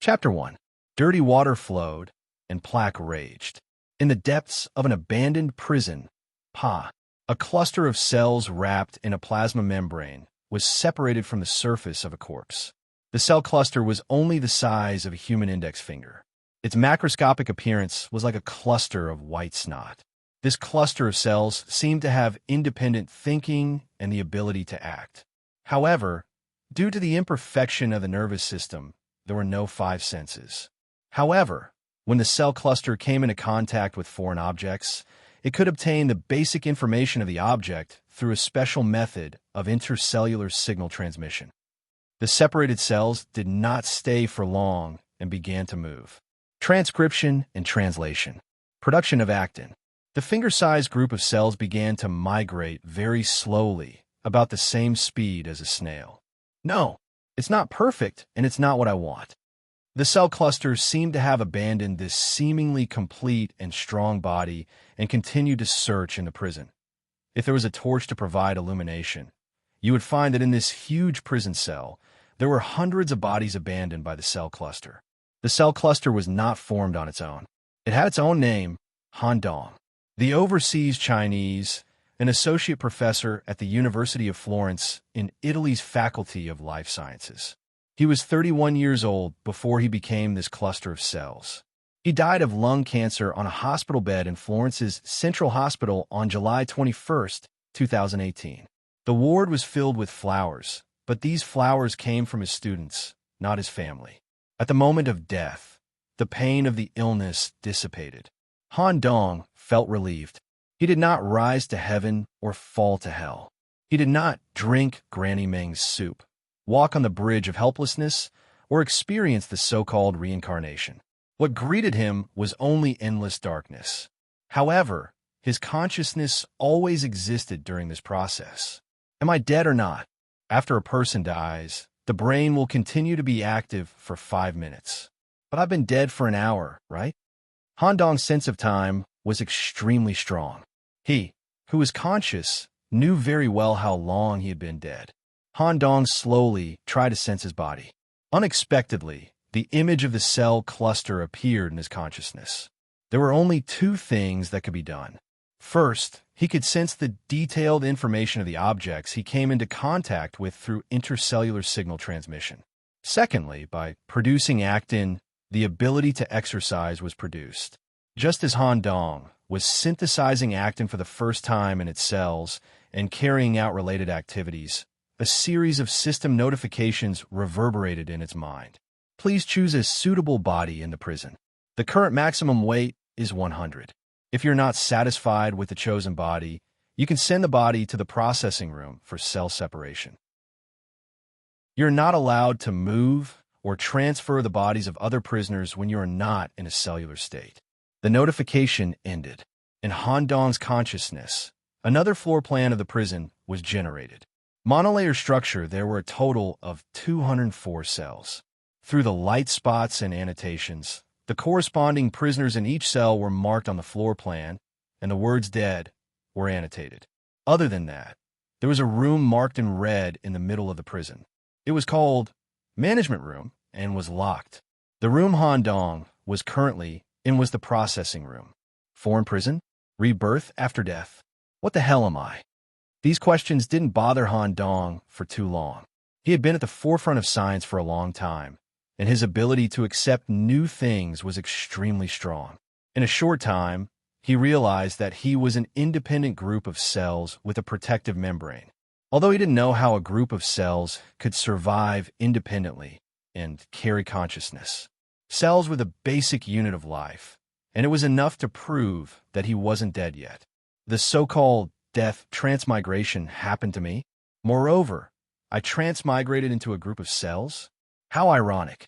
Chapter 1. Dirty water flowed, and plaque raged. In the depths of an abandoned prison, a cluster of cells wrapped in a plasma membrane was separated from the surface of a corpse. The cell cluster was only the size of a human index finger. Its macroscopic appearance was like a cluster of white snot. This cluster of cells seemed to have independent thinking and the ability to act. However, due to the imperfection of the nervous system, there were no five senses. However, when the cell cluster came into contact with foreign objects, it could obtain the basic information of the object through a special method of intercellular signal transmission. The separated cells did not stay for long and began to move. Transcription and translation. Production of actin. The finger-sized group of cells began to migrate very slowly, about the same speed as a snail. No, it's not perfect, and it's not what I want. The cell clusters seemed to have abandoned this seemingly complete and strong body and continued to search in the prison. If there was a torch to provide illumination, you would find that in this huge prison cell, there were hundreds of bodies abandoned by the cell cluster. The cell cluster was not formed on its own. It had its own name, Han Dong. The overseas Chinese, an associate professor at the University of Florence in Italy's Faculty of Life Sciences. He was 31 years old before he became this cluster of cells. He died of lung cancer on a hospital bed in Florence's Central Hospital on July 21, 2018. The ward was filled with flowers, but these flowers came from his students, not his family. At the moment of death, the pain of the illness dissipated. Han Dong felt relieved. He did not rise to heaven or fall to hell. He did not drink Granny Meng's soup, walk on the bridge of helplessness, or experience the so-called reincarnation. What greeted him was only endless darkness. However, his consciousness always existed during this process. Am I dead or not? After a person dies, the brain will continue to be active for 5 minutes. But I've been dead for an hour, right? Han Dong's sense of time was extremely strong. He, who was conscious, knew very well how long he had been dead. Han Dong slowly tried to sense his body. Unexpectedly, the image of the cell cluster appeared in his consciousness. There were only two things that could be done. First, he could sense the detailed information of the objects he came into contact with through intercellular signal transmission. Secondly, by producing actin, the ability to exercise was produced. Just as Han Dong was synthesizing actin for the first time in its cells and carrying out related activities, a series of system notifications reverberated in its mind. Please choose a suitable body in the prison. The current maximum weight is 100. If you're not satisfied with the chosen body, you can send the body to the processing room for cell separation. You're not allowed to move or transfer the bodies of other prisoners when you are not in a cellular state. The notification ended. In Han Dong's consciousness, another floor plan of the prison was generated. Monolayer structure, there were a total of 204 cells. Through the light spots and annotations, the corresponding prisoners in each cell were marked on the floor plan, and the words dead were annotated. Other than that, there was a room marked in red in the middle of the prison. It was called Management Room and was locked. The room Han Dong was currently in was the processing room. Foreign prison? Rebirth after death? What the hell am I? These questions didn't bother Han Dong for too long. He had been at the forefront of science for a long time, and his ability to accept new things was extremely strong. In a short time, he realized that he was an independent group of cells with a protective membrane. Although he didn't know how a group of cells could survive independently and carry consciousness. Cells were the basic unit of life, and it was enough to prove that he wasn't dead yet. The so-called death transmigration happened to me. Moreover, I transmigrated into a group of cells? How ironic.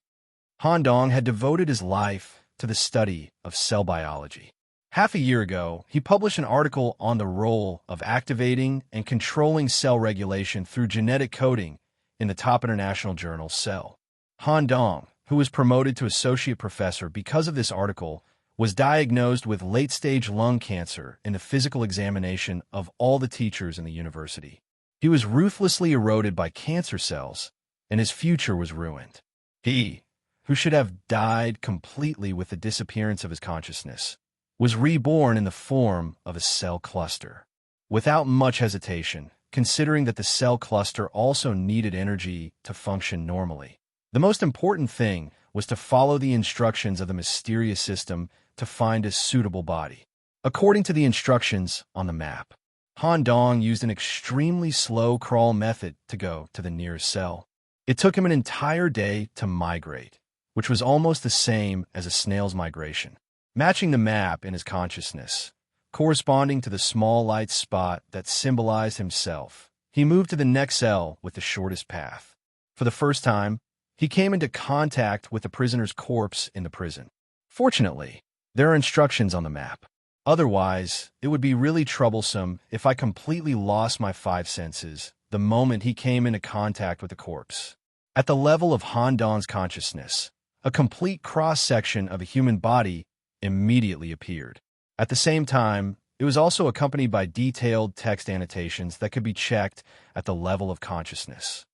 Han Dong had devoted his life to the study of cell biology. Half a year ago, he published an article on the role of activating and controlling cell regulation through genetic coding in the top international journal Cell. Han Dong, who was promoted to associate professor because of this article, was diagnosed with late-stage lung cancer in the physical examination of all the teachers in the university. He was ruthlessly eroded by cancer cells, and his future was ruined. He, who should have died completely with the disappearance of his consciousness, was reborn in the form of a cell cluster. Without much hesitation, considering that the cell cluster also needed energy to function normally. The most important thing was to follow the instructions of the mysterious system to find a suitable body. According to the instructions on the map, Han Dong used an extremely slow crawl method to go to the nearest cell. It took him an entire day to migrate, which was almost the same as a snail's migration, matching the map in his consciousness, corresponding to the small light spot that symbolized himself. He moved to the next cell with the shortest path. For the first time, he came into contact with the prisoner's corpse in the prison. Fortunately, there are instructions on the map. Otherwise, it would be really troublesome if I completely lost my five senses the moment he came into contact with the corpse. At the level of Han Dong's consciousness, a complete cross-section of a human body immediately appeared. At the same time, it was also accompanied by detailed text annotations that could be checked at the level of consciousness.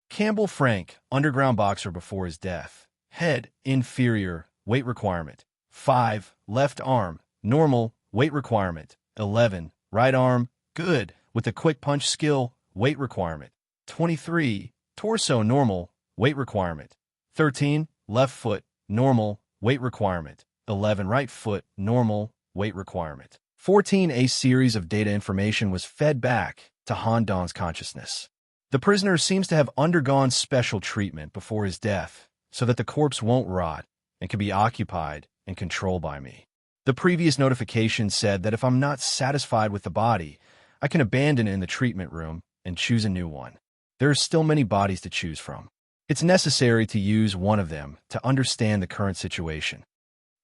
Campbell Frank, underground boxer before his death. Head, inferior, weight requirement. 5, left arm, normal, weight requirement. 11, right arm, good, with a quick punch skill, weight requirement. 23, torso normal, weight requirement. 13, left foot, normal, weight requirement. 11, right foot, normal, weight requirement. 14, a series of data information was fed back to Han Dong's consciousness. The prisoner seems to have undergone special treatment before his death so that the corpse won't rot and can be occupied and controlled by me. The previous notification said that if I'm not satisfied with the body, I can abandon it in the treatment room and choose a new one. There are still many bodies to choose from. It's necessary to use one of them to understand the current situation.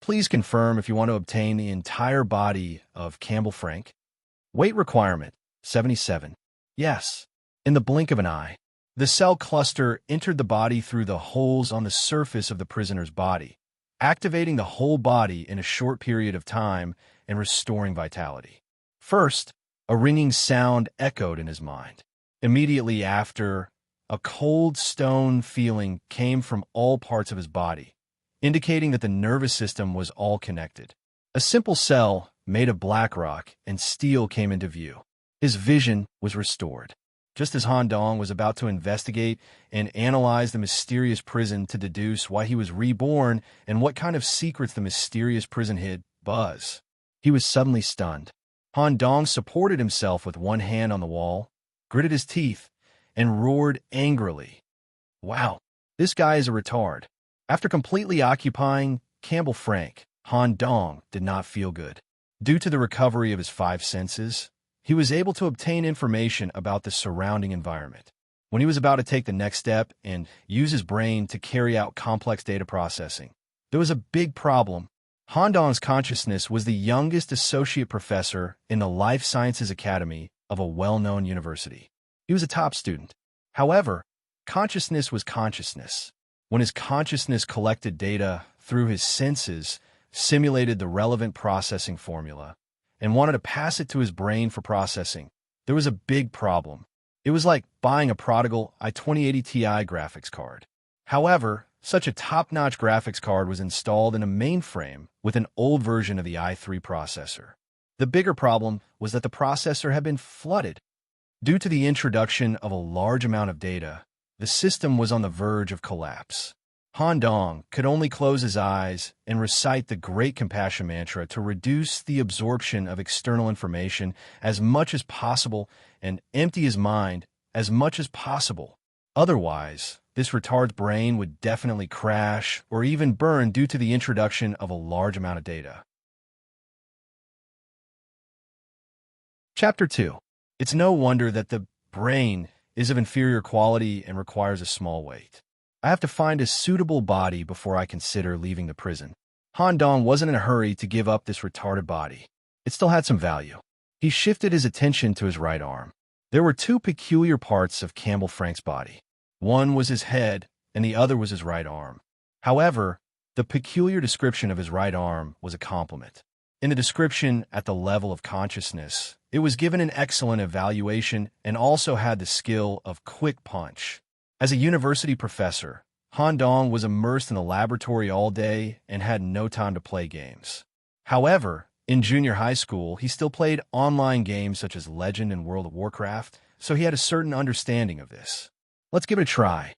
Please confirm if you want to obtain the entire body of Campbell Frank. Weight requirement, 77. Yes. In the blink of an eye, the cell cluster entered the body through the holes on the surface of the prisoner's body, activating the whole body in a short period of time and restoring vitality. First, a ringing sound echoed in his mind. Immediately after, a cold stone feeling came from all parts of his body, indicating that the nervous system was all connected. A simple cell made of black rock and steel came into view. His vision was restored. Just as Han Dong was about to investigate and analyze the mysterious prison to deduce why he was reborn and what kind of secrets the mysterious prison hid, he was suddenly stunned. Han Dong supported himself with one hand on the wall, gritted his teeth, and roared angrily. Wow, this guy is a retard. After completely occupying Campbell Frank, Han Dong did not feel good. Due to the recovery of his five senses, he was able to obtain information about the surrounding environment. When he was about to take the next step and use his brain to carry out complex data processing, there was a big problem. Han Dong's consciousness was the youngest associate professor in the Life Sciences Academy of a well-known university. He was a top student. However, consciousness was consciousness. When his consciousness collected data through his senses, simulated the relevant processing formula, and wanted to pass it to his brain for processing, there was a big problem. It was like buying a prodigal i2080 Ti graphics card. However, such a top-notch graphics card was installed in a mainframe with an old version of the i3 processor. The bigger problem was that the processor had been flooded. Due to the introduction of a large amount of data, the system was on the verge of collapse. Han Dong could only close his eyes and recite the Great Compassion Mantra to reduce the absorption of external information as much as possible and empty his mind as much as possible. Otherwise, this retard's brain would definitely crash or even burn due to the introduction of a large amount of data. Chapter 2. It's no wonder that the brain is of inferior quality and requires a small weight. I have to find a suitable body before I consider leaving the prison. Han Dong wasn't in a hurry to give up this retarded body. It still had some value. He shifted his attention to his right arm. There were two peculiar parts of Campbell Frank's body. One was his head, and the other was his right arm. However, the peculiar description of his right arm was a compliment. In the description at the level of consciousness, it was given an excellent evaluation and also had the skill of quick punch. As a university professor, Han Dong was immersed in the laboratory all day and had no time to play games. However, in junior high school, he still played online games such as Legend and World of Warcraft, so he had a certain understanding of this. Let's give it a try.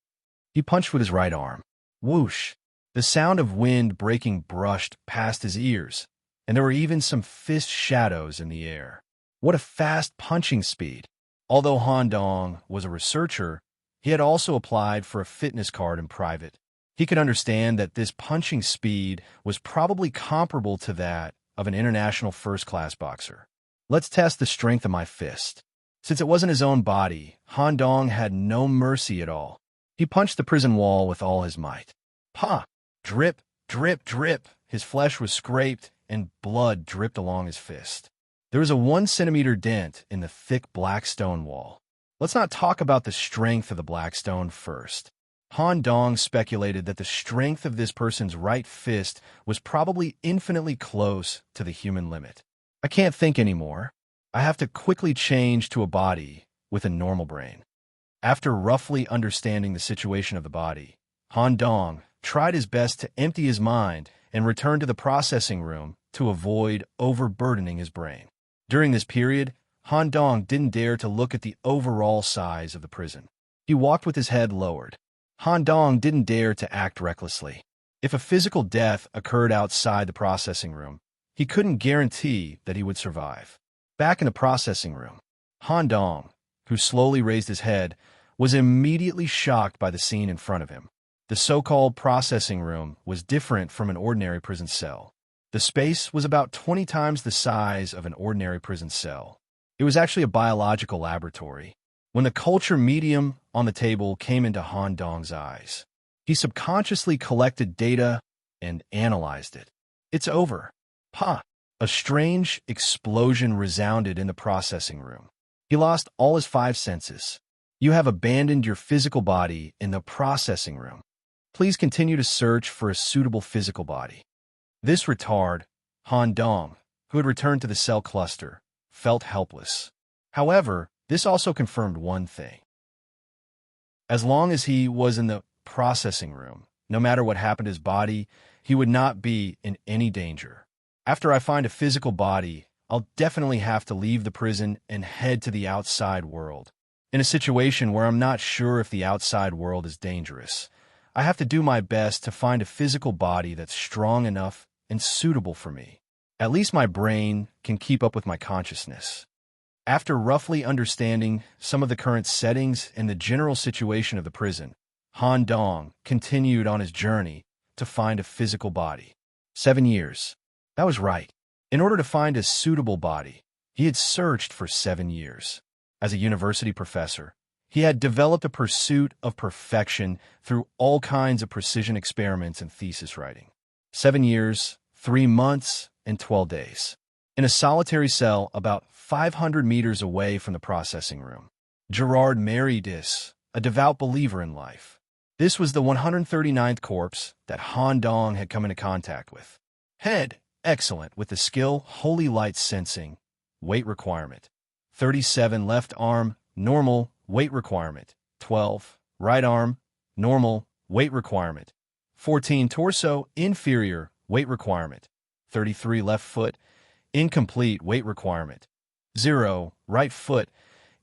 He punched with his right arm. Whoosh! The sound of wind breaking brushed past his ears, and there were even some fist shadows in the air. What a fast punching speed! Although Han Dong was a researcher, he had also applied for a fitness card in private. He could understand that this punching speed was probably comparable to that of an international first-class boxer. Let's test the strength of my fist. Since it wasn't his own body, Han Dong had no mercy at all. He punched the prison wall with all his might. Pa! Drip, drip, drip. His flesh was scraped, and blood dripped along his fist. There was a 1-centimeter dent in the thick black stone wall. Let's not talk about the strength of the black stone first. Han Dong speculated that the strength of this person's right fist was probably infinitely close to the human limit. I can't think anymore. I have to quickly change to a body with a normal brain. After roughly understanding the situation of the body, Han Dong tried his best to empty his mind and return to the processing room to avoid overburdening his brain. During this period, Han Dong didn't dare to look at the overall size of the prison. He walked with his head lowered. Han Dong didn't dare to act recklessly. If a physical death occurred outside the processing room, he couldn't guarantee that he would survive. Back in the processing room, Han Dong, who slowly raised his head, was immediately shocked by the scene in front of him. The so-called processing room was different from an ordinary prison cell. The space was about 20 times the size of an ordinary prison cell. It was actually a biological laboratory. When the culture medium on the table came into Han Dong's eyes, he subconsciously collected data and analyzed it. It's over. Pa! A strange explosion resounded in the processing room. He lost all his 5 senses. You have abandoned your physical body in the processing room. Please continue to search for a suitable physical body. This retard, Han Dong, who had returned to the cell cluster, felt helpless. However, this also confirmed one thing. As long as he was in the processing room, no matter what happened to his body, he would not be in any danger. After I find a physical body, I'll definitely have to leave the prison and head to the outside world. In a situation where I'm not sure if the outside world is dangerous, I have to do my best to find a physical body that's strong enough and suitable for me. At least my brain can keep up with my consciousness. After roughly understanding some of the current settings and the general situation of the prison, Han Dong continued on his journey to find a physical body. 7 years. That was right. In order to find a suitable body, he had searched for 7 years. As a university professor, he had developed a pursuit of perfection through all kinds of precision experiments and thesis writing. 7 years, 3 months, and 12 days. In a solitary cell about 500 meters away from the processing room, Gerard Meridis, a devout believer in life. This was the 139th corpse that Han Dong had come into contact with. Head, excellent, with the skill, holy light sensing, weight requirement. 37 left arm, normal, weight requirement. 12 right arm, normal, weight requirement. 14 torso, inferior, weight requirement. 33 left foot, incomplete, weight requirement. 0 right foot,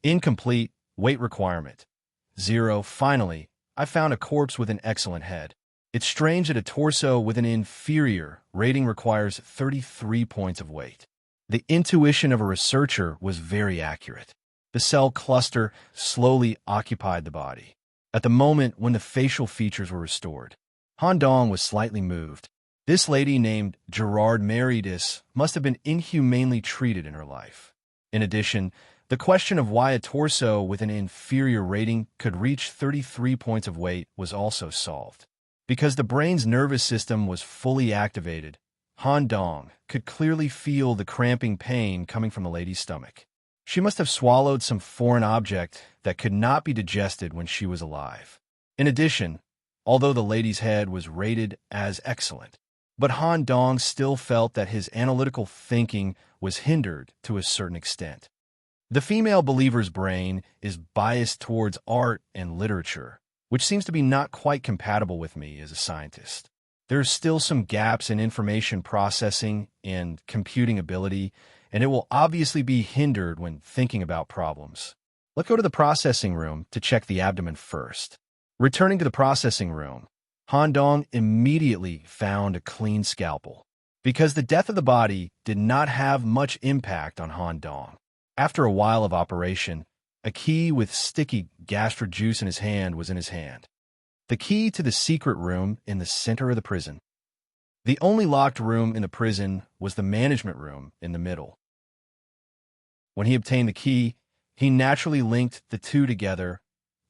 incomplete, weight requirement. 0 finally, I found a corpse with an excellent head. It's strange that a torso with an inferior rating requires 33 points of weight. The intuition of a researcher was very accurate. The cell cluster slowly occupied the body. At the moment when the facial features were restored, Han Dong was slightly moved. This lady named Gerard Meridis must have been inhumanely treated in her life. In addition, the question of why a torso with an inferior rating could reach 33 points of weight was also solved. Because the brain's nervous system was fully activated, Han Dong could clearly feel the cramping pain coming from the lady's stomach. She must have swallowed some foreign object that could not be digested when she was alive. In addition, although the lady's head was rated as excellent, but Han Dong still felt that his analytical thinking was hindered to a certain extent. The female believer's brain is biased towards art and literature, which seems to be not quite compatible with me as a scientist. There are still some gaps in information processing and computing ability, and it will obviously be hindered when thinking about problems. Let's go to the processing room to check the abdomen first. Returning to the processing room, Han Dong immediately found a clean scalpel. Because the death of the body did not have much impact on Han Dong. After a while of operation, a key with sticky gastric juice in his hand was in his hand. The key to the secret room in the center of the prison. The only locked room in the prison was the management room in the middle. When he obtained the key, he naturally linked the two together,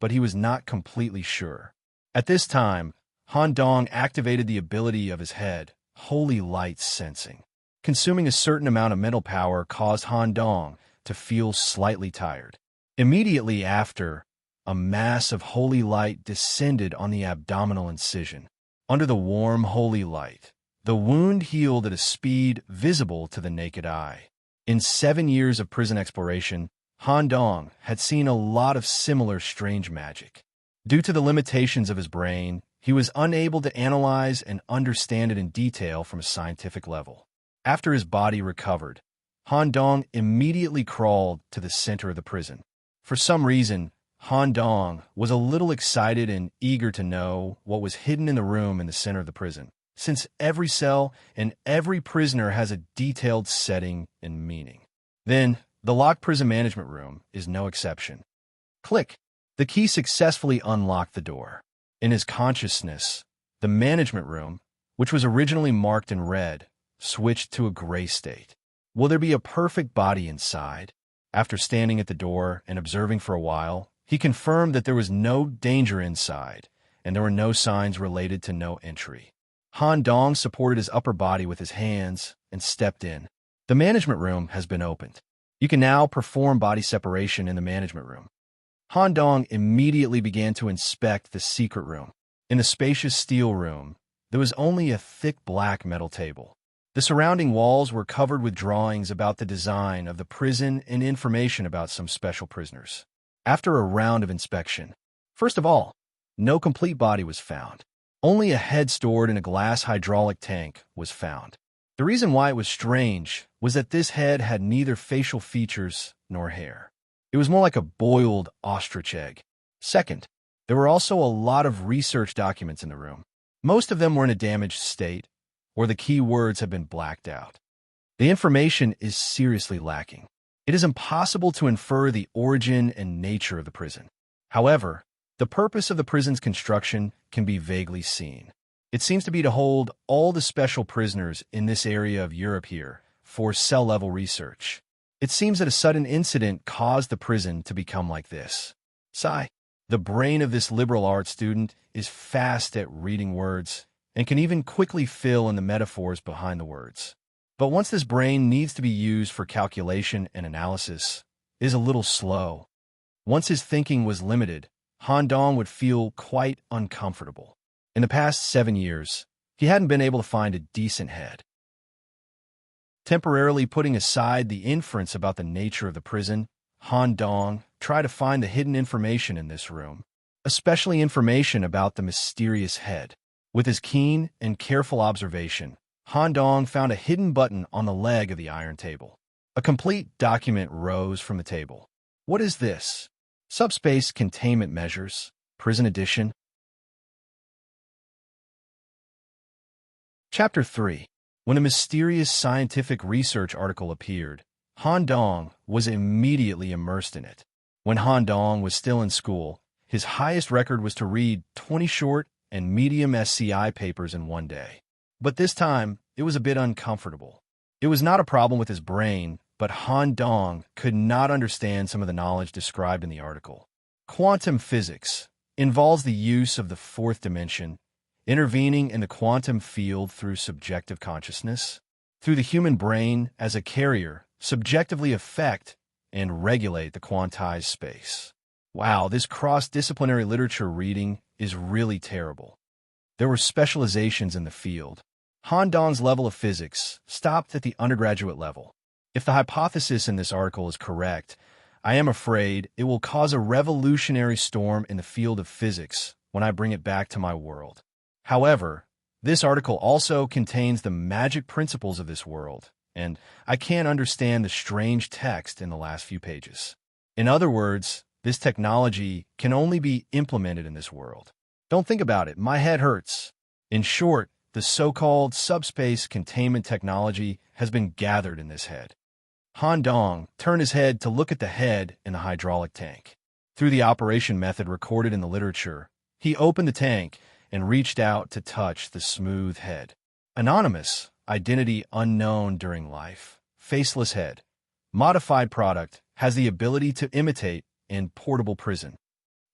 but he was not completely sure. At this time, Han Dong activated the ability of his head, holy light sensing. Consuming a certain amount of mental power caused Han Dong to feel slightly tired. Immediately after, a mass of holy light descended on the abdominal incision. Under the warm holy light, the wound healed at a speed visible to the naked eye. In 7 years of prison exploration, Han Dong had seen a lot of similar strange magic. Due to the limitations of his brain, he was unable to analyze and understand it in detail from a scientific level. After his body recovered, Han Dong immediately crawled to the center of the prison. For some reason, Han Dong was a little excited and eager to know what was hidden in the room in the center of the prison, since every cell and every prisoner has a detailed setting and meaning. Then, the locked prison management room is no exception. Click! The key successfully unlocked the door. In his consciousness, the management room, which was originally marked in red, switched to a gray state. Will there be a perfect body inside? After standing at the door and observing for a while, he confirmed that there was no danger inside, and there were no signs related to no entry. Han Dong supported his upper body with his hands and stepped in. The management room has been opened. You can now perform body separation in the management room. Han Dong immediately began to inspect the secret room. In the spacious steel room, there was only a thick black metal table. The surrounding walls were covered with drawings about the design of the prison and information about some special prisoners. After a round of inspection, first of all, no complete body was found. Only a head stored in a glass hydraulic tank was found. The reason why it was strange was that this head had neither facial features nor hair. It was more like a boiled ostrich egg. Second, there were also a lot of research documents in the room. Most of them were in a damaged state, or the key words had been blacked out. The information is seriously lacking. It is impossible to infer the origin and nature of the prison. However, the purpose of the prison's construction can be vaguely seen. It seems to be to hold all the special prisoners in this area of Europe here for cell-level research. It seems that a sudden incident caused the prison to become like this. Sigh. The brain of this liberal arts student is fast at reading words and can even quickly fill in the metaphors behind the words. But once this brain needs to be used for calculation and analysis, it is a little slow. Once his thinking was limited, Han Dong would feel quite uncomfortable. In the past 7 years, he hadn't been able to find a decent head. Temporarily putting aside the inference about the nature of the prison, Han Dong tried to find the hidden information in this room, especially information about the mysterious head. With his keen and careful observation, Han Dong found a hidden button on the leg of the iron table. A complete document rose from the table. What is this? Subspace Containment Measures, Prison Edition. Chapter 3. When a mysterious scientific research article appeared, Han Dong was immediately immersed in it. When Han Dong was still in school, his highest record was to read 20 short and medium SCI papers in one day. But this time, it was a bit uncomfortable. It was not a problem with his brain, but Han Dong could not understand some of the knowledge described in the article. Quantum physics involves the use of the fourth dimension, intervening in the quantum field through subjective consciousness, through the human brain as a carrier, subjectively affect and regulate the quantized space. Wow, this cross-disciplinary literature reading is really terrible. There were specializations in the field. Han Dong's level of physics stopped at the undergraduate level. If the hypothesis in this article is correct, I am afraid it will cause a revolutionary storm in the field of physics when I bring it back to my world. However, this article also contains the magic principles of this world, and I can't understand the strange text in the last few pages. In other words, this technology can only be implemented in this world. Don't think about it, my head hurts. In short, the so-called subspace containment technology has been gathered in this head. Han Dong turned his head to look at the head in the hydraulic tank. Through the operation method recorded in the literature, he opened the tank and reached out to touch the smooth head. Anonymous, identity unknown during life, faceless head. Modified product has the ability to imitate in portable prison.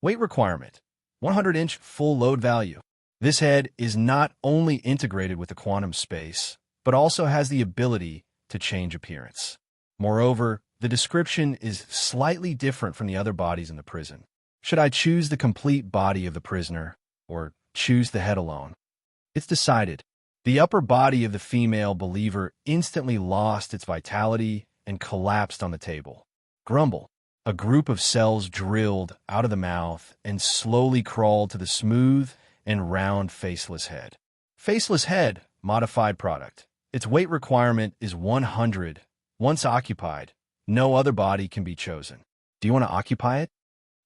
Weight requirement, 100-inch full load value. This head is not only integrated with the quantum space, but also has the ability to change appearance. Moreover, the description is slightly different from the other bodies in the prison. Should I choose the complete body of the prisoner, or choose the head alone? It's decided. The upper body of the female believer instantly lost its vitality and collapsed on the table. Grumble. A group of cells drilled out of the mouth and slowly crawled to the smooth and round faceless head. Faceless head, modified product. Its weight requirement is 100. Once occupied, no other body can be chosen. Do you want to occupy it?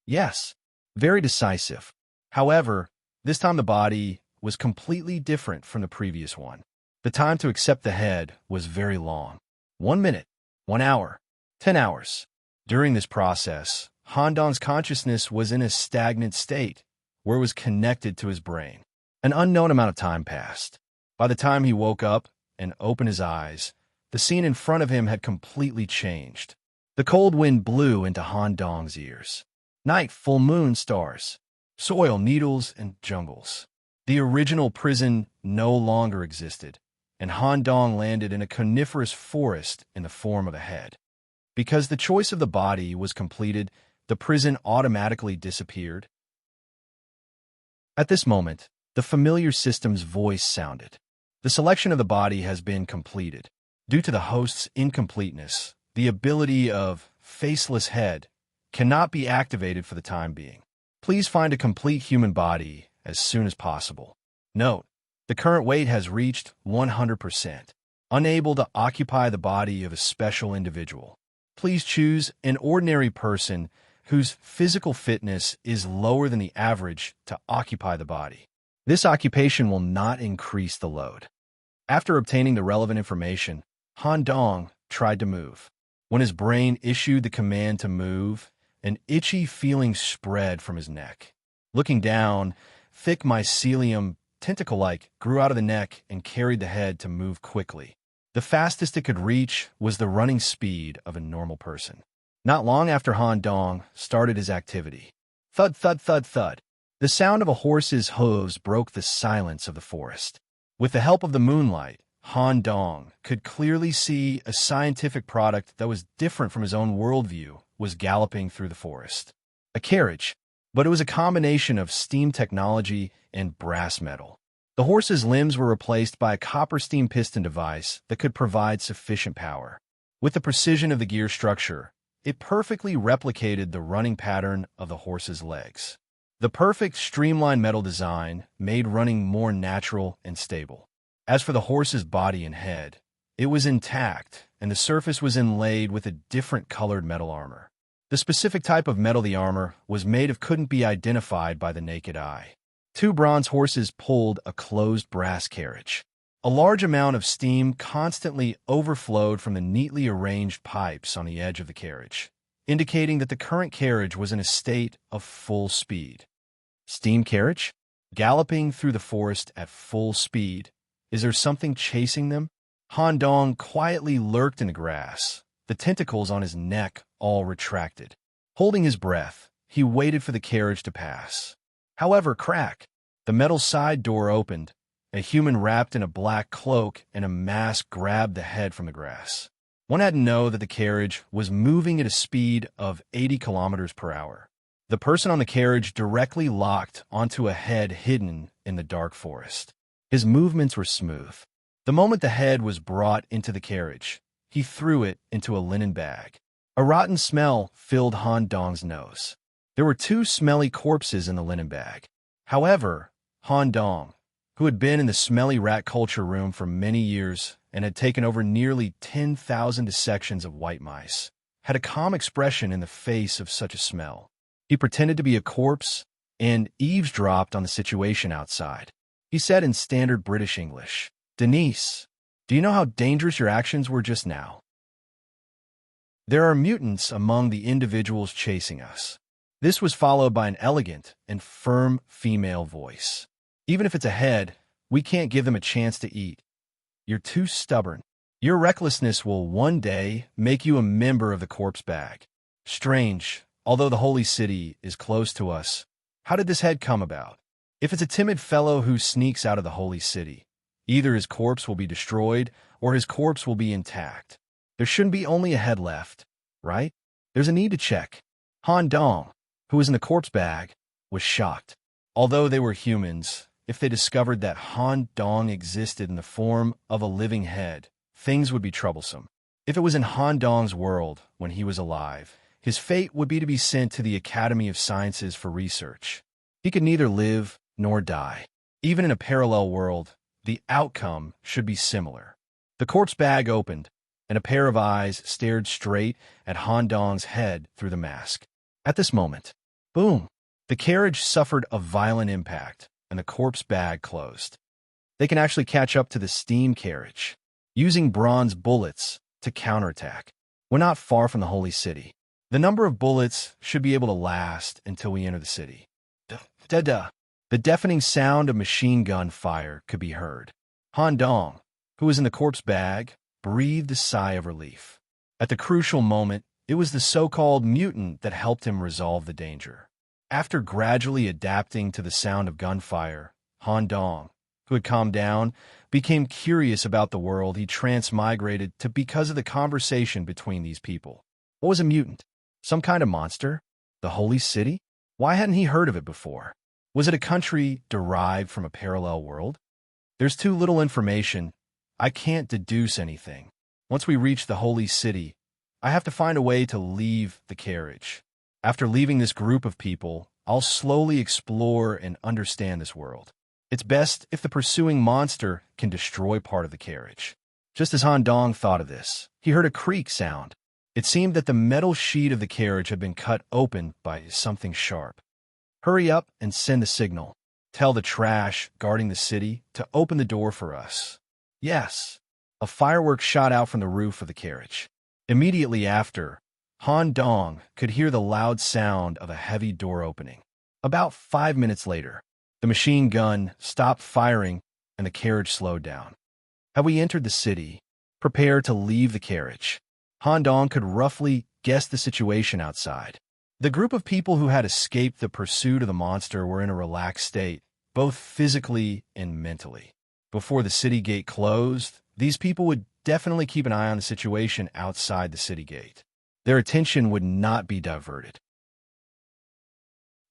Yes. Very decisive. However, this time the body was completely different from the previous one. The time to accept the head was very long. 1 minute, 1 hour, 10 hours. During this process, Han Dong's consciousness was in a stagnant state, where it was connected to his brain. An unknown amount of time passed. By the time he woke up and opened his eyes, the scene in front of him had completely changed. The cold wind blew into Han Dong's ears. Night, full moon, stars, soil, needles, and jungles. The original prison no longer existed, and Han Dong landed in a coniferous forest in the form of a head. Because the choice of the body was completed, the prison automatically disappeared. At this moment, the familiar system's voice sounded. The selection of the body has been completed. Due to the host's incompleteness, the ability of faceless head cannot be activated for the time being. Please find a complete human body as soon as possible. Note, the current weight has reached 100%. Unable to occupy the body of a special individual. Please choose an ordinary person whose physical fitness is lower than the average to occupy the body. This occupation will not increase the load. After obtaining the relevant information, Han Dong tried to move. When his brain issued the command to move, an itchy feeling spread from his neck. Looking down, thick mycelium, tentacle-like, grew out of the neck and carried the head to move quickly. The fastest it could reach was the running speed of a normal person. Not long after Han Dong started his activity. Thud, thud, thud, thud. The sound of a horse's hooves broke the silence of the forest. With the help of the moonlight, Han Dong could clearly see a scientific product that was different from his own worldview was galloping through the forest. A carriage, but it was a combination of steam technology and brass metal. The horse's limbs were replaced by a copper steam piston device that could provide sufficient power. With the precision of the gear structure, it perfectly replicated the running pattern of the horse's legs. The perfect streamlined metal design made running more natural and stable. As for the horse's body and head, it was intact, and the surface was inlaid with a different colored metal armor. The specific type of metal the armor was made of couldn't be identified by the naked eye. 2 bronze horses pulled a closed brass carriage. A large amount of steam constantly overflowed from the neatly arranged pipes on the edge of the carriage, indicating that the current carriage was in a state of full speed. Steam carriage? Galloping through the forest at full speed. Is there something chasing them? Han Dong quietly lurked in the grass, the tentacles on his neck all retracted. Holding his breath, he waited for the carriage to pass. However, crack! The metal side door opened. A human wrapped in a black cloak and a mask grabbed the head from the grass. One had to know that the carriage was moving at a speed of 80 kilometers per hour. The person on the carriage directly locked onto a head hidden in the dark forest. His movements were smooth. The moment the head was brought into the carriage, he threw it into a linen bag. A rotten smell filled Han Dong's nose. There were 2 smelly corpses in the linen bag. However, Han Dong, who had been in the smelly rat culture room for many years and had taken over nearly 10,000 dissections of white mice, had a calm expression in the face of such a smell. He pretended to be a corpse and eavesdropped on the situation outside. He said in standard British English, "Denise, do you know how dangerous your actions were just now? There are mutants among the individuals chasing us." This was followed by an elegant and firm female voice. "Even if it's a head, we can't give them a chance to eat. You're too stubborn. Your recklessness will one day make you a member of the corpse bag. Strange, although the holy city is close to us. How did this head come about? If it's a timid fellow who sneaks out of the holy city, either his corpse will be destroyed or his corpse will be intact. There shouldn't be only a head left, right? There's a need to check." Han Dong, who was in the corpse bag, was shocked. Although they were humans, if they discovered that Han Dong existed in the form of a living head, things would be troublesome. If it was in Han Dong's world when he was alive, his fate would be to be sent to the Academy of Sciences for research. He could neither live nor die. Even in a parallel world, the outcome should be similar. The corpse bag opened, and a pair of eyes stared straight at Han Dong's head through the mask. At this moment, boom, the carriage suffered a violent impact, and the corpse bag closed. They can actually catch up to the steam carriage, using bronze bullets to counterattack. We're not far from the holy city. The number of bullets should be able to last until we enter the city. Da-da. The deafening sound of machine gun fire could be heard. Han Dong, who was in the corpse bag, breathed a sigh of relief. At the crucial moment, it was the so-called mutant that helped him resolve the danger. After gradually adapting to the sound of gunfire, Han Dong, who had calmed down, became curious about the world he transmigrated to because of the conversation between these people. What was a mutant? Some kind of monster? The holy city? Why hadn't he heard of it before? Was it a country derived from a parallel world? There's too little information. I can't deduce anything. Once we reach the holy city, I have to find a way to leave the carriage. After leaving this group of people, I'll slowly explore and understand this world. It's best if the pursuing monster can destroy part of the carriage. Just as Han Dong thought of this, he heard a creak sound. It seemed that the metal sheet of the carriage had been cut open by something sharp. "Hurry up and send the signal. Tell the trash guarding the city to open the door for us." Yes. A firework shot out from the roof of the carriage. Immediately after, Han Dong could hear the loud sound of a heavy door opening. About 5 minutes later, the machine gun stopped firing and the carriage slowed down. Have we entered the city? Prepare to leave the carriage. Han Dong could roughly guess the situation outside. The group of people who had escaped the pursuit of the monster were in a relaxed state, both physically and mentally. Before the city gate closed, these people would definitely keep an eye on the situation outside the city gate. Their attention would not be diverted.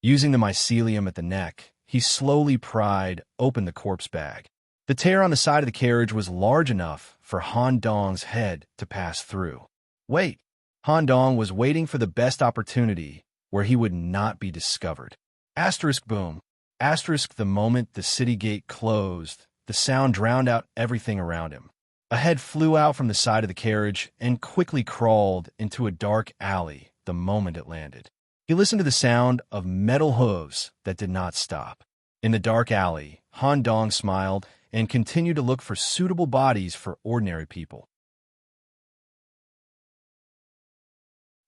Using the mycelium at the neck, he slowly pried open the corpse bag. The tear on the side of the carriage was large enough for Han Dong's head to pass through. Wait! Han Dong was waiting for the best opportunity where he would not be discovered. Asterisk boom. Asterisk the moment the city gate closed, the sound drowned out everything around him. A head flew out from the side of the carriage and quickly crawled into a dark alley the moment it landed. He listened to the sound of metal hooves that did not stop. In the dark alley, Han Dong smiled and continued to look for suitable bodies for ordinary people.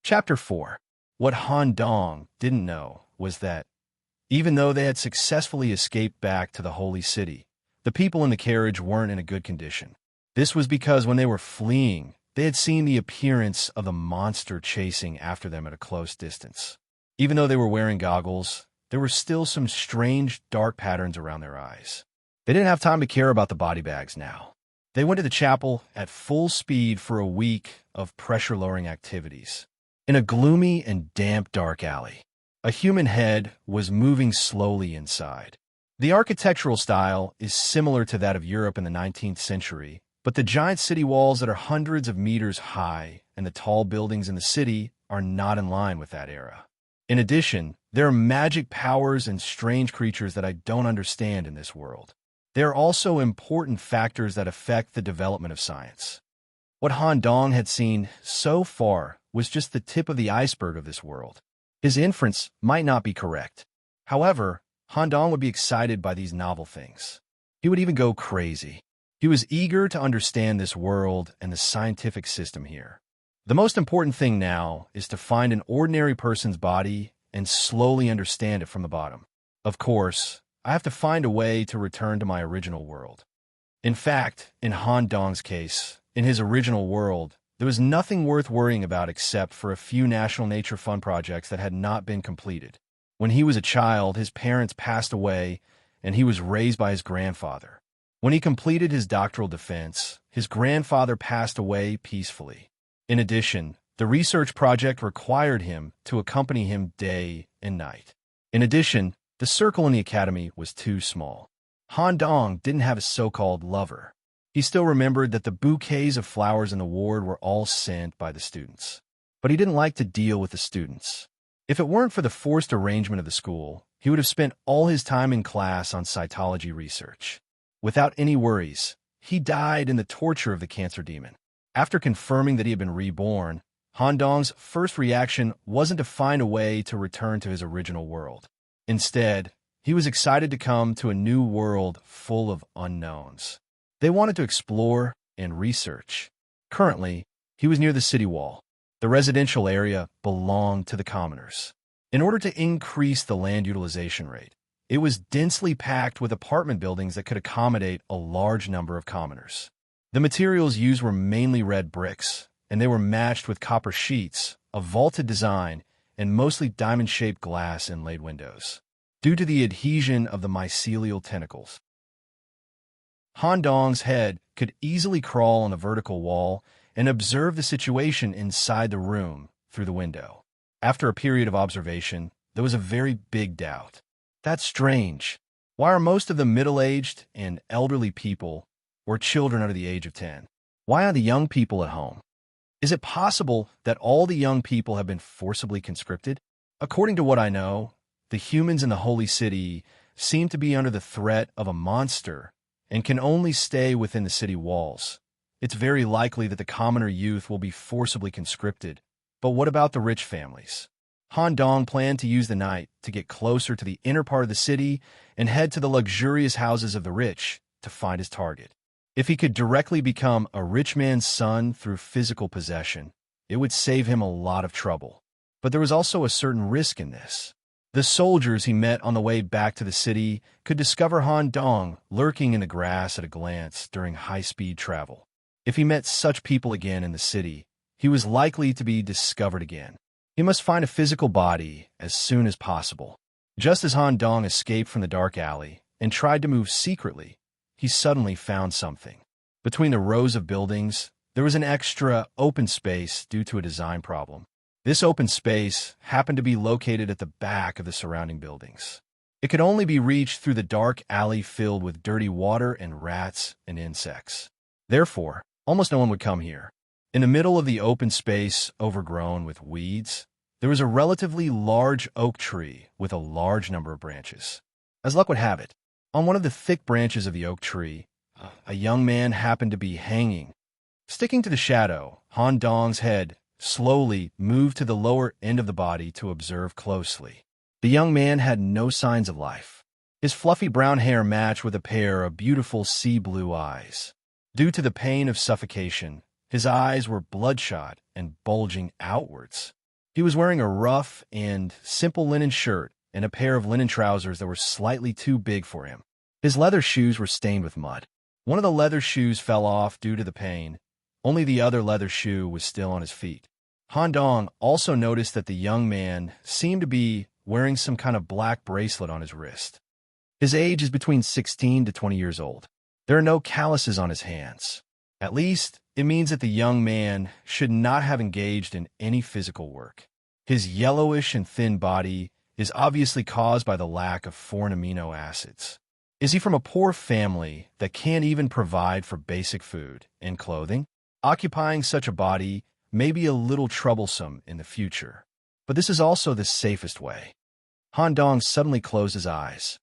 Chapter 4. What Han Dong didn't know was that, even though they had successfully escaped back to the holy city, the people in the carriage weren't in a good condition. This was because when they were fleeing, they had seen the appearance of the monster chasing after them at a close distance. Even though they were wearing goggles, there were still some strange dark patterns around their eyes. They didn't have time to care about the body bags now. They went to the chapel at full speed for a week of pressure-lowering activities. In a gloomy and damp dark alley, a human head was moving slowly inside. The architectural style is similar to that of Europe in the 19th century, but the giant city walls that are hundreds of meters high and the tall buildings in the city are not in line with that era. In addition, there are magic powers and strange creatures that I don't understand in this world. There are also important factors that affect the development of science. What Han Dong had seen so far was just the tip of the iceberg of this world. His inference might not be correct. However, Han Dong would be excited by these novel things. He would even go crazy. He was eager to understand this world and the scientific system here. The most important thing now is to find an ordinary person's body and slowly understand it from the bottom. Of course, I have to find a way to return to my original world. In fact, in Han Dong's case, in his original world, there was nothing worth worrying about except for a few National Nature Fund projects that had not been completed. When he was a child, his parents passed away, and he was raised by his grandfather. When he completed his doctoral defense, his grandfather passed away peacefully. In addition, the research project required him to accompany him day and night. In addition, the circle in the academy was too small. Han Dong didn't have a so-called lover. He still remembered that the bouquets of flowers in the ward were all sent by the students. But he didn't like to deal with the students. If it weren't for the forced arrangement of the school, he would have spent all his time in class on cytology research. Without any worries, he died in the torture of the cancer demon. After confirming that he had been reborn, Han Dong's first reaction wasn't to find a way to return to his original world. Instead, he was excited to come to a new world full of unknowns. They wanted to explore and research. Currently, he was near the city wall. The residential area belonged to the commoners. In order to increase the land utilization rate, it was densely packed with apartment buildings that could accommodate a large number of commoners. The materials used were mainly red bricks, and they were matched with copper sheets, a vaulted design, and mostly diamond-shaped glass inlaid windows. Due to the adhesion of the mycelial tentacles, Han Dong's head could easily crawl on the vertical wall and observe the situation inside the room through the window. After a period of observation, there was a very big doubt. That's strange. Why are most of the middle-aged and elderly people or children under the age of 10? Why are the young people at home? Is it possible that all the young people have been forcibly conscripted? According to what I know, the humans in the Holy City seem to be under the threat of a monster and can only stay within the city walls. It's very likely that the commoner youth will be forcibly conscripted. But what about the rich families? Han Dong planned to use the night to get closer to the inner part of the city and head to the luxurious houses of the rich to find his target. If he could directly become a rich man's son through physical possession, it would save him a lot of trouble. But there was also a certain risk in this. The soldiers he met on the way back to the city could discover Han Dong lurking in the grass at a glance during high-speed travel. If he met such people again in the city, he was likely to be discovered again. He must find a physical body as soon as possible. Just as Han Dong escaped from the dark alley and tried to move secretly, he suddenly found something. Between the rows of buildings, there was an extra open space due to a design problem. This open space happened to be located at the back of the surrounding buildings. It could only be reached through the dark alley filled with dirty water and rats and insects. Therefore, almost no one would come here. In the middle of the open space, overgrown with weeds, there was a relatively large oak tree with a large number of branches. As luck would have it, on one of the thick branches of the oak tree, a young man happened to be hanging. Sticking to the shadow, Han Dong's head slowly moved to the lower end of the body to observe closely. The young man had no signs of life. His fluffy brown hair matched with a pair of beautiful sea blue eyes. Due to the pain of suffocation, his eyes were bloodshot and bulging outwards. He was wearing a rough and simple linen shirt and a pair of linen trousers that were slightly too big for him. His leather shoes were stained with mud. One of the leather shoes fell off due to the pain. Only the other leather shoe was still on his feet. Han Dong also noticed that the young man seemed to be wearing some kind of black bracelet on his wrist. His age is between 16 to 20 years old. There are no calluses on his hands. At least, it means that the young man should not have engaged in any physical work. His yellowish and thin body is obviously caused by the lack of foreign amino acids. Is he from a poor family that can't even provide for basic food and clothing? Occupying such a body may be a little troublesome in the future. But this is also the safest way. Han Dong suddenly closed his eyes.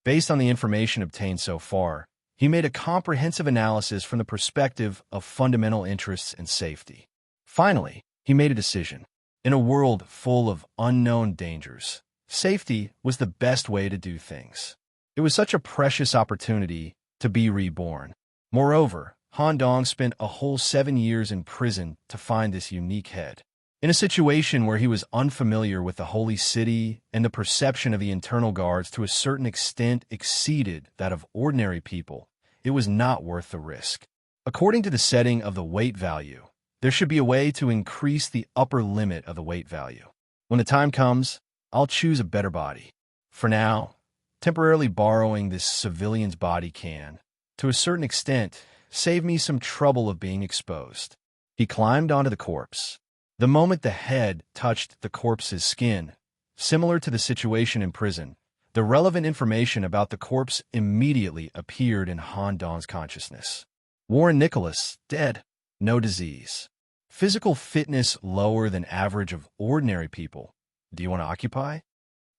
Based on the information obtained so far, he made a comprehensive analysis from the perspective of fundamental interests and safety. Finally, he made a decision. In a world full of unknown dangers, safety was the best way to do things. It was such a precious opportunity to be reborn. Moreover, Han Dong spent a whole 7 years in prison to find this unique head. In a situation where he was unfamiliar with the holy city and the perception of the internal guards to a certain extent exceeded that of ordinary people, it was not worth the risk. According to the setting of the weight value, there should be a way to increase the upper limit of the weight value. When the time comes, I'll choose a better body. For now, temporarily borrowing this civilian's body can, to a certain extent, save me some trouble of being exposed. He climbed onto the corpse. The moment the head touched the corpse's skin, similar to the situation in prison, the relevant information about the corpse immediately appeared in Han Dong's consciousness. Warren Nicholas, dead, no disease. Physical fitness lower than average of ordinary people. Do you want to occupy?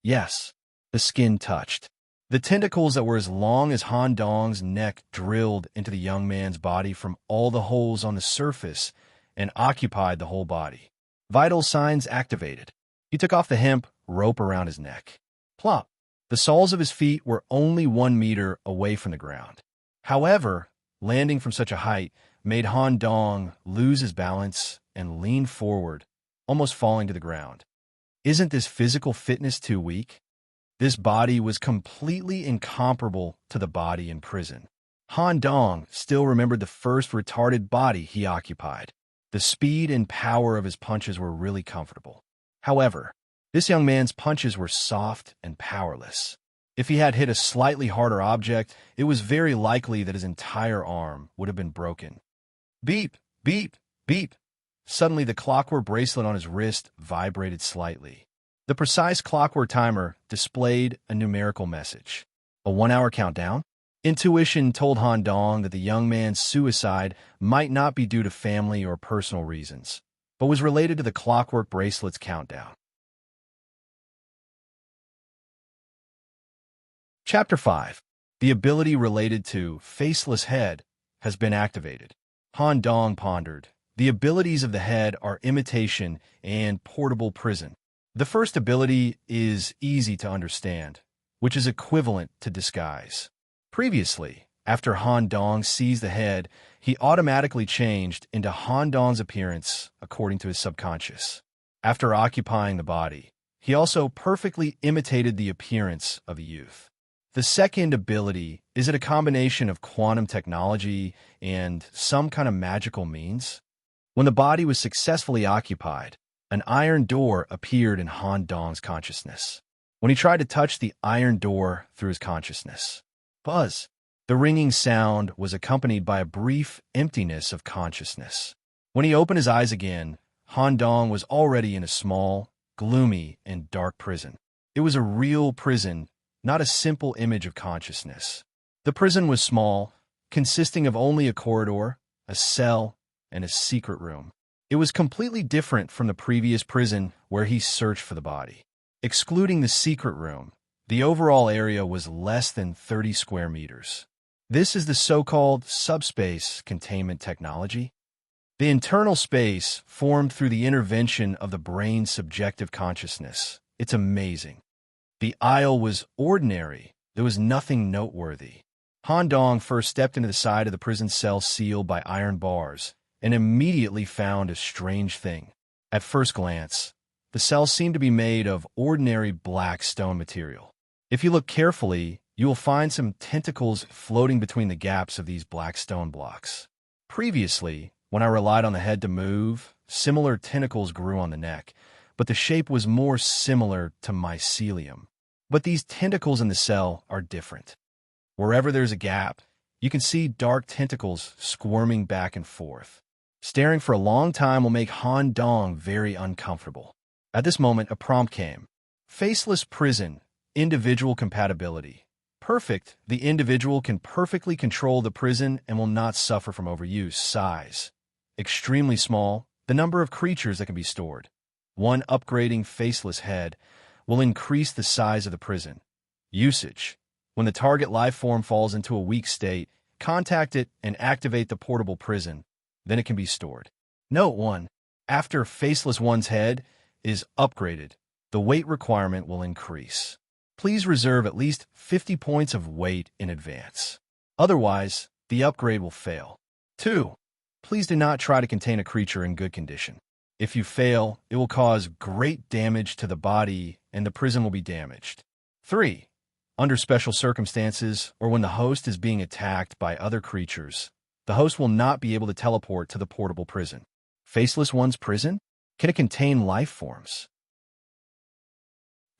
Yes. The skin touched. The tentacles that were as long as Han Dong's neck drilled into the young man's body from all the holes on the surface and occupied the whole body. Vital signs activated. He took off the hemp rope around his neck. Plop! The soles of his feet were only 1 meter away from the ground. However, landing from such a height made Han Dong lose his balance and lean forward, almost falling to the ground. Isn't this physical fitness too weak? This body was completely incomparable to the body in prison. Han Dong still remembered the first retarded body he occupied. The speed and power of his punches were really comfortable. However, this young man's punches were soft and powerless. If he had hit a slightly harder object, it was very likely that his entire arm would have been broken. Beep, beep, beep. Suddenly, the clockwork bracelet on his wrist vibrated slightly. The precise clockwork timer displayed a numerical message. A 1-hour countdown? Intuition told Han Dong that the young man's suicide might not be due to family or personal reasons, but was related to the clockwork bracelet's countdown. Chapter 5. The ability related to Faceless Head has been activated. Han Dong pondered. The abilities of the head are imitation and portable prison. The first ability is easy to understand, which is equivalent to disguise. Previously, after Han Dong seized the head, he automatically changed into Han Dong's appearance according to his subconscious. After occupying the body, he also perfectly imitated the appearance of a youth. The second ability is a combination of quantum technology and some kind of magical means. When the body was successfully occupied, an iron door appeared in Han Dong's consciousness. When he tried to touch the iron door through his consciousness, buzz. The ringing sound was accompanied by a brief emptiness of consciousness. When he opened his eyes again, Han Dong was already in a small, gloomy, and dark prison. It was a real prison, not a simple image of consciousness. The prison was small, consisting of only a corridor, a cell, and a secret room. It was completely different from the previous prison where he searched for the body. Excluding the secret room, the overall area was less than 30 square meters. This is the so-called subspace containment technology. The internal space formed through the intervention of the brain's subjective consciousness. It's amazing. The aisle was ordinary. There was nothing noteworthy. Han Dong first stepped into the side of the prison cell sealed by iron bars and immediately found a strange thing. At first glance, the cell seemed to be made of ordinary black stone material. If you look carefully, you will find some tentacles floating between the gaps of these black stone blocks. Previously, when I relied on the head to move, similar tentacles grew on the neck, but the shape was more similar to mycelium. But these tentacles in the cell are different. Wherever there's a gap, you can see dark tentacles squirming back and forth. Staring for a long time will make Han Dong very uncomfortable. At this moment, a prompt came. Faceless prison. Individual compatibility. Perfect. The individual can perfectly control the prison and will not suffer from overuse. Size. Extremely small. The number of creatures that can be stored. 1. Upgrading faceless head will increase the size of the prison. Usage: when the target life form falls into a weak state, contact it and activate the portable prison. Then it can be stored. Note 1. After faceless one's head is upgraded, the weight requirement will increase. Please reserve at least 50 points of weight in advance. Otherwise, the upgrade will fail. 2. Please do not try to contain a creature in good condition. If you fail, it will cause great damage to the body and the prison will be damaged. 3. Under special circumstances, or when the host is being attacked by other creatures, the host will not be able to teleport to the portable prison. Faceless one's prison? Can it contain life forms?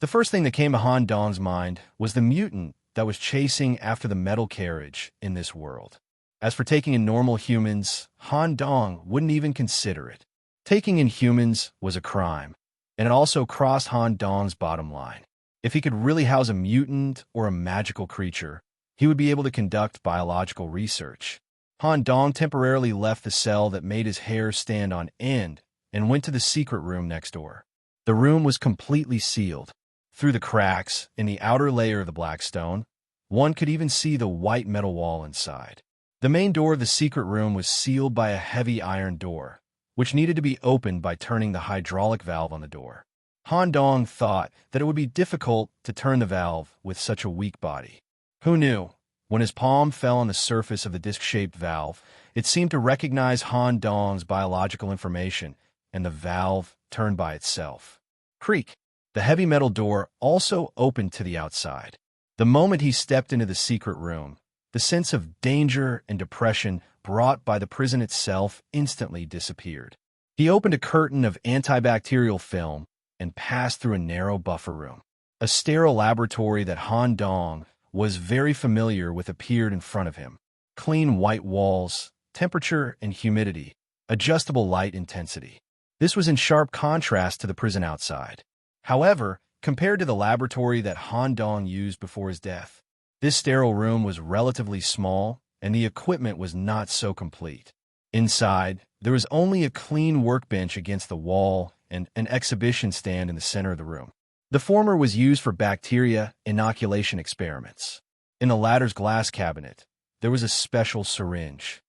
The first thing that came to Han Dong's mind was the mutant that was chasing after the metal carriage in this world. As for taking in normal humans, Han Dong wouldn't even consider it. Taking in humans was a crime, and it also crossed Han Dong's bottom line. If he could really house a mutant or a magical creature, he would be able to conduct biological research. Han Dong temporarily left the cell that made his hair stand on end and went to the secret room next door. The room was completely sealed. Through the cracks in the outer layer of the black stone, one could even see the white metal wall inside. The main door of the secret room was sealed by a heavy iron door, which needed to be opened by turning the hydraulic valve on the door. Han Dong thought that it would be difficult to turn the valve with such a weak body. Who knew? When his palm fell on the surface of the disc-shaped valve, it seemed to recognize Han Dong's biological information, and the valve turned by itself. Creak! The heavy metal door also opened to the outside. The moment he stepped into the secret room, the sense of danger and depression brought by the prison itself instantly disappeared. He opened a curtain of antibacterial film and passed through a narrow buffer room. A sterile laboratory that Han Dong was very familiar with appeared in front of him. Clean white walls, temperature and humidity, adjustable light intensity. This was in sharp contrast to the prison outside. However, compared to the laboratory that Han Dong used before his death, this sterile room was relatively small and the equipment was not so complete. Inside, there was only a clean workbench against the wall and an exhibition stand in the center of the room. The former was used for bacteria inoculation experiments. In the latter's glass cabinet, there was a special syringe.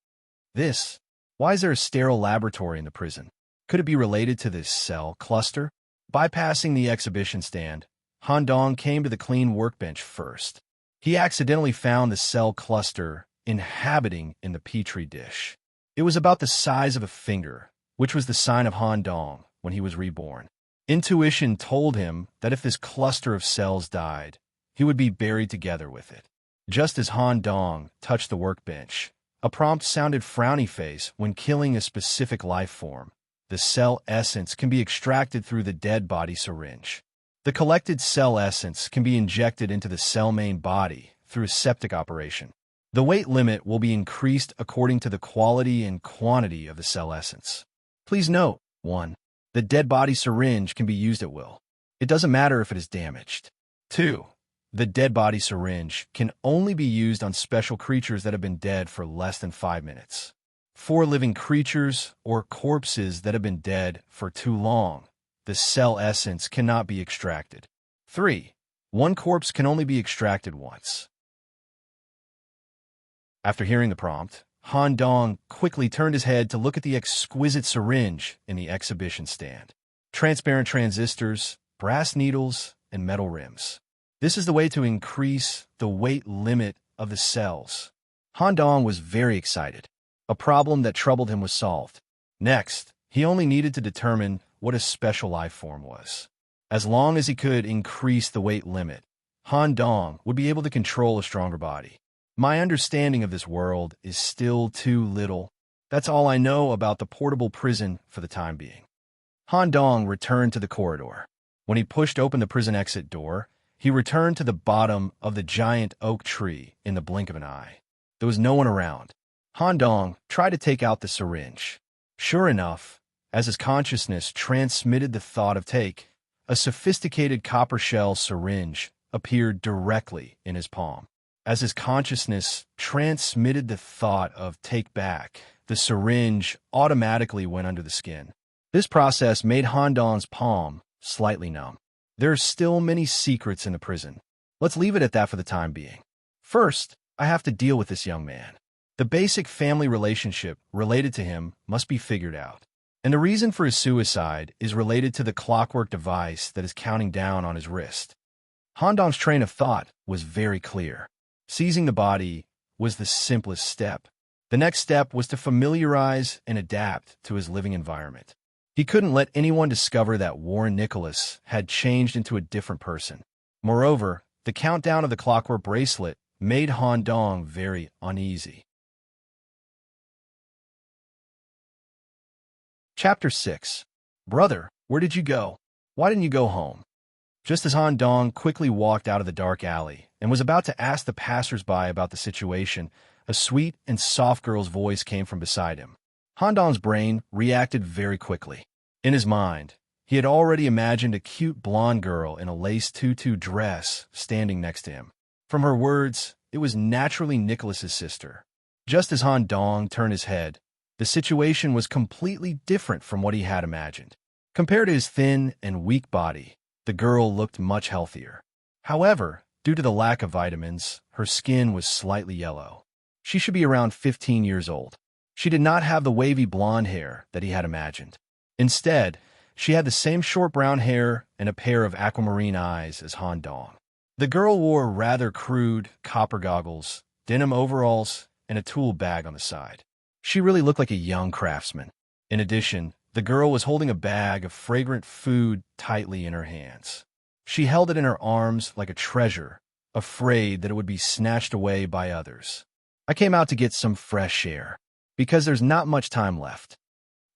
Why is there a sterile laboratory in the prison? Could it be related to this cell cluster? Bypassing the exhibition stand, Han Dong came to the clean workbench first. He accidentally found the cell cluster inhabiting in the petri dish. It was about the size of a finger, which was the sign of Han Dong when he was reborn. Intuition told him that if this cluster of cells died, he would be buried together with it. Just as Han Dong touched the workbench, a prompt sounded frowny face when killing a specific life form. The cell essence can be extracted through the dead body syringe. The collected cell essence can be injected into the cell main body through a septic operation. The weight limit will be increased according to the quality and quantity of the cell essence. Please note, 1. The dead body syringe can be used at will. It doesn't matter if it is damaged. 2. The dead body syringe can only be used on special creatures that have been dead for less than 5 minutes. For living creatures or corpses that have been dead for too long, the cell essence cannot be extracted. 3. One corpse can only be extracted once. After hearing the prompt, Han Dong quickly turned his head to look at the exquisite syringe in the exhibition stand. Transparent transistors, brass needles, and metal rims. This is the way to increase the weight limit of the cells. Han Dong was very excited. A problem that troubled him was solved. Next, he only needed to determine what a special life form was. As long as he could increase the weight limit, Han Dong would be able to control a stronger body. My understanding of this world is still too little. That's all I know about the portable prison for the time being. Han Dong returned to the corridor. When he pushed open the prison exit door, he returned to the bottom of the giant oak tree in the blink of an eye. There was no one around. Han Dong tried to take out the syringe. Sure enough, as his consciousness transmitted the thought of take, a sophisticated copper shell syringe appeared directly in his palm. As his consciousness transmitted the thought of take back, the syringe automatically went under the skin. This process made Han Dong's palm slightly numb. There are still many secrets in the prison. Let's leave it at that for the time being. First, I have to deal with this young man. The basic family relationship related to him must be figured out. And the reason for his suicide is related to the clockwork device that is counting down on his wrist. Han Dong's train of thought was very clear. Seizing the body was the simplest step. The next step was to familiarize and adapt to his living environment. He couldn't let anyone discover that Warren Nicholas had changed into a different person. Moreover, the countdown of the clockwork bracelet made Han Dong very uneasy. Chapter 6. Brother, where did you go? Why didn't you go home? Just as Han Dong quickly walked out of the dark alley and was about to ask the passers-by about the situation, a sweet and soft girl's voice came from beside him. Han Dong's brain reacted very quickly. In his mind, he had already imagined a cute blonde girl in a lace tutu dress standing next to him. From her words, it was naturally Nicholas's sister. Just as Han Dong turned his head, the situation was completely different from what he had imagined. Compared to his thin and weak body, the girl looked much healthier. However, due to the lack of vitamins, her skin was slightly yellow. She should be around 15 years old. She did not have the wavy blonde hair that he had imagined. Instead, she had the same short brown hair and a pair of aquamarine eyes as Han Dong. The girl wore rather crude copper goggles, denim overalls, and a tool bag on the side. She really looked like a young craftsman. In addition, the girl was holding a bag of fragrant food tightly in her hands. She held it in her arms like a treasure, afraid that it would be snatched away by others. I came out to get some fresh air, because there's not much time left.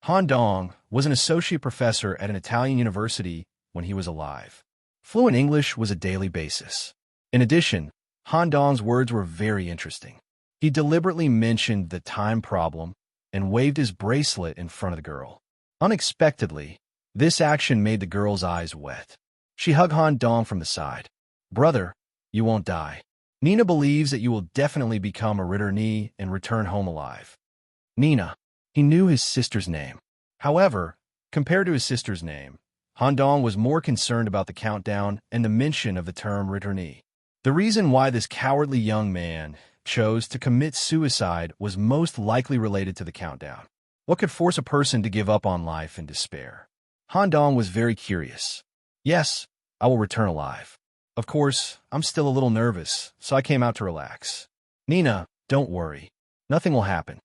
Han Dong was an associate professor at an Italian university when he was alive. Fluent English was a daily basis. In addition, Han Dong's words were very interesting. He deliberately mentioned the time problem and waved his bracelet in front of the girl. Unexpectedly, this action made the girl's eyes wet. She hugged Han Dong from the side. Brother, you won't die. Nina believes that you will definitely become a returnee and return home alive. Nina. He knew his sister's name. However, compared to his sister's name, Han Dong was more concerned about the countdown and the mention of the term returnee. The reason why this cowardly young man chose to commit suicide was most likely related to the countdown. What could force a person to give up on life in despair? Han Dong was very curious. Yes, I will return alive. Of course, I'm still a little nervous, so I came out to relax. Nina, don't worry. Nothing will happen.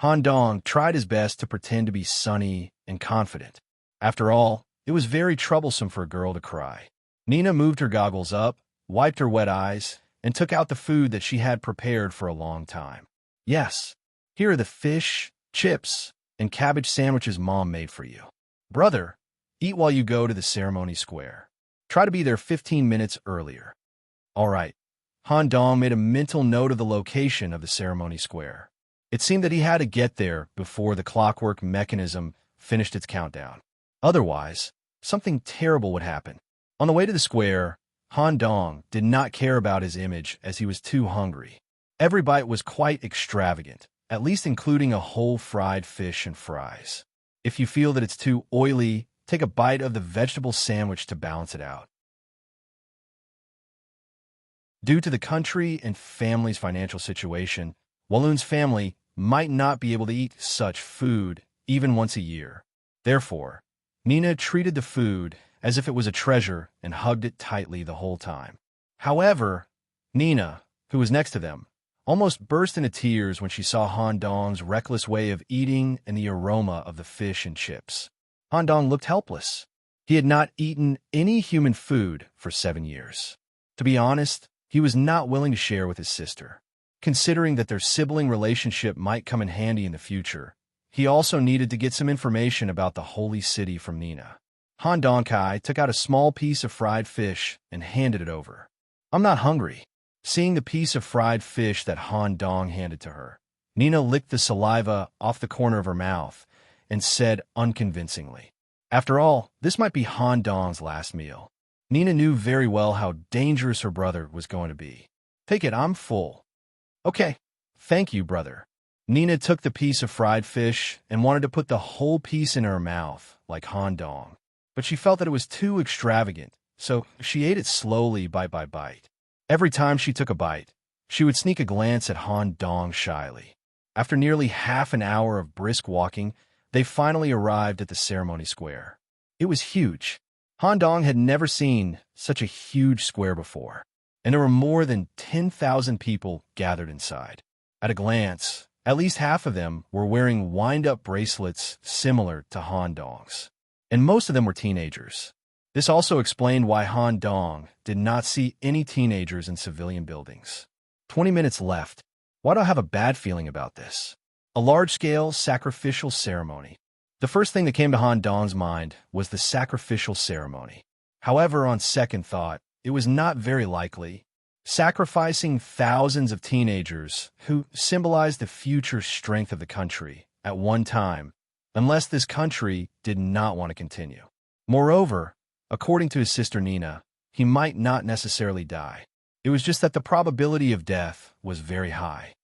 Han Dong tried his best to pretend to be sunny and confident. After all, it was very troublesome for a girl to cry. Nina moved her goggles up, wiped her wet eyes, and took out the food that she had prepared for a long time. Yes, here are the fish, chips, and cabbage sandwiches Mom made for you. Brother, eat while you go to the ceremony square. Try to be there 15 minutes earlier. All right. Han Dong made a mental note of the location of the ceremony square. It seemed that he had to get there before the clockwork mechanism finished its countdown. Otherwise, something terrible would happen. On the way to the square, Han Dong did not care about his image as he was too hungry. Every bite was quite extravagant, at least including a whole fried fish and fries. If you feel that it's too oily, take a bite of the vegetable sandwich to balance it out. Due to the country and family's financial situation, Walloon's family might not be able to eat such food even once a year. Therefore, Nina treated the food as if it was a treasure and hugged it tightly the whole time. However, Nina, who was next to them, almost burst into tears when she saw Han Dong's reckless way of eating and the aroma of the fish and chips. Han Dong looked helpless. He had not eaten any human food for 7 years. To be honest, he was not willing to share with his sister. Considering that their sibling relationship might come in handy in the future, he also needed to get some information about the holy city from Nina. Han Dong-kai took out a small piece of fried fish and handed it over. I'm not hungry. Seeing the piece of fried fish that Han Dong handed to her, Nina licked the saliva off the corner of her mouth and said unconvincingly, after all, this might be Han Dong's last meal. Nina knew very well how dangerous her brother was going to be. Take it, I'm full. Okay, thank you, brother. Nina took the piece of fried fish and wanted to put the whole piece in her mouth, like Han Dong. But she felt that it was too extravagant, so she ate it slowly, bite by bite. Every time she took a bite, she would sneak a glance at Han Dong shyly. After nearly half an hour of brisk walking, they finally arrived at the ceremony square. It was huge. Han Dong had never seen such a huge square before, and there were more than 10,000 people gathered inside. At a glance, at least half of them were wearing wind-up bracelets similar to Han Dong's, and most of them were teenagers. This also explained why Han Dong did not see any teenagers in civilian buildings. 20 minutes left. Why do I have a bad feeling about this? A large-scale sacrificial ceremony. The first thing that came to Han Dong's mind was the sacrificial ceremony. However, on second thought, it was not very likely. Sacrificing thousands of teenagers who symbolized the future strength of the country at one time, unless this country did not want to continue. Moreover, according to his sister Nina, he might not necessarily die. It was just that the probability of death was very high.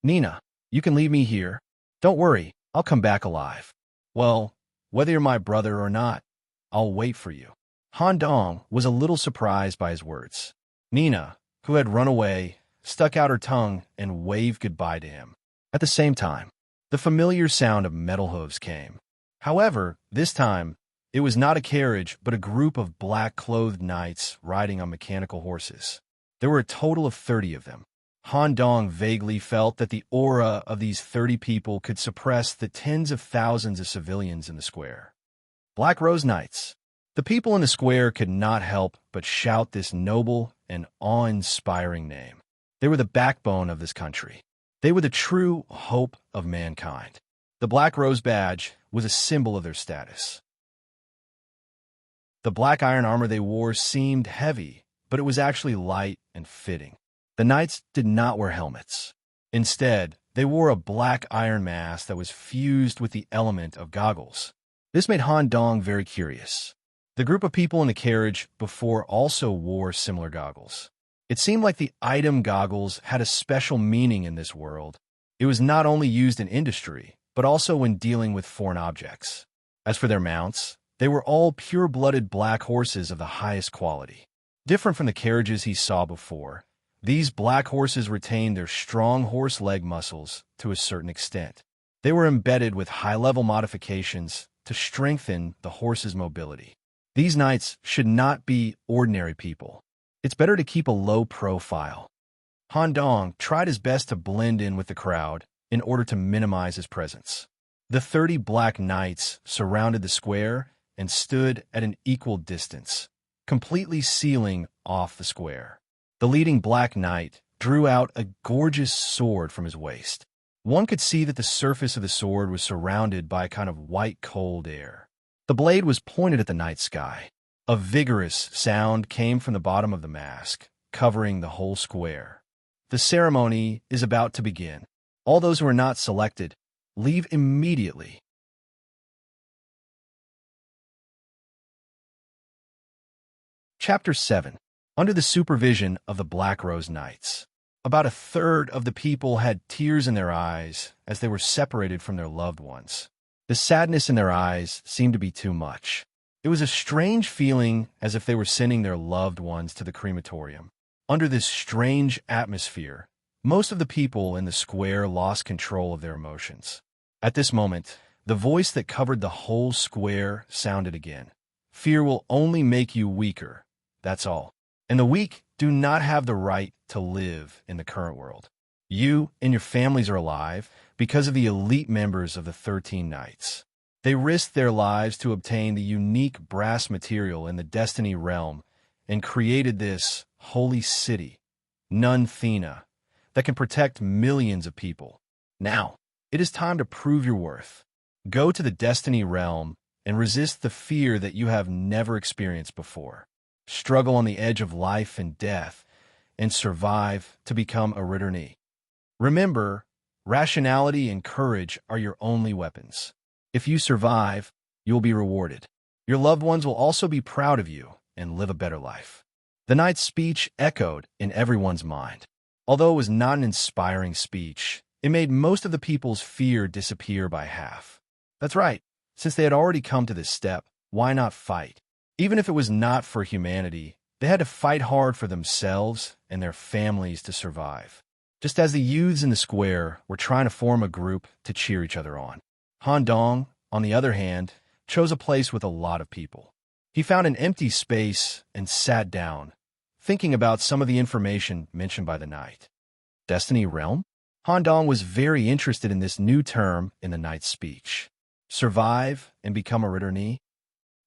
Nina, you can leave me here. Don't worry, I'll come back alive. Well, whether you're my brother or not, I'll wait for you. Han Dong was a little surprised by his words. Nina, who had run away, stuck out her tongue and waved goodbye to him. At the same time, the familiar sound of metal hooves came. However, this time, it was not a carriage, but a group of black-clothed knights riding on mechanical horses. There were a total of 30 of them. Han Dong vaguely felt that the aura of these 30 people could suppress the tens of thousands of civilians in the square. Black Rose Knights. The people in the square could not help but shout this noble and awe-inspiring name. They were the backbone of this country. They were the true hope of mankind. The Black Rose badge was a symbol of their status. The black iron armor they wore seemed heavy, but it was actually light and fitting. The knights did not wear helmets. Instead, they wore a black iron mask that was fused with the element of goggles. This made Han Dong very curious. The group of people in the carriage before also wore similar goggles. It seemed like the item goggles had a special meaning in this world. It was not only used in industry, but also when dealing with foreign objects. As for their mounts, they were all pure-blooded black horses of the highest quality. Different from the carriages he saw before, these black horses retained their strong horse leg muscles to a certain extent. They were embedded with high-level modifications to strengthen the horse's mobility. These knights should not be ordinary people. It's better to keep a low profile. Han Dong tried his best to blend in with the crowd in order to minimize his presence. The 30 black knights surrounded the square and stood at an equal distance, completely sealing off the square. The leading black knight drew out a gorgeous sword from his waist. One could see that the surface of the sword was surrounded by a kind of white cold air. The blade was pointed at the night sky. A vigorous sound came from the bottom of the mask, covering the whole square. The ceremony is about to begin. All those who are not selected, leave immediately. Chapter 7. Under the supervision of the Black Rose Knights. About a third of the people had tears in their eyes as they were separated from their loved ones. The sadness in their eyes seemed to be too much. It was a strange feeling as if they were sending their loved ones to the crematorium. Under this strange atmosphere, most of the people in the square lost control of their emotions. At this moment, the voice that covered the whole square sounded again. Fear will only make you weaker, that's all. And the weak do not have the right to live in the current world. You and your families are alive because of the elite members of the 13 Knights. They risked their lives to obtain the unique brass material in the Destiny realm and created this holy city, Nun-Thena, that can protect millions of people. Now, it is time to prove your worth. Go to the Destiny realm and resist the fear that you have never experienced before. Struggle on the edge of life and death and survive to become a returnee. Remember, rationality and courage are your only weapons. If you survive, you will be rewarded. Your loved ones will also be proud of you and live a better life. The knight's speech echoed in everyone's mind. Although it was not an inspiring speech, It made most of the people's fear disappear by half. That's right. Since they had already come to this step, why not fight? Even if it was not for humanity, they had to fight hard for themselves and their families to survive. Just as the youths in the square were trying to form a group to cheer each other on. Han Dong, on the other hand, chose a place with a lot of people. He found an empty space and sat down, thinking about some of the information mentioned by the knight. Destiny Realm? Han Dong was very interested in this new term in the knight's speech. Survive and become a returnee?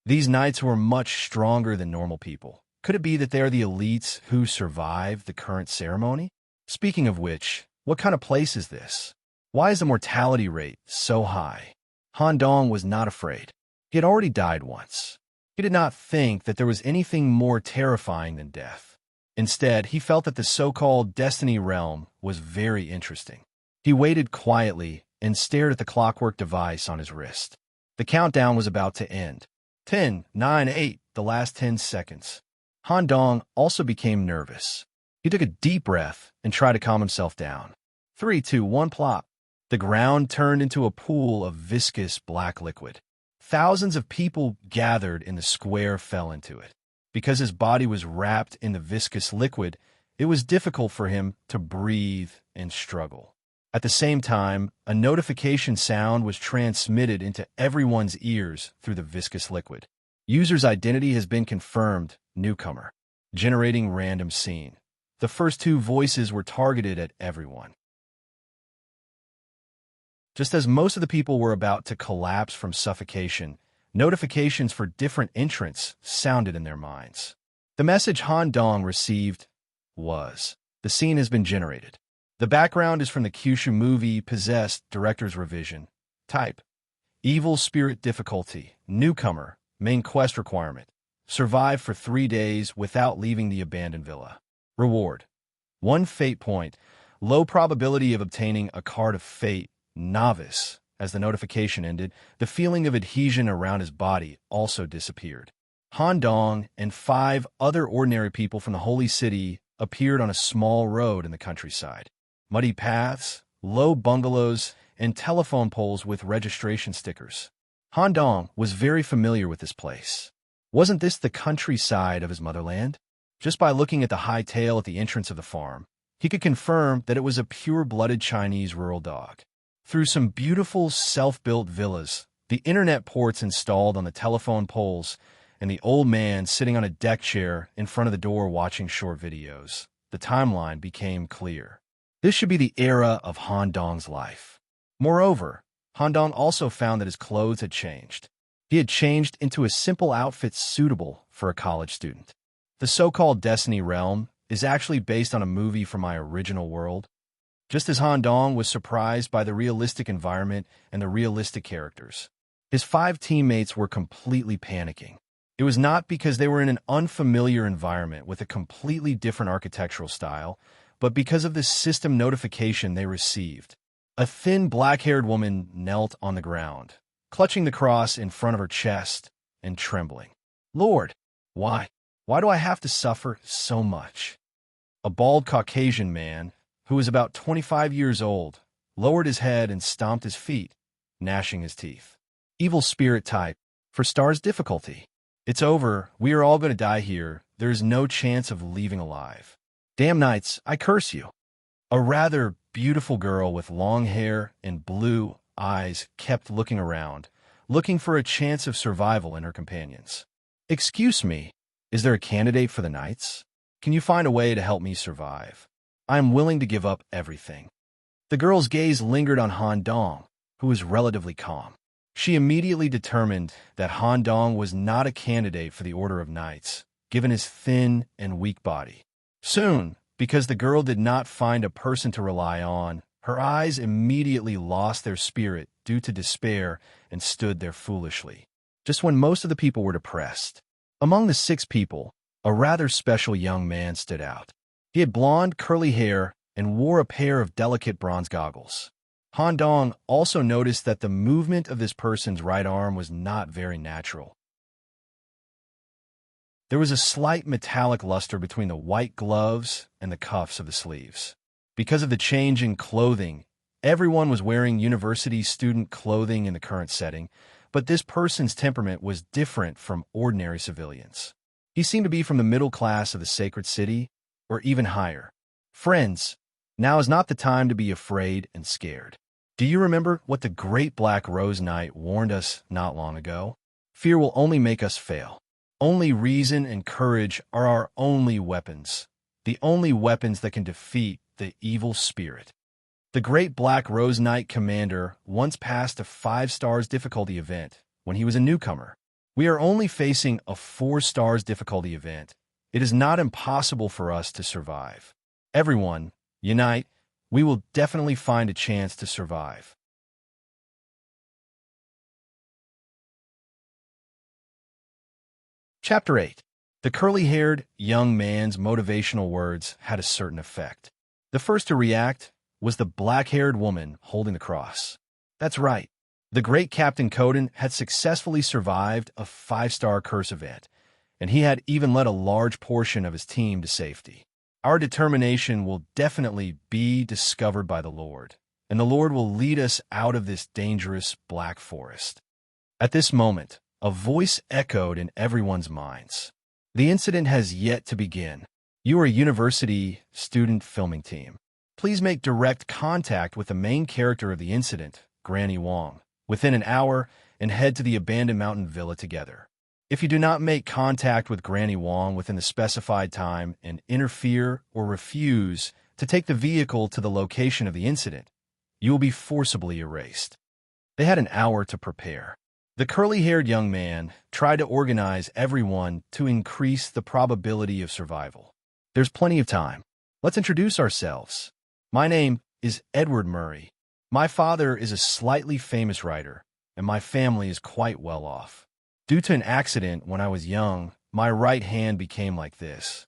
These knights were much stronger than normal people. Could it be that they are the elites who survived the current ceremony? Speaking of which, what kind of place is this? Why is the mortality rate so high? Han Dong was not afraid. He had already died once. He did not think that there was anything more terrifying than death. Instead, he felt that the so-called Destiny Realm was very interesting. He waited quietly and stared at the clockwork device on his wrist. The countdown was about to end. 10, 9, 8, the last 10 seconds. Han Dong also became nervous. He took a deep breath and tried to calm himself down. 3, 2, 1, plop. The ground turned into a pool of viscous black liquid. Thousands of people gathered in the square fell into it. Because his body was wrapped in the viscous liquid, it was difficult for him to breathe and struggle. At the same time, a notification sound was transmitted into everyone's ears through the viscous liquid. User's identity has been confirmed, newcomer. Generating random scene. The first two voices were targeted at everyone. Just as most of the people were about to collapse from suffocation, notifications for different entrants sounded in their minds. The message Han Dong received was, "The scene has been generated." The background is from the Kyushu movie Possessed Director's Revision. Type: Evil Spirit Difficulty, Newcomer, Main Quest Requirement. Survive for 3 days without leaving the abandoned villa. Reward: 1 fate point. Low probability of obtaining a card of fate. Novice. As the notification ended, the feeling of adhesion around his body also disappeared. Han Dong and 5 other ordinary people from the holy city appeared on a small road in the countryside. Muddy paths, low bungalows, and telephone poles with registration stickers. Han Dong was very familiar with this place. Wasn't this the countryside of his motherland? Just by looking at the high tail at the entrance of the farm, he could confirm that it was a pure-blooded Chinese rural dog. Through some beautiful self-built villas, the internet ports installed on the telephone poles, and the old man sitting on a deck chair in front of the door watching short videos, the timeline became clear. This should be the era of Han Dong's life. Moreover, Han Dong also found that his clothes had changed. He had changed into a simple outfit suitable for a college student. The so-called Destiny Realm is actually based on a movie from my original world. Just as Han Dong was surprised by the realistic environment and the realistic characters, his 5 teammates were completely panicking. It was not because they were in an unfamiliar environment with a completely different architectural style, but because of the system notification they received. A thin, black-haired woman knelt on the ground, clutching the cross in front of her chest and trembling. Lord, why? Why do I have to suffer so much? A bald Caucasian man, who was about 25 years old, lowered his head and stomped his feet, gnashing his teeth. Evil spirit type, for stars difficulty. It's over. We are all going to die here. There is no chance of leaving alive. Damn knights, I curse you. A rather beautiful girl with long hair and blue eyes kept looking around, looking for a chance of survival in her companions. Excuse me, is there a candidate for the knights? Can you find a way to help me survive? I am willing to give up everything. The girl's gaze lingered on Han Dong, who was relatively calm. She immediately determined that Han Dong was not a candidate for the Order of Knights, given his thin and weak body. Soon, because the girl did not find a person to rely on, her eyes immediately lost their spirit due to despair and stood there foolishly, just when most of the people were depressed. Among the 6 people, a rather special young man stood out. He had blonde, curly hair and wore a pair of delicate bronze goggles. Han Dong also noticed that the movement of this person's right arm was not very natural. There was a slight metallic luster between the white gloves and the cuffs of the sleeves. Because of the change in clothing, Everyone was wearing university student clothing in the current setting, but this person's temperament was different from ordinary civilians. He seemed to be from the middle class of the sacred city, or even higher. Friends, now is not the time to be afraid and scared. Do you remember what the great Black Rose Knight warned us not long ago? Fear will only make us fail. Only reason and courage are our only weapons, the only weapons that can defeat the evil spirit. The great Black Rose Knight commander once passed a 5 stars difficulty event when he was a newcomer. We are only facing a 4 stars difficulty event. It is not impossible for us to survive. Everyone, unite. We will definitely find a chance to survive. Chapter 8. The curly-haired young man's motivational words had a certain effect. The first to react was the black-haired woman holding the cross. That's right. The great Captain Coden had successfully survived a 5-star curse event, and he had even led a large portion of his team to safety. Our determination will definitely be discovered by the Lord, and the Lord will lead us out of this dangerous black forest. At this moment, a voice echoed in everyone's minds. The incident has yet to begin. You are a university student filming team. Please make direct contact with the main character of the incident, Granny Wong, within an hour and head to the abandoned mountain villa together. If you do not make contact with Granny Wong within the specified time and interfere or refuse to take the vehicle to the location of the incident, you will be forcibly erased. They had an hour to prepare. The curly-haired young man tried to organize everyone to increase the probability of survival. There's plenty of time. Let's introduce ourselves. My name is Edward Murray. My father is a slightly famous writer, and my family is quite well off. Due to an accident when I was young, my right hand became like this.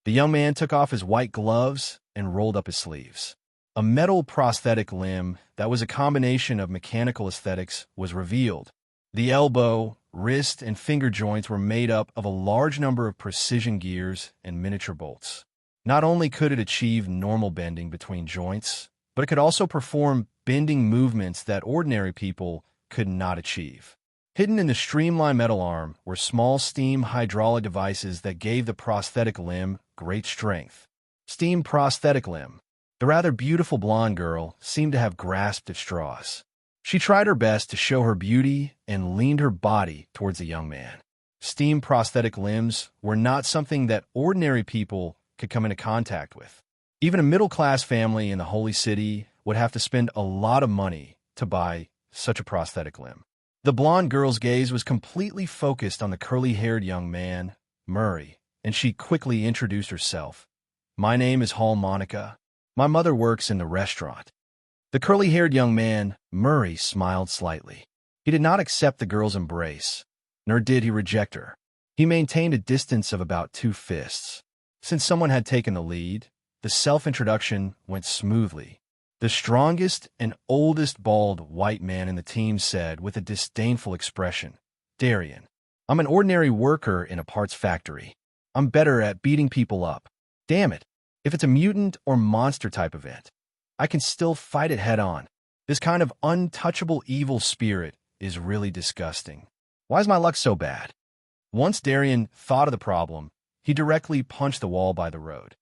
The young man took off his white gloves and rolled up his sleeves. A metal prosthetic limb that was a combination of mechanical aesthetics was revealed. The elbow, wrist, and finger joints were made up of a large number of precision gears and miniature bolts. Not only could it achieve normal bending between joints, but it could also perform bending movements that ordinary people could not achieve. Hidden in the streamlined metal arm were small steam hydraulic devices that gave the prosthetic limb great strength. Steam prosthetic limb. The rather beautiful blonde girl seemed to have grasped at straws. She tried her best to show her beauty and leaned her body towards the young man. Steam prosthetic limbs were not something that ordinary people could come into contact with. Even a middle-class family in the Holy City would have to spend a lot of money to buy such a prosthetic limb. The blonde girl's gaze was completely focused on the curly-haired young man, Murray, and she quickly introduced herself. My name is Hall Monica. My mother works in the restaurant. The curly-haired young man, Murray, smiled slightly. He did not accept the girl's embrace, nor did he reject her. He maintained a distance of about 2 fists. Since someone had taken the lead, the self-introduction went smoothly. The strongest and oldest bald white man in the team said with a disdainful expression, Darian, I'm an ordinary worker in a parts factory. I'm better at beating people up. Damn it, if it's a mutant or monster type event, I can still fight it head on. This kind of untouchable evil spirit is really disgusting. Why is my luck so bad? Once Darian thought of the problem, he directly punched the wall by the road.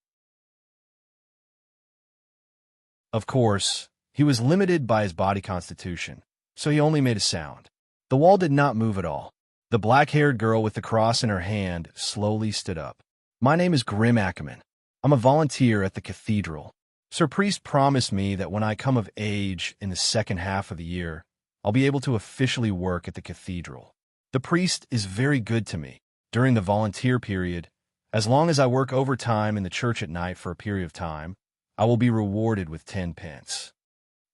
Of course, he was limited by his body constitution, so he only made a sound. The wall did not move at all. The black-haired girl with the cross in her hand slowly stood up. My name is Grim Ackerman. I'm a volunteer at the cathedral. Sir Priest promised me that when I come of age in the second half of the year, I'll be able to officially work at the cathedral. The priest is very good to me. During the volunteer period, as long as I work overtime in the church at night for a period of time, I will be rewarded with 10 pence.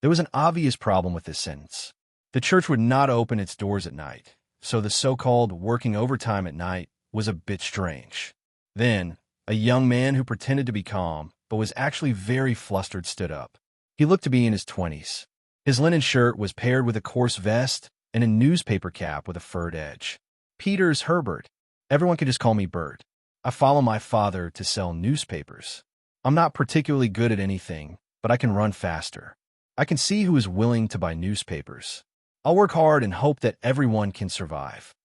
There was an obvious problem with this sentence. The church would not open its doors at night, so the so-called working overtime at night was a bit strange. Then, a young man who pretended to be calm, but was actually very flustered, stood up. He looked to be in his 20s. His linen shirt was paired with a coarse vest and a newspaper cap with a furred edge. Peters Herbert. Everyone could just call me Bert. I follow my father to sell newspapers. I'm not particularly good at anything, but I can run faster. I can see who is willing to buy newspapers. I'll work hard and hope that everyone can survive.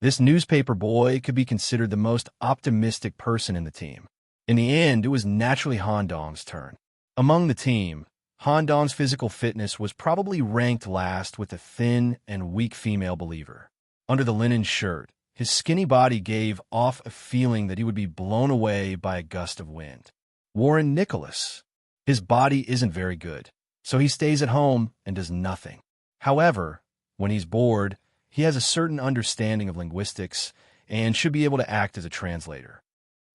This newspaper boy could be considered the most optimistic person in the team. In the end, it was naturally Han Dong's turn. Among the team, Han Dong's physical fitness was probably ranked last with a thin and weak female believer. Under the linen shirt, his skinny body gave off a feeling that he would be blown away by a gust of wind. Warren Nicholas. His body isn't very good, so he stays at home and does nothing. However, when he's bored, he has a certain understanding of linguistics and should be able to act as a translator.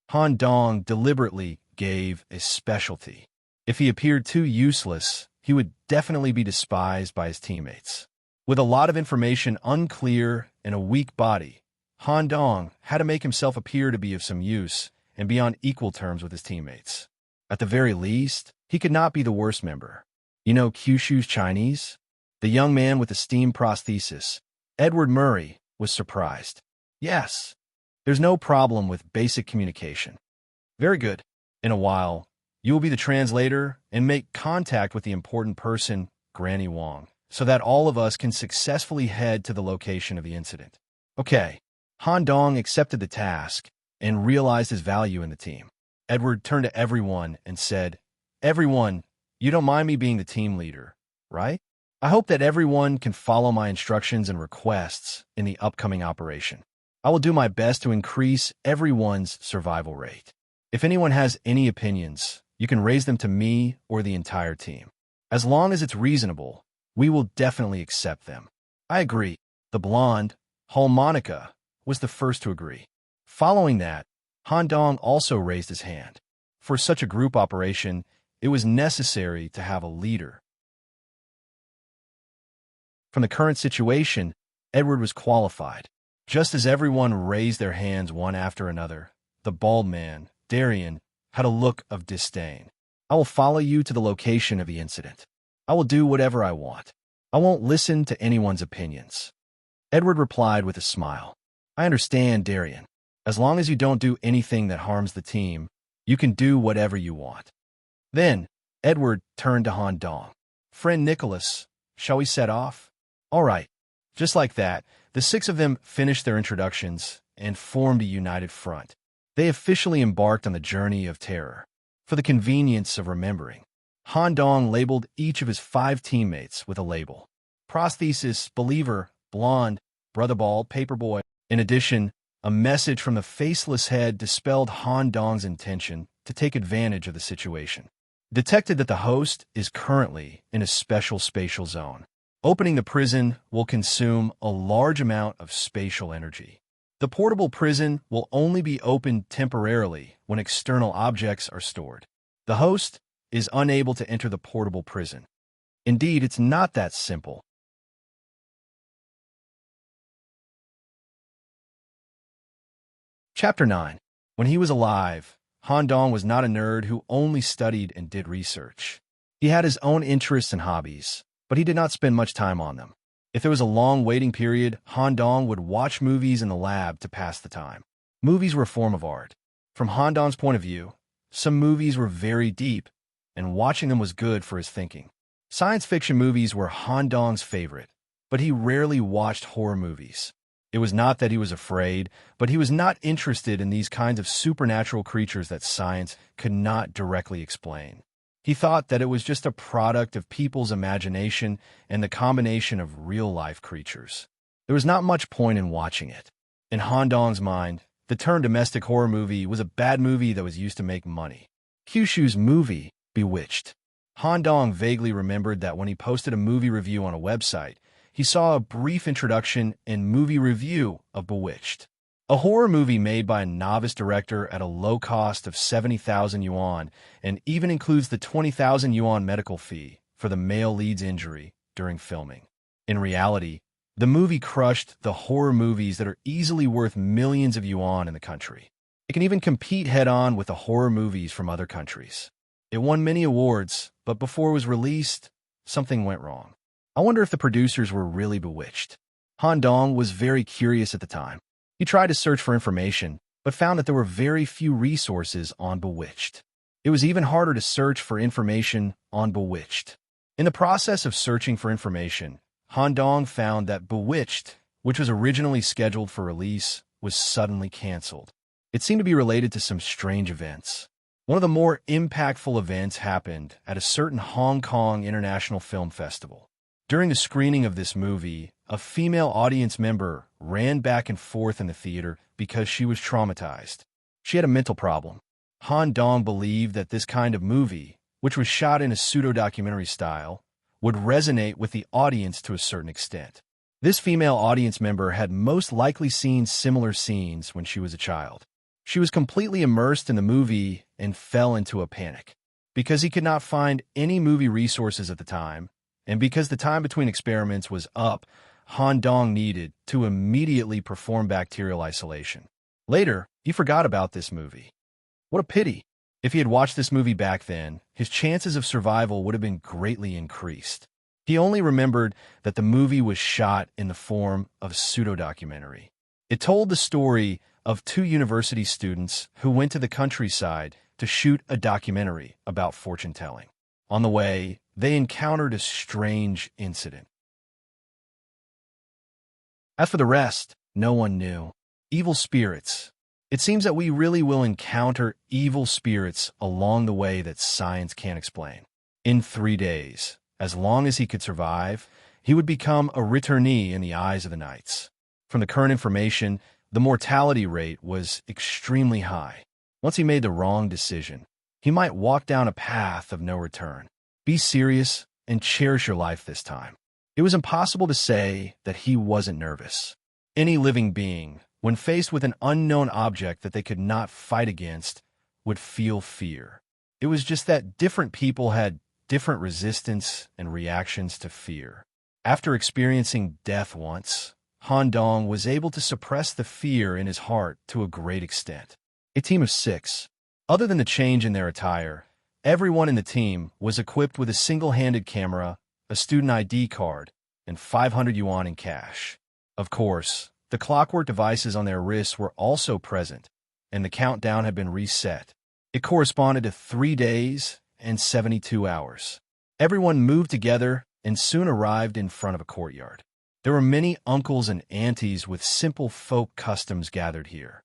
Han Dong deliberately gave a specialty. If he appeared too useless, he would definitely be despised by his teammates. With a lot of information unclear and a weak body, Han Dong had to make himself appear to be of some use and be on equal terms with his teammates. At the very least, he could not be the worst member. You know Kyushu's Chinese? The young man with the steam prosthesis, Edward Murray, was surprised. Yes, there's no problem with basic communication. Very good. In a while, you will be the translator and make contact with the important person, Granny Wong, so that all of us can successfully head to the location of the incident. Okay. Han Dong accepted the task and realized his value in the team. Edward turned to everyone and said, "Everyone, you don't mind me being the team leader, right? I hope that everyone can follow my instructions and requests in the upcoming operation. I will do my best to increase everyone's survival rate. If anyone has any opinions, you can raise them to me or the entire team. As long as it's reasonable, we will definitely accept them." I agree. The blonde, Harmonica, was the first to agree. Following that, Han Dong also raised his hand. For such a group operation, it was necessary to have a leader. From the current situation, Edward was qualified. Just as everyone raised their hands one after another, the bald man, Darian, had a look of disdain. "I will follow you to the location of the incident. I will do whatever I want. I won't listen to anyone's opinions." Edward replied with a smile. "I understand, Darian. As long as you don't do anything that harms the team, you can do whatever you want." Then, Edward turned to Han Dong. "Friend Nicholas, shall we set off?" "All right." Just like that, the six of them finished their introductions and formed a united front. They officially embarked on the journey of terror. For the convenience of remembering, Han Dong labeled each of his 5 teammates with a label. Prosthesis, Believer, Blonde, Brotherball, Paperboy. In addition, a message from the faceless head dispelled Han Dong's intention to take advantage of the situation. Detected that the host is currently in a special spatial zone. Opening the prison will consume a large amount of spatial energy. The portable prison will only be opened temporarily when external objects are stored. The host is unable to enter the portable prison. Indeed, it's not that simple. Chapter 9. When he was alive, Han Dong was not a nerd who only studied and did research. He had his own interests and hobbies, but he did not spend much time on them. If there was a long waiting period, Han Dong would watch movies in the lab to pass the time. Movies were a form of art. From Han Dong's point of view, some movies were very deep, and watching them was good for his thinking. Science fiction movies were Han Dong's favorite, but he rarely watched horror movies. It was not that he was afraid, but he was not interested in these kinds of supernatural creatures that science could not directly explain. He thought that it was just a product of people's imagination and the combination of real-life creatures. There was not much point in watching it. In Han Dong's mind, the term domestic horror movie was a bad movie that was used to make money. Kyushu's movie, Bewitched. Han Dong vaguely remembered that when he posted a movie review on a website, he saw a brief introduction and movie review of Bewitched, a horror movie made by a novice director at a low cost of 70,000 yuan and even includes the 20,000 yuan medical fee for the male lead's injury during filming. In reality, the movie crushed the horror movies that are easily worth millions of yuan in the country. It can even compete head-on with the horror movies from other countries. It won many awards, but before it was released, something went wrong. I wonder if the producers were really bewitched. Han Dong was very curious at the time. He tried to search for information, but found that there were very few resources on Bewitched. It was even harder to search for information on Bewitched. In the process of searching for information, Han Dong found that Bewitched, which was originally scheduled for release, was suddenly canceled. It seemed to be related to some strange events. One of the more impactful events happened at a certain Hong Kong International Film Festival. During the screening of this movie, a female audience member ran back and forth in the theater because she was traumatized. She had a mental problem. Han Dong believed that this kind of movie, which was shot in a pseudo-documentary style, would resonate with the audience to a certain extent. This female audience member had most likely seen similar scenes when she was a child. She was completely immersed in the movie and fell into a panic. Because he could not find any movie resources at the time, and because the time between experiments was up, Han Dong needed to immediately perform bacterial isolation. Later, he forgot about this movie. What a pity! If he had watched this movie back then, his chances of survival would have been greatly increased. He only remembered that the movie was shot in the form of a pseudo-documentary. It told the story of two university students who went to the countryside to shoot a documentary about fortune-telling. On the way, they encountered a strange incident. As for the rest, no one knew. Evil spirits. It seems that we really will encounter evil spirits along the way that science can't explain. In 3 days, as long as he could survive, he would become a returnee in the eyes of the knights. From the current information, the mortality rate was extremely high. Once he made the wrong decision, he might walk down a path of no return. Be serious and cherish your life this time. It was impossible to say that he wasn't nervous. Any living being, when faced with an unknown object that they could not fight against, would feel fear. It was just that different people had different resistance and reactions to fear. After experiencing death once, Han Dong was able to suppress the fear in his heart to a great extent. A team of 6. Other than the change in their attire, everyone in the team was equipped with a single-handed camera, a student ID card, and 500 yuan in cash. Of course, the clockwork devices on their wrists were also present, and the countdown had been reset. It corresponded to 3 days and 72 hours. Everyone moved together and soon arrived in front of a courtyard. There were many uncles and aunties with simple folk customs gathered here.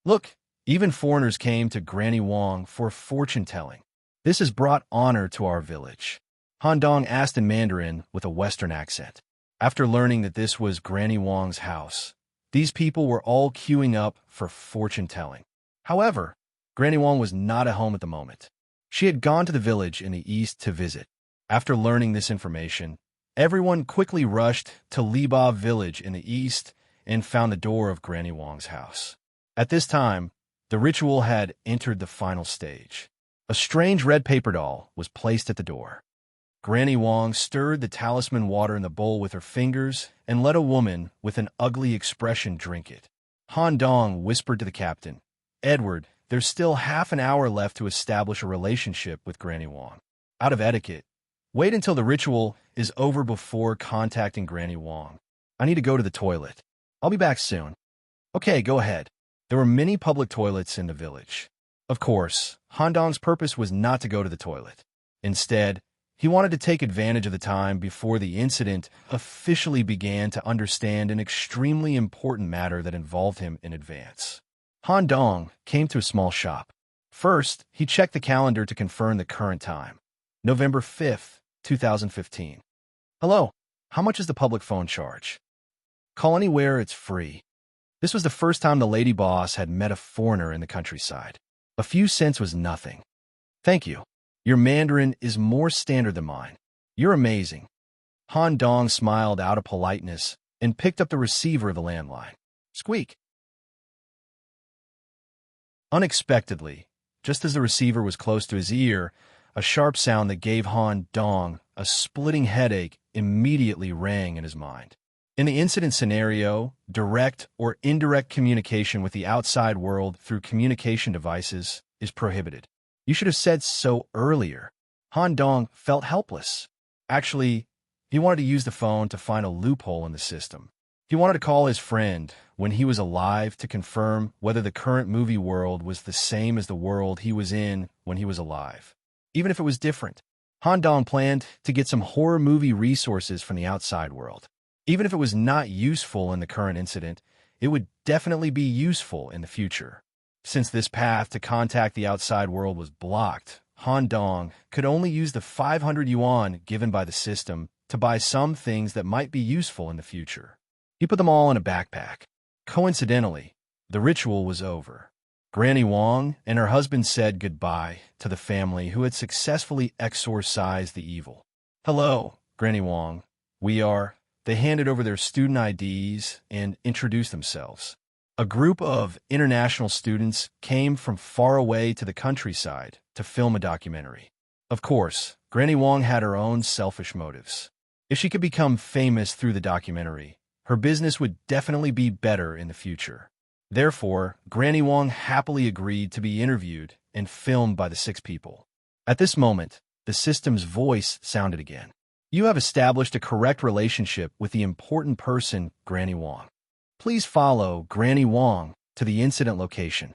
Look, even foreigners came to Granny Wong for fortune-telling. This has brought honor to our village. Han Dong asked in Mandarin with a Western accent. After learning that this was Granny Wong's house, these people were all queuing up for fortune-telling. However, Granny Wong was not at home at the moment. She had gone to the village in the east to visit. After learning this information, everyone quickly rushed to Liba village in the east and found the door of Granny Wong's house. At this time, the ritual had entered the final stage. A strange red paper doll was placed at the door. Granny Wong stirred the talisman water in the bowl with her fingers and let a woman with an ugly expression drink it. Han Dong whispered to the captain, "Edward, there's still half an hour left to establish a relationship with Granny Wong. Out of etiquette, wait until the ritual is over before contacting Granny Wong. I need to go to the toilet. I'll be back soon." "Okay, go ahead." There were many public toilets in the village. Of course, Han Dong's purpose was not to go to the toilet. Instead, he wanted to take advantage of the time before the incident officially began to understand an extremely important matter that involved him in advance. Han Dong came to a small shop. First, he checked the calendar to confirm the current time. November 5th, 2015. "Hello, how much is the public phone charge?" "Call anywhere, it's free." This was the first time the lady boss had met a foreigner in the countryside. A few cents was nothing. "Thank you. Your Mandarin is more standard than mine. You're amazing." Han Dong smiled out of politeness and picked up the receiver of the landline. Squeak. Unexpectedly, just as the receiver was close to his ear, a sharp sound that gave Han Dong a splitting headache immediately rang in his mind. In the incident scenario, direct or indirect communication with the outside world through communication devices is prohibited. You should have said so earlier. Han Dong felt helpless. Actually, he wanted to use the phone to find a loophole in the system. He wanted to call his friend when he was alive to confirm whether the current movie world was the same as the world he was in when he was alive. Even if it was different, Han Dong planned to get some horror movie resources from the outside world. Even if it was not useful in the current incident, it would definitely be useful in the future. Since this path to contact the outside world was blocked, Han Dong could only use the 500 yuan given by the system to buy some things that might be useful in the future. He put them all in a backpack. Coincidentally, the ritual was over. Granny Wong and her husband said goodbye to the family who had successfully exorcised the evil. "Hello, Granny Wong. They handed over their student IDs and introduced themselves. A group of international students came from far away to the countryside to film a documentary. Of course, Granny Wong had her own selfish motives. If she could become famous through the documentary, her business would definitely be better in the future. Therefore, Granny Wong happily agreed to be interviewed and filmed by the 6 people. At this moment, the system's voice sounded again. "You have established a correct relationship with the important person, Granny Wong. Please follow Granny Wong to the incident location."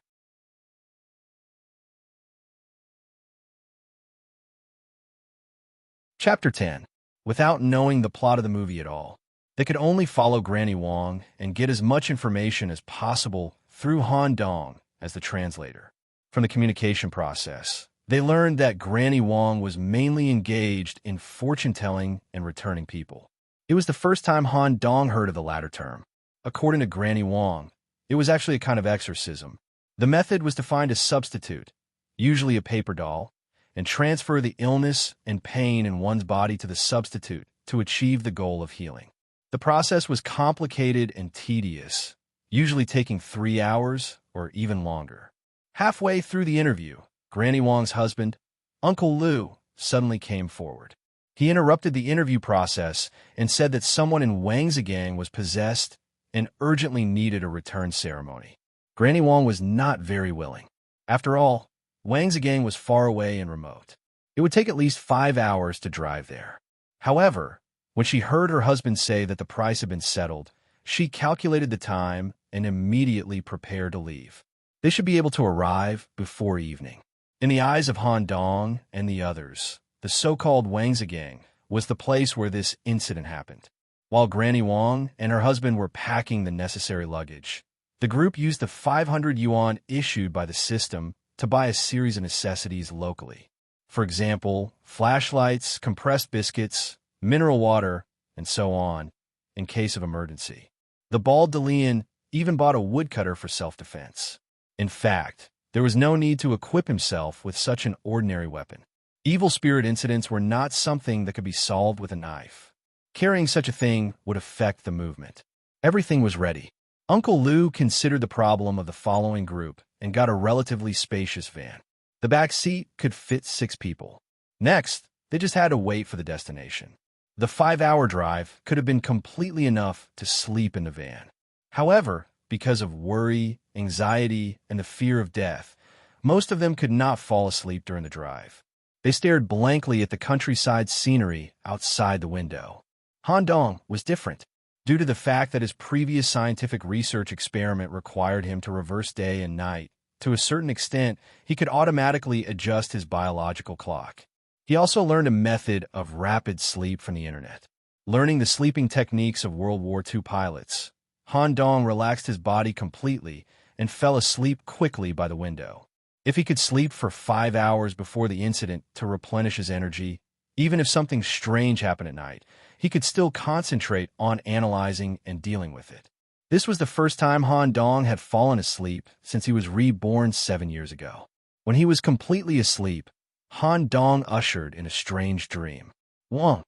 Chapter 10. Without knowing the plot of the movie at all, they could only follow Granny Wong and get as much information as possible through Han Dong as the translator. From the communication process, they learned that Granny Wong was mainly engaged in fortune-telling and returning people. It was the first time Han Dong heard of the latter term. According to Granny Wong, it was actually a kind of exorcism. The method was to find a substitute, usually a paper doll, and transfer the illness and pain in one's body to the substitute to achieve the goal of healing. The process was complicated and tedious, usually taking 3 hours or even longer. Halfway through the interview, Granny Wong's husband, Uncle Lu, suddenly came forward. He interrupted the interview process and said that someone in Wang's gang was possessed and urgently needed a return ceremony. Granny Wong was not very willing. After all, Wang's gang was far away and remote. It would take at least 5 hours to drive there. However, when she heard her husband say that the price had been settled, she calculated the time and immediately prepared to leave. They should be able to arrive before evening. In the eyes of Han Dong and the others, the so-called Wang's gang was the place where this incident happened. While Granny Wong and her husband were packing the necessary luggage, the group used the 500 yuan issued by the system to buy a series of necessities locally. For example, flashlights, compressed biscuits, mineral water, and so on, in case of emergency. The bald Delian even bought a woodcutter for self-defense. In fact, there was no need to equip himself with such an ordinary weapon. Evil spirit incidents were not something that could be solved with a knife. Carrying such a thing would affect the movement. Everything was ready. Uncle Lu considered the problem of the following group and got a relatively spacious van. The back seat could fit 6 people. Next, they just had to wait for the destination. The 5-hour drive could have been completely enough to sleep in the van. However, because of worry, anxiety, and the fear of death, most of them could not fall asleep during the drive. They stared blankly at the countryside scenery outside the window. Han Dong was different. Due to the fact that his previous scientific research experiment required him to reverse day and night, to a certain extent, he could automatically adjust his biological clock. He also learned a method of rapid sleep from the internet. Learning the sleeping techniques of World War II pilots, Han Dong relaxed his body completely and fell asleep quickly by the window. If he could sleep for 5 hours before the incident to replenish his energy, even if something strange happened at night, he could still concentrate on analyzing and dealing with it. This was the first time Han Dong had fallen asleep since he was reborn 7 years ago. When he was completely asleep, Han Dong ushered in a strange dream. Wong.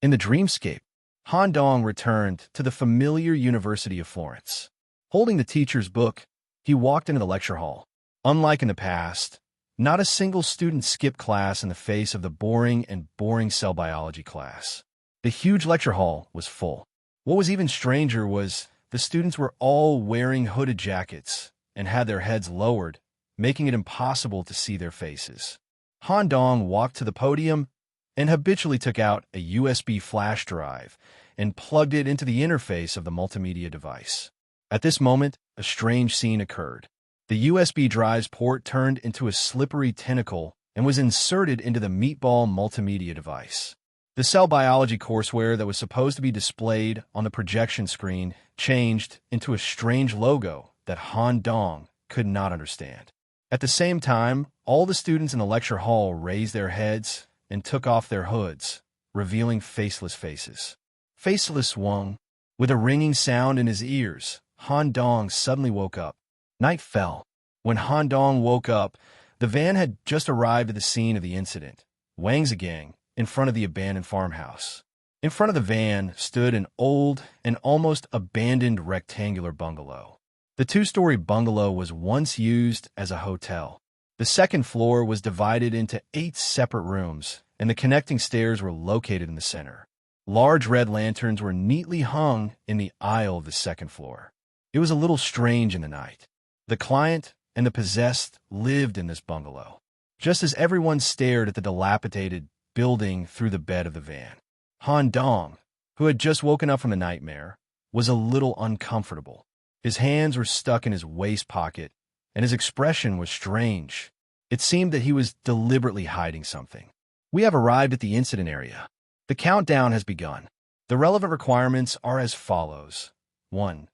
In the dreamscape, Han Dong returned to the familiar University of Florence. Holding the teacher's book, he walked into the lecture hall. Unlike in the past, not a single student skipped class in the face of the boring cell biology class. The huge lecture hall was full. What was even stranger was the students were all wearing hooded jackets and had their heads lowered, making it impossible to see their faces. Han Dong walked to the podium and habitually took out a USB flash drive and plugged it into the interface of the multimedia device. At this moment, a strange scene occurred. The USB drive's port turned into a slippery tentacle and was inserted into the meatball multimedia device. The cell biology courseware that was supposed to be displayed on the projection screen changed into a strange logo that Han Dong could not understand. At the same time, all the students in the lecture hall raised their heads and took off their hoods, revealing faceless faces. Faceless Wang. With a ringing sound in his ears, Han Dong suddenly woke up. Night fell. When Han Dong woke up, the van had just arrived at the scene of the incident, Wang's gang, in front of the abandoned farmhouse. In front of the van stood an old and almost abandoned rectangular bungalow. The two-story bungalow was once used as a hotel. The second floor was divided into 8 separate rooms, and the connecting stairs were located in the center. Large red lanterns were neatly hung in the aisle of the second floor. It was a little strange in the night. The client and the possessed lived in this bungalow, just as everyone stared at the dilapidated building through the bed of the van. Han Dong, who had just woken up from the nightmare, was a little uncomfortable. His hands were stuck in his waist pocket, and his expression was strange. It seemed that he was deliberately hiding something. We have arrived at the incident area. The countdown has begun. The relevant requirements are as follows. 1.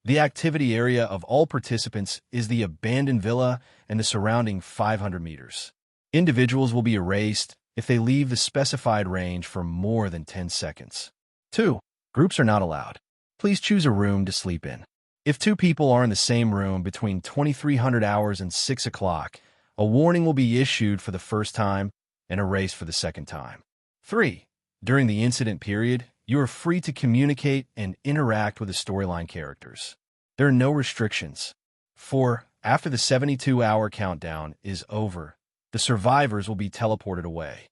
The activity area of all participants is the abandoned villa and the surrounding 500 meters. Individuals will be erased if they leave the specified range for more than 10 seconds. 2. Groups are not allowed. Please choose a room to sleep in. If 2 people are in the same room between 2300 hours and 6 o'clock, a warning will be issued for the first time and erased for the second time. 3. During the incident period, you are free to communicate and interact with the storyline characters. There are no restrictions. 4. After the 72-hour countdown is over, the survivors will be teleported away.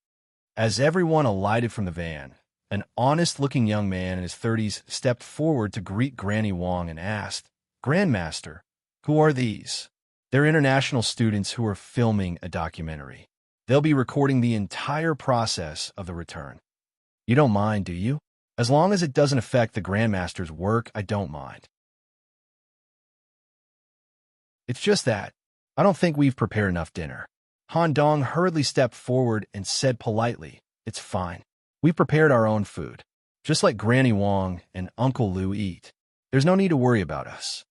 As everyone alighted from the van, an honest-looking young man in his 30s stepped forward to greet Granny Wang and asked, "Grandmaster, who are these?" They're international students who are filming a documentary. They'll be recording the entire process of the return. You don't mind, do you? As long as it doesn't affect the Grandmaster's work, I don't mind. It's just that I don't think we've prepared enough dinner. Han Dong hurriedly stepped forward and said politely, "It's fine. We've prepared our own food. Just like Granny Wang and Uncle Liu eat. There's no need to worry about us."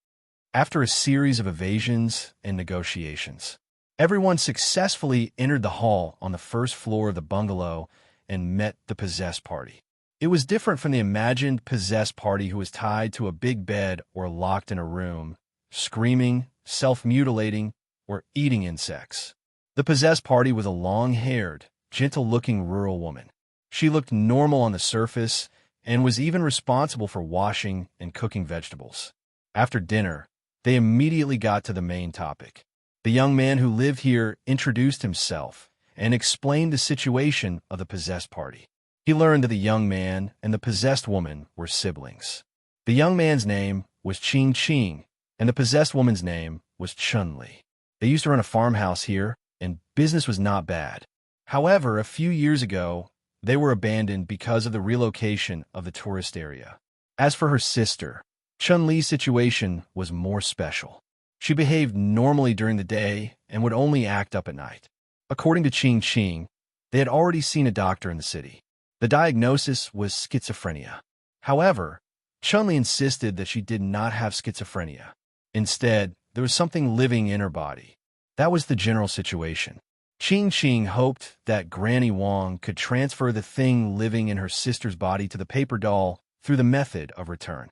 After a series of evasions and negotiations, everyone successfully entered the hall on the first floor of the bungalow and met the possessed party. It was different from the imagined possessed party who was tied to a big bed or locked in a room, screaming, self-mutilating, or eating insects. The possessed party was a long-haired, gentle-looking rural woman. She looked normal on the surface and was even responsible for washing and cooking vegetables. After dinner, they immediately got to the main topic. The young man who lived here introduced himself and explained the situation of the possessed party. He learned that the young man and the possessed woman were siblings. The young man's name was Ching, and the possessed woman's name was Chun-Li. They used to run a farmhouse here, and business was not bad. However, a few years ago, they were abandoned because of the relocation of the tourist area. As for her sister, Chun-Li's situation was more special. She behaved normally during the day and would only act up at night. According to Ching, they had already seen a doctor in the city. The diagnosis was schizophrenia. However, Chun-Li insisted that she did not have schizophrenia. Instead, there was something living in her body. That was the general situation. Ching hoped that Granny Wang could transfer the thing living in her sister's body to the paper doll through the method of return.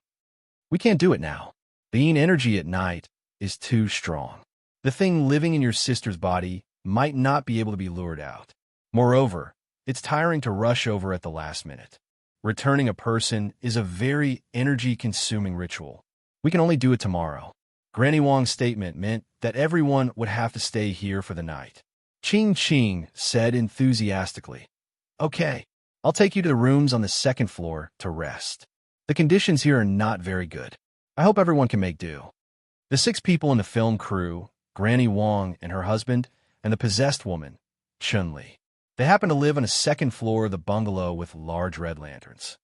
We can't do it now. The yin energy at night is too strong. The thing living in your sister's body might not be able to be lured out. Moreover, it's tiring to rush over at the last minute. Returning a person is a very energy-consuming ritual. We can only do it tomorrow. Granny Wang's statement meant that everyone would have to stay here for the night. Ching said enthusiastically, "Okay, I'll take you to the rooms on the second floor to rest. The conditions here are not very good. I hope everyone can make do." The 6 people in the film crew, Granny Wang and her husband, and the possessed woman, Chun-Li. They happened to live on a second floor of the bungalow with large red lanterns.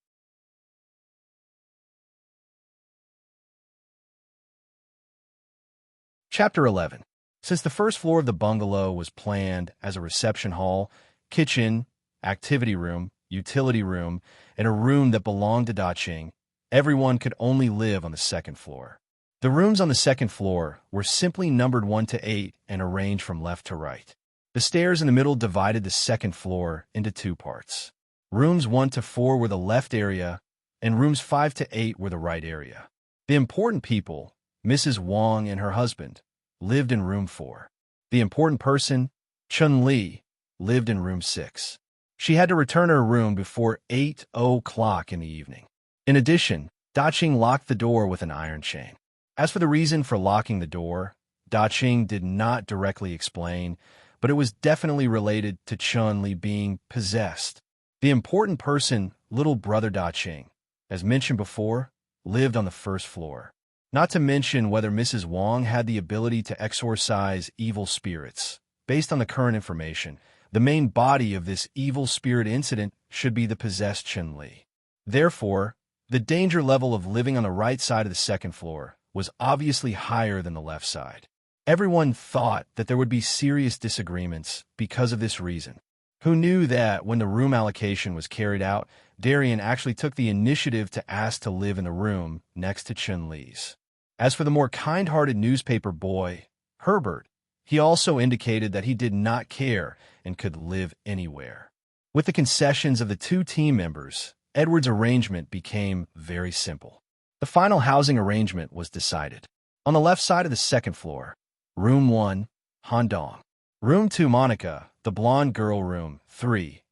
Chapter 11. Since the first floor of the bungalow was planned as a reception hall, kitchen, activity room, utility room, and a room that belonged to Daching, everyone could only live on the second floor. The rooms on the second floor were simply numbered 1 to 8 and arranged from left to right. The stairs in the middle divided the second floor into 2 parts. Rooms 1 to 4 were the left area, and rooms 5 to 8 were the right area. The important people, Mrs. Wang and her husband, lived in room 4. The important person, Chun-Li, lived in room 6. She had to return to her room before 8 o'clock in the evening. In addition, Daching locked the door with an iron chain. As for the reason for locking the door, Daching did not directly explain, but it was definitely related to Chun-Li being possessed. The important person, little brother Daching, as mentioned before, lived on the first floor. Not to mention whether Mrs. Wang had the ability to exorcise evil spirits. Based on the current information, the main body of this evil spirit incident should be the possessed Chun-Li. Therefore, the danger level of living on the right side of the second floor was obviously higher than the left side. Everyone thought that there would be serious disagreements because of this reason. Who knew that when the room allocation was carried out, Darian actually took the initiative to ask to live in the room next to Chun-Li's. As for the more kind-hearted newspaper boy, Herbert, he also indicated that he did not care and could live anywhere. With the concessions of the 2 team members, Edward's arrangement became very simple. The final housing arrangement was decided. On the left side of the second floor, room 1, Han Dong. Room 2, Monica, the blonde girl. Room 3,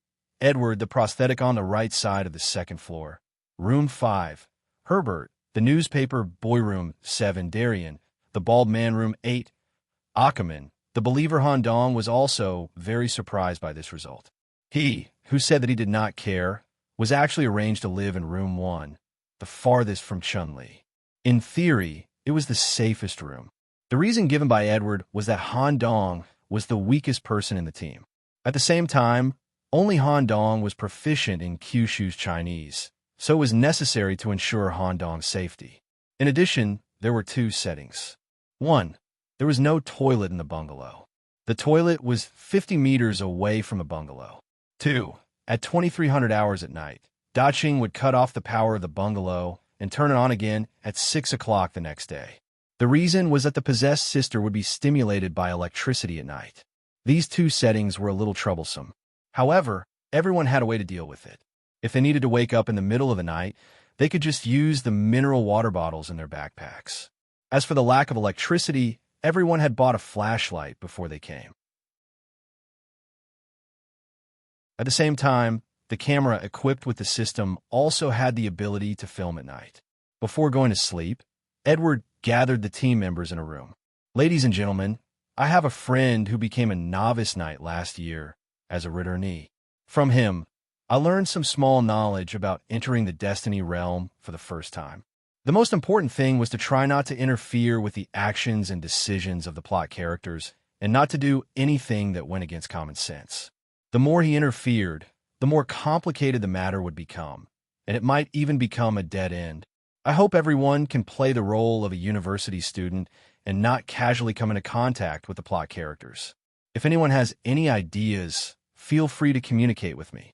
Edward, the prosthetic, on the right side of the second floor. Room 5, Herbert, the newspaper boy. Room 7, Darian, the bald man. Room 8, Ackerman, the believer. Han Dong was also very surprised by this result. He, who said that he did not care, was actually arranged to live in room 1, the farthest from Chun-Li. In theory, it was the safest room. The reason given by Edward was that Han Dong was the weakest person in the team. At the same time, only Han Dong was proficient in Kyushu's Chinese, so it was necessary to ensure Han Dong's safety. In addition, there were 2 settings. 1. There was no toilet in the bungalow. The toilet was 50 meters away from the bungalow. 2. At 2300 hours at night, Daching would cut off the power of the bungalow and turn it on again at 6 o'clock the next day. The reason was that the possessed sister would be stimulated by electricity at night. These 2 settings were a little troublesome. However, everyone had a way to deal with it. If they needed to wake up in the middle of the night, they could just use the mineral water bottles in their backpacks. As for the lack of electricity, everyone had bought a flashlight before they came. At the same time, the camera equipped with the system also had the ability to film at night. Before going to sleep, Edward gathered the team members in a room. Ladies and gentlemen, I have a friend who became a novice knight last year as a returnee. From him, I learned some small knowledge about entering the Destiny realm for the first time. The most important thing was to try not to interfere with the actions and decisions of the plot characters and not to do anything that went against common sense. The more he interfered, the more complicated the matter would become, and it might even become a dead end. I hope everyone can play the role of a university student and not casually come into contact with the plot characters. If anyone has any ideas, feel free to communicate with me.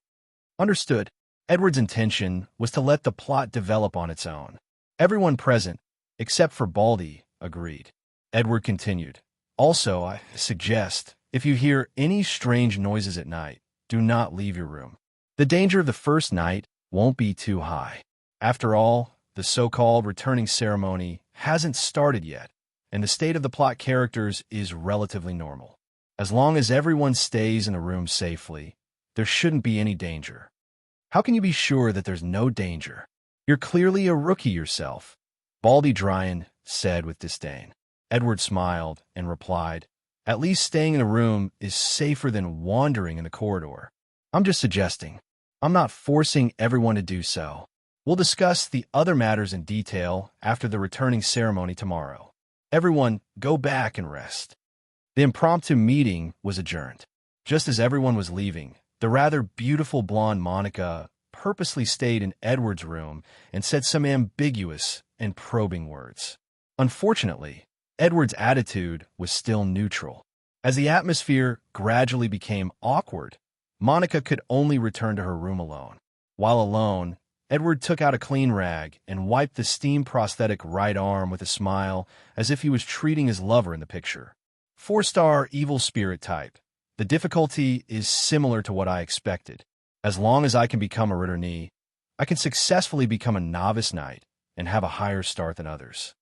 Understood. Edward's intention was to let the plot develop on its own. Everyone present, except for Baldy, agreed. Edward continued. Also, I suggest, if you hear any strange noises at night, do not leave your room. The danger of the first night won't be too high. After all, the so-called returning ceremony hasn't started yet, and the state of the plot characters is relatively normal. As long as everyone stays in the room safely, there shouldn't be any danger. How can you be sure that there's no danger? You're clearly a rookie yourself, Baldy Dryan said with disdain. Edward smiled and replied, at least staying in the room is safer than wandering in the corridor. I'm just suggesting. I'm not forcing everyone to do so. We'll discuss the other matters in detail after the returning ceremony tomorrow. Everyone, go back and rest. The impromptu meeting was adjourned. Just as everyone was leaving, the rather beautiful blonde Monica purposely stayed in Edward's room and said some ambiguous and probing words. Unfortunately, Edward's attitude was still neutral. As the atmosphere gradually became awkward, Monica could only return to her room alone. While alone, Edward took out a clean rag and wiped the steam prosthetic right arm with a smile, as if he was treating his lover in the picture. 4-star evil spirit type. The difficulty is similar to what I expected. As long as I can become a returee, I can successfully become a novice knight and have a higher start than others.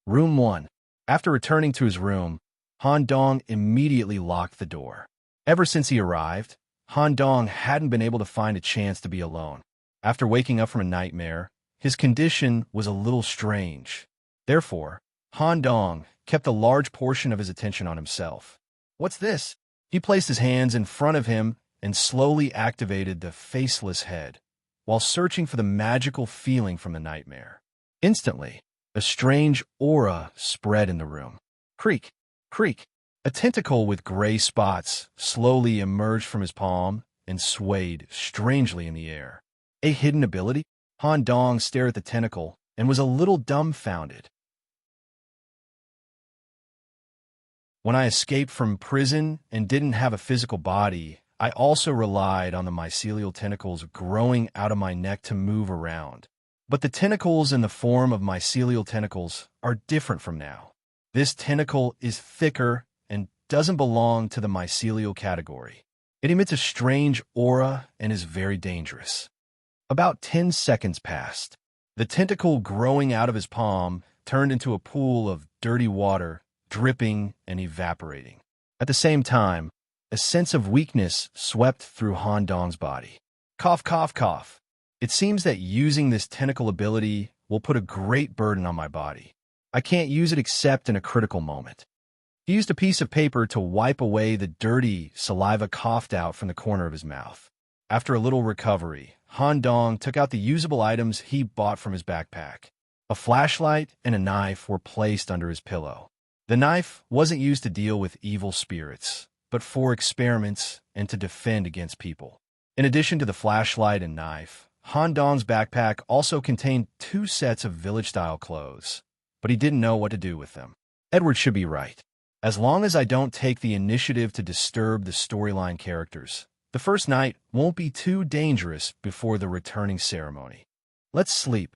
Room 1. After returning to his room, Han Dong immediately locked the door. Ever since he arrived, Han Dong hadn't been able to find a chance to be alone. After waking up from a nightmare, his condition was a little strange. Therefore, Han Dong kept a large portion of his attention on himself. What's this? He placed his hands in front of him and slowly activated the faceless head, while searching for the magical feeling from the nightmare. Instantly, a strange aura spread in the room. Creak, creak. A tentacle with gray spots slowly emerged from his palm and swayed strangely in the air. A hidden ability? Han Dong stared at the tentacle and was a little dumbfounded. When I escaped from prison and didn't have a physical body, I also relied on the mycelial tentacles growing out of my neck to move around. But the tentacles in the form of mycelial tentacles are different from now. This tentacle is thicker and doesn't belong to the mycelial category. It emits a strange aura and is very dangerous. About 10 seconds passed. The tentacle growing out of his palm turned into a pool of dirty water, dripping and evaporating. At the same time, a sense of weakness swept through Han Dong's body. Cough, cough, cough. It seems that using this tentacle ability will put a great burden on my body. I can't use it except in a critical moment. He used a piece of paper to wipe away the dirty saliva coughed out from the corner of his mouth. After a little recovery, Han Dong took out the usable items he bought from his backpack. A flashlight and a knife were placed under his pillow. The knife wasn't used to deal with evil spirits, but for experiments and to defend against people. In addition to the flashlight and knife, Han Dong's backpack also contained 2 sets of village-style clothes, but he didn't know what to do with them. Edward should be right. As long as I don't take the initiative to disturb the storyline characters, the first night won't be too dangerous before the returning ceremony. Let's sleep.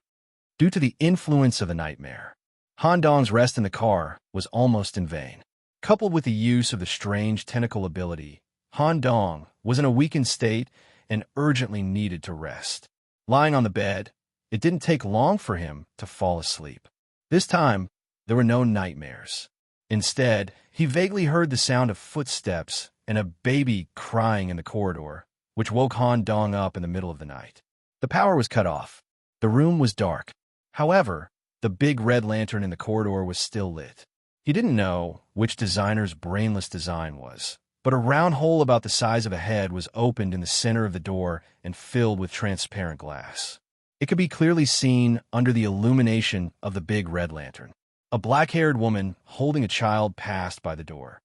Due to the influence of the nightmare, Han Dong's rest in the car was almost in vain. Coupled with the use of the strange tentacle ability, Han Dong was in a weakened state and urgently needed to rest. Lying on the bed, it didn't take long for him to fall asleep. This time, there were no nightmares. Instead, he vaguely heard the sound of footsteps and a baby crying in the corridor, which woke Han Dong up in the middle of the night. The power was cut off. The room was dark. However, the big red lantern in the corridor was still lit. He didn't know which designer's brainless design was, but a round hole about the size of a head was opened in the center of the door and filled with transparent glass. It could be clearly seen under the illumination of the big red lantern. A black-haired woman holding a child passed by the door.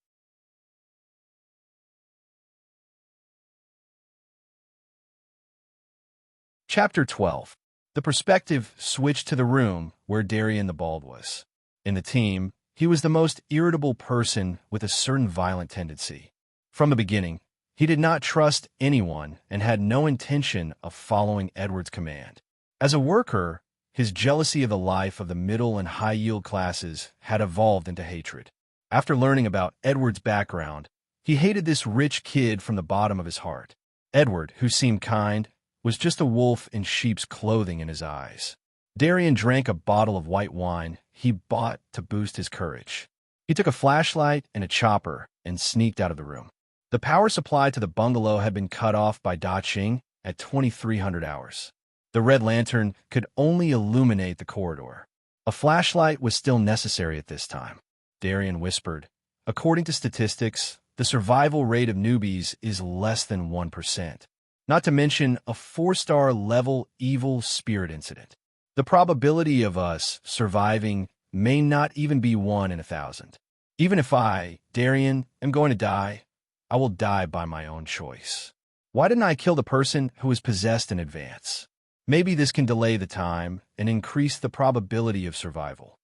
Chapter 12. The perspective switched to the room where Darien the Bald was. In the team, he was the most irritable person with a certain violent tendency. From the beginning, he did not trust anyone and had no intention of following Edward's command. As a worker, his jealousy of the life of the middle and high-yield classes had evolved into hatred. After learning about Edward's background, he hated this rich kid from the bottom of his heart. Edward, who seemed kind, was just a wolf in sheep's clothing in his eyes. Darien drank a bottle of white wine he bought to boost his courage. He took a flashlight and a chopper and sneaked out of the room. The power supply to the bungalow had been cut off by Da Qing at 2300 hours. The red lantern could only illuminate the corridor. A flashlight was still necessary at this time. Darien whispered, "According to statistics, the survival rate of newbies is less than 1%. Not to mention a 4-star level evil spirit incident. The probability of us surviving may not even be 1 in 1,000. Even if I, Darien, am going to die, I will die by my own choice. Why didn't I kill the person who was possessed in advance? Maybe this can delay the time and increase the probability of survival."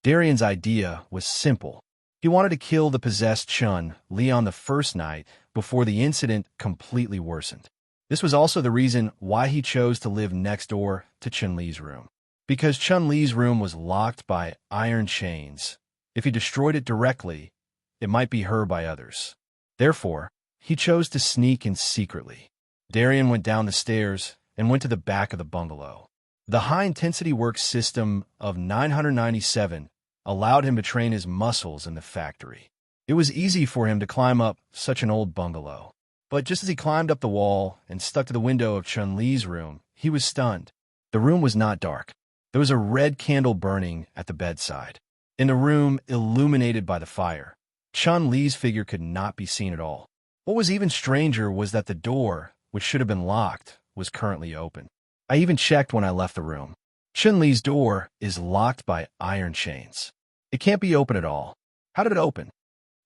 Darian's idea was simple. He wanted to kill the possessed Chun Li on the first night before the incident completely worsened. This was also the reason why he chose to live next door to Chun Li's room. Because Chun Li's room was locked by iron chains, if he destroyed it directly, it might be heard by others. Therefore, he chose to sneak in secretly. Darian went down the stairs and went to the back of the bungalow. The high-intensity work system of 997 allowed him to train his muscles in the factory. It was easy for him to climb up such an old bungalow. But just as he climbed up the wall and stuck to the window of Chun Li's room, he was stunned. The room was not dark. There was a red candle burning at the bedside. In the room, illuminated by the fire, Chun Li's figure could not be seen at all. What was even stranger was that the door, which should have been locked, was currently open. I even checked when I left the room. Chun Li's door is locked by iron chains. It can't be open at all. How did it open?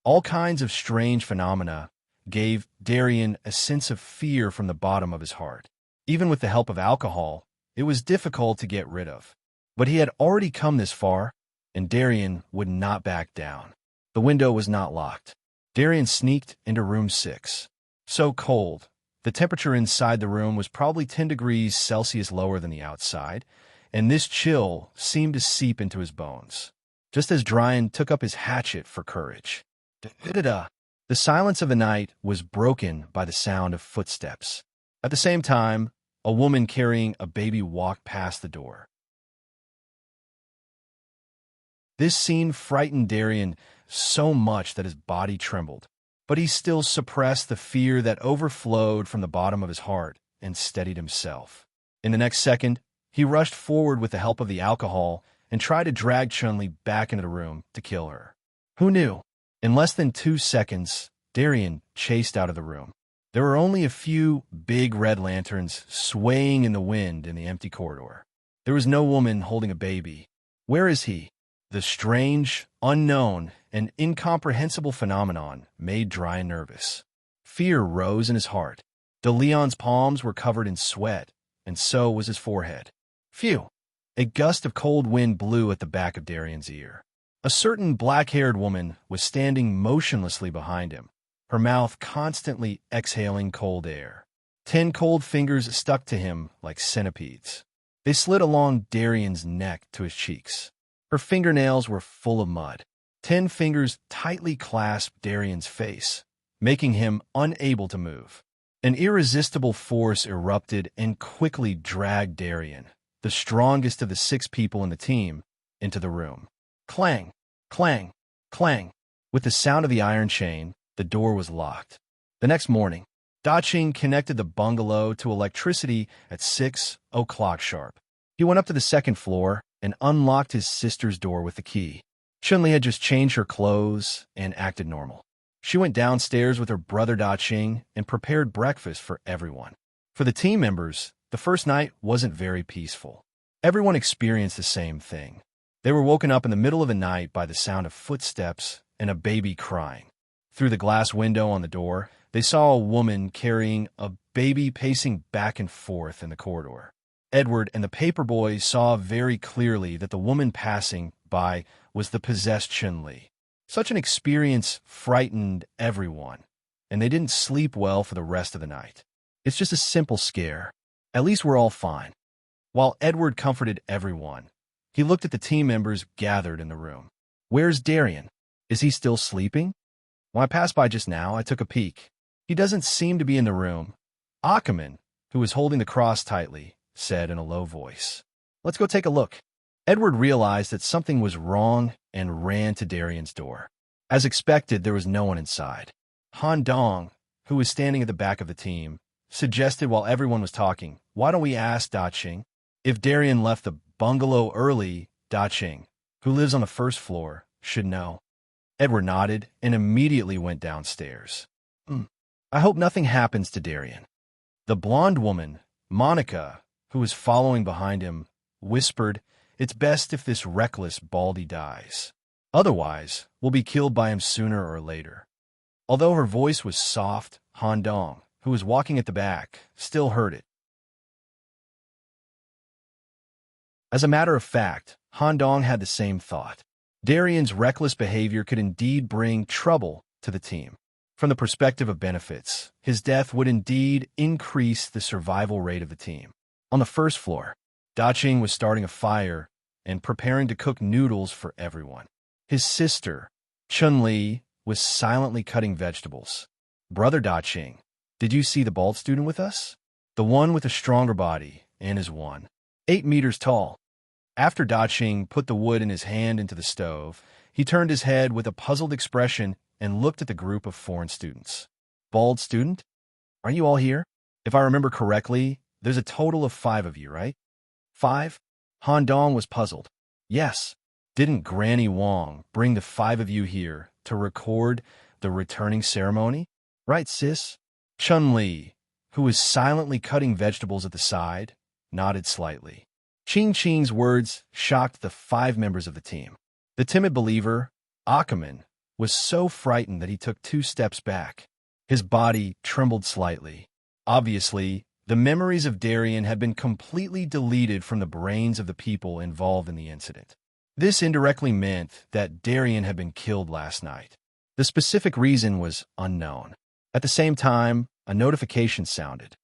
All kinds of strange phenomena gave Darian a sense of fear from the bottom of his heart. Even with the help of alcohol, it was difficult to get rid of. But he had already come this far, and Darian would not back down. The window was not locked. Darian sneaked into room 6. So cold, the temperature inside the room was probably 10 degrees Celsius lower than the outside, and this chill seemed to seep into his bones. Just as Darian took up his hatchet for courage. Da-da-da. The silence of the night was broken by the sound of footsteps. At the same time, a woman carrying a baby walked past the door. This scene frightened Darian so much that his body trembled, but he still suppressed the fear that overflowed from the bottom of his heart and steadied himself. In the next second, he rushed forward with the help of the alcohol and tried to drag Chun-Li back into the room to kill her. Who knew? In less than 2 seconds, Darian chased out of the room. There were only a few big red lanterns swaying in the wind in the empty corridor. There was no woman holding a baby. Where is he? The strange, unknown, and incomprehensible phenomenon made Darian nervous. Fear rose in his heart. De Leon's palms were covered in sweat, and so was his forehead. Phew! A gust of cold wind blew at the back of Darian's ear. A certain black-haired woman was standing motionlessly behind him, her mouth constantly exhaling cold air. 10 cold fingers stuck to him like centipedes. They slid along Darian's neck to his cheeks. Her fingernails were full of mud. 10 fingers tightly clasped Darian's face, making him unable to move. An irresistible force erupted and quickly dragged Darian, the strongest of the 6 people in the team, into the room. Clang, clang, clang. With the sound of the iron chain, the door was locked. The next morning, Da-Ching connected the bungalow to electricity at 6 o'clock sharp. He went up to the 2nd floor and unlocked his sister's door with the key. Chun-Li had just changed her clothes and acted normal. She went downstairs with her brother Da-Ching and prepared breakfast for everyone. For the team members, the first night wasn't very peaceful. Everyone experienced the same thing. They were woken up in the middle of the night by the sound of footsteps and a baby crying. Through the glass window on the door, they saw a woman carrying a baby pacing back and forth in the corridor. Edward and the paperboy saw very clearly that the woman passing by was the possessed Chun-Li. Such an experience frightened everyone, and they didn't sleep well for the rest of the night. It's just a simple scare. At least we're all fine. While Edward comforted everyone, he looked at the team members gathered in the room. Where's Darian? Is he still sleeping? When I passed by just now, I took a peek. He doesn't seem to be in the room. Ackerman, who was holding the cross tightly, said in a low voice. Let's go take a look. Edward realized that something was wrong and ran to Darian's door. As expected, there was no one inside. Han Dong, who was standing at the back of the team, suggested while everyone was talking, why don't we ask Da-Ching? If Darian left the bungalow early, Da-Ching, who lives on the 1st floor, should know. Edward nodded and immediately went downstairs. I hope nothing happens to Darian. The blonde woman, Monica, who was following behind him, whispered, it's best if this reckless Baldy dies. Otherwise, we'll be killed by him sooner or later. Although her voice was soft, Han Dong, who was walking at the back, still heard it. As a matter of fact, Han Dong had the same thought. Darian's reckless behavior could indeed bring trouble to the team. From the perspective of benefits, his death would indeed increase the survival rate of the team. On the first floor, Daching was starting a fire and preparing to cook noodles for everyone. His sister, Chun-Li, was silently cutting vegetables. Brother Daching, did you see the bald student with us? The one with a stronger body and is 8 meters tall. After Daching put the wood in his hand into the stove, he turned his head with a puzzled expression and looked at the group of foreign students. Bald student? Are you all here? If I remember correctly, there's a total of 5 of you, right? 5? Han Dong was puzzled. Yes. Didn't Granny Wong bring the 5 of you here to record the returning ceremony? Right, sis? Chun-Li, who was silently cutting vegetables at the side, nodded slightly. Ching Ching's words shocked the 5 members of the team. The timid believer, Ackerman, was so frightened that he took 2 steps back. His body trembled slightly. Obviously, the memories of Darian had been completely deleted from the brains of the people involved in the incident. This indirectly meant that Darian had been killed last night. The specific reason was unknown. At the same time, a notification sounded.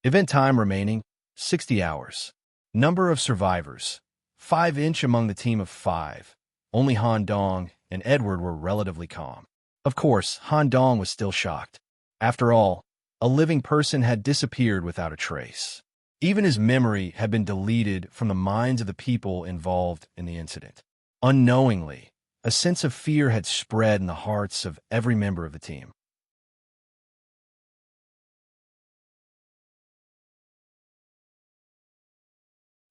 Event time remaining, 60 hours. Number of survivors, 5 each among the team of 5. Only Han Dong and Edward were relatively calm. Of course, Han Dong was still shocked. After all, a living person had disappeared without a trace. Even his memory had been deleted from the minds of the people involved in the incident. Unknowingly, a sense of fear had spread in the hearts of every member of the team.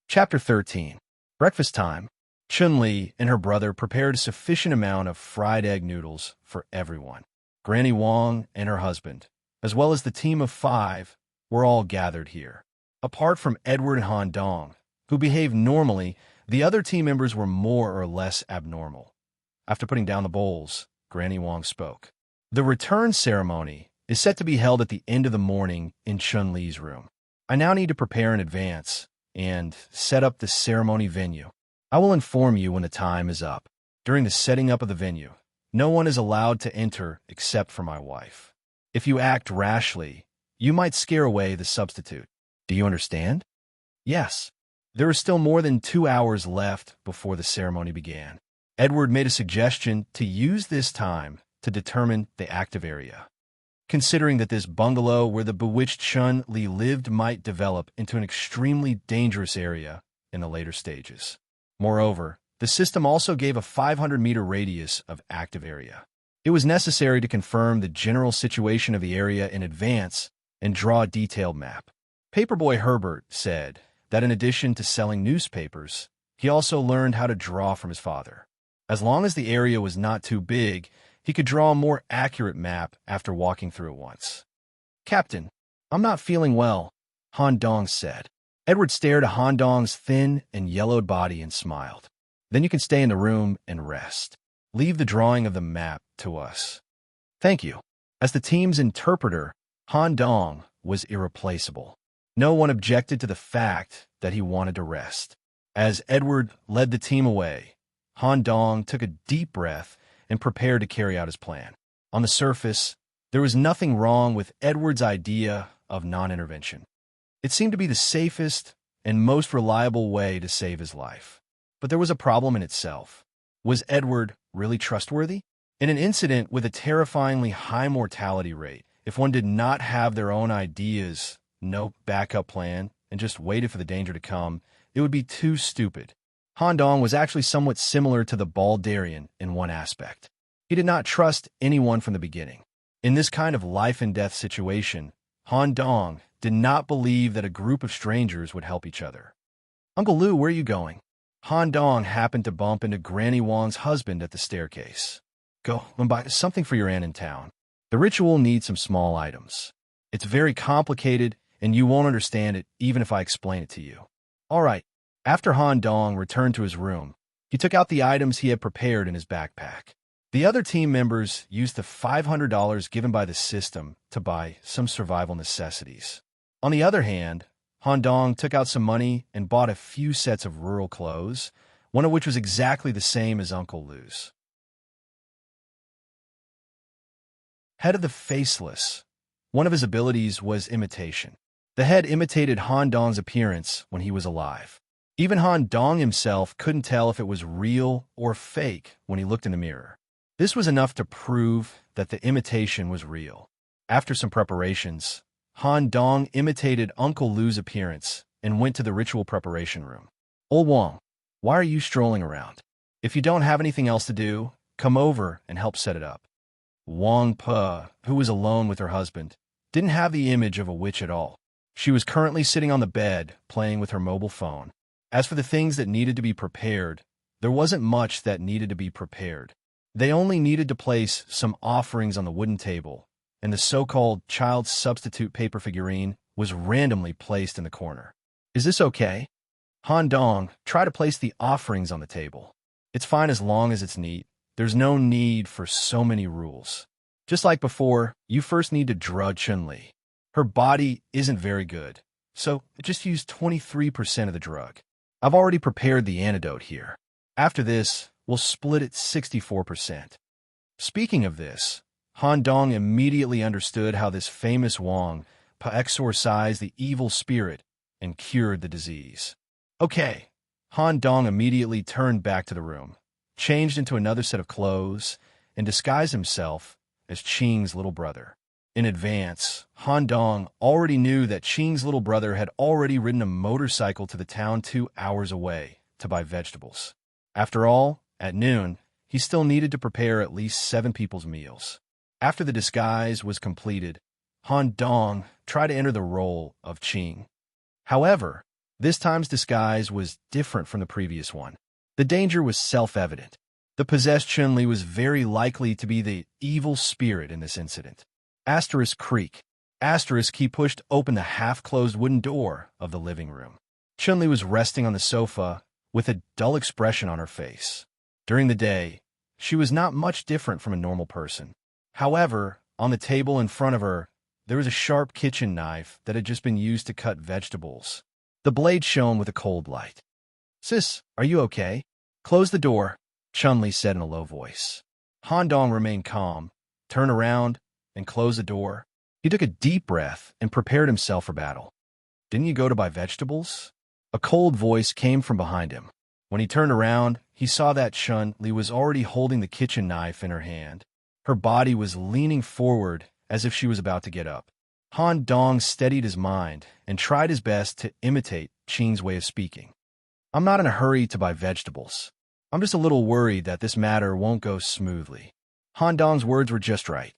Chapter 13. Breakfast time. Chun-Li and her brother prepared a sufficient amount of fried egg noodles for everyone. Granny Wong and her husband, as well as the team of 5, were all gathered here. Apart from Edward and Han Dong, who behaved normally, the other team members were more or less abnormal. After putting down the bowls, Granny Wong spoke. The return ceremony is set to be held at the end of the morning in Chun-Li's room. I now need to prepare in advance and set up the ceremony venue. I will inform you when the time is up. During the setting up of the venue, no one is allowed to enter except for my wife. If you act rashly, you might scare away the substitute. Do you understand? Yes. There is still more than 2 hours left before the ceremony began. Edward made a suggestion to use this time to determine the active area, considering that this bungalow where the bewitched Chun-Li lived might develop into an extremely dangerous area in the later stages. Moreover, the system also gave a 500-meter radius of active area. It was necessary to confirm the general situation of the area in advance and draw a detailed map. Paperboy Herbert said that in addition to selling newspapers, he also learned how to draw from his father. As long as the area was not too big, he could draw a more accurate map after walking through it once. Captain, I'm not feeling well, Han Dong said. Edward stared at Han Dong's thin and yellowed body and smiled. Then you can stay in the room and rest. Leave the drawing of the map to us. Thank you. As the team's interpreter, Han Dong was irreplaceable. No one objected to the fact that he wanted to rest. As Edward led the team away, Han Dong took a deep breath and prepared to carry out his plan. On the surface, there was nothing wrong with Edward's idea of non-intervention. It seemed to be the safest and most reliable way to save his life. But there was a problem in itself. Was Edward really trustworthy? In an incident with a terrifyingly high mortality rate, if one did not have their own ideas, no backup plan, and just waited for the danger to come, it would be too stupid. Han Dong was actually somewhat similar to the bald Darian in one aspect. He did not trust anyone from the beginning. In this kind of life-and-death situation, Han Dong did not believe that a group of strangers would help each other. Uncle Lou, where are you going? Han Dong happened to bump into Granny Wong's husband at the staircase. Go and buy something for your aunt in town. The ritual needs some small items. It's very complicated, and you won't understand it even if I explain it to you. All right. After Han Dong returned to his room, he took out the items he had prepared in his backpack. The other team members used the $500 given by the system to buy some survival necessities. On the other hand, Han Dong took out some money and bought a few sets of rural clothes, one of which was exactly the same as Uncle Lou's. Head of the Faceless. One of his abilities was imitation. The head imitated Han Dong's appearance when he was alive. Even Han Dong himself couldn't tell if it was real or fake when he looked in the mirror. This was enough to prove that the imitation was real. After some preparations, Han Dong imitated Uncle Lou's appearance and went to the ritual preparation room. "Old Wang, why are you strolling around? If you don't have anything else to do, come over and help set it up." Wang Pe, who was alone with her husband, didn't have the image of a witch at all. She was currently sitting on the bed, playing with her mobile phone. As for the things that needed to be prepared, there wasn't much that needed to be prepared. They only needed to place some offerings on the wooden table, and the so-called child substitute paper figurine was randomly placed in the corner. "Is this okay? Han Dong, try to place the offerings on the table. It's fine as long as it's neat. There's no need for so many rules. Just like before, you first need to drug Chun-Li. Her body isn't very good, so just use 23% of the drug. I've already prepared the antidote here. After this, we'll split it 64%. Speaking of this, Han Dong immediately understood how this famous Wang Pe exorcised the evil spirit and cured the disease. Okay, Han Dong immediately turned back to the room, changed into another set of clothes, and disguised himself as Qing's little brother. In advance, Han Dong already knew that Qing's little brother had already ridden a motorcycle to the town 2 hours away to buy vegetables. After all, at noon, he still needed to prepare at least 7 people's meals. After the disguise was completed, Han Dong tried to enter the role of Qing. However, this time's disguise was different from the previous one. The danger was self-evident. The possessed Chun-Li was very likely to be the evil spirit in this incident. Asterisk creak. Asterisk he pushed open the half-closed wooden door of the living room. Chun-Li was resting on the sofa with a dull expression on her face. During the day, she was not much different from a normal person. However, on the table in front of her, there was a sharp kitchen knife that had just been used to cut vegetables. The blade shone with a cold light. "Sis, are you okay? Close the door," Chun-Li said in a low voice. Han Dong remained calm, turned around, and closed the door. He took a deep breath and prepared himself for battle. "Didn't you go to buy vegetables?" A cold voice came from behind him. When he turned around, he saw that Chun-Li was already holding the kitchen knife in her hand. Her body was leaning forward as if she was about to get up. Han Dong steadied his mind and tried his best to imitate Qing's way of speaking. "I'm not in a hurry to buy vegetables. I'm just a little worried that this matter won't go smoothly." Han Dong's words were just right.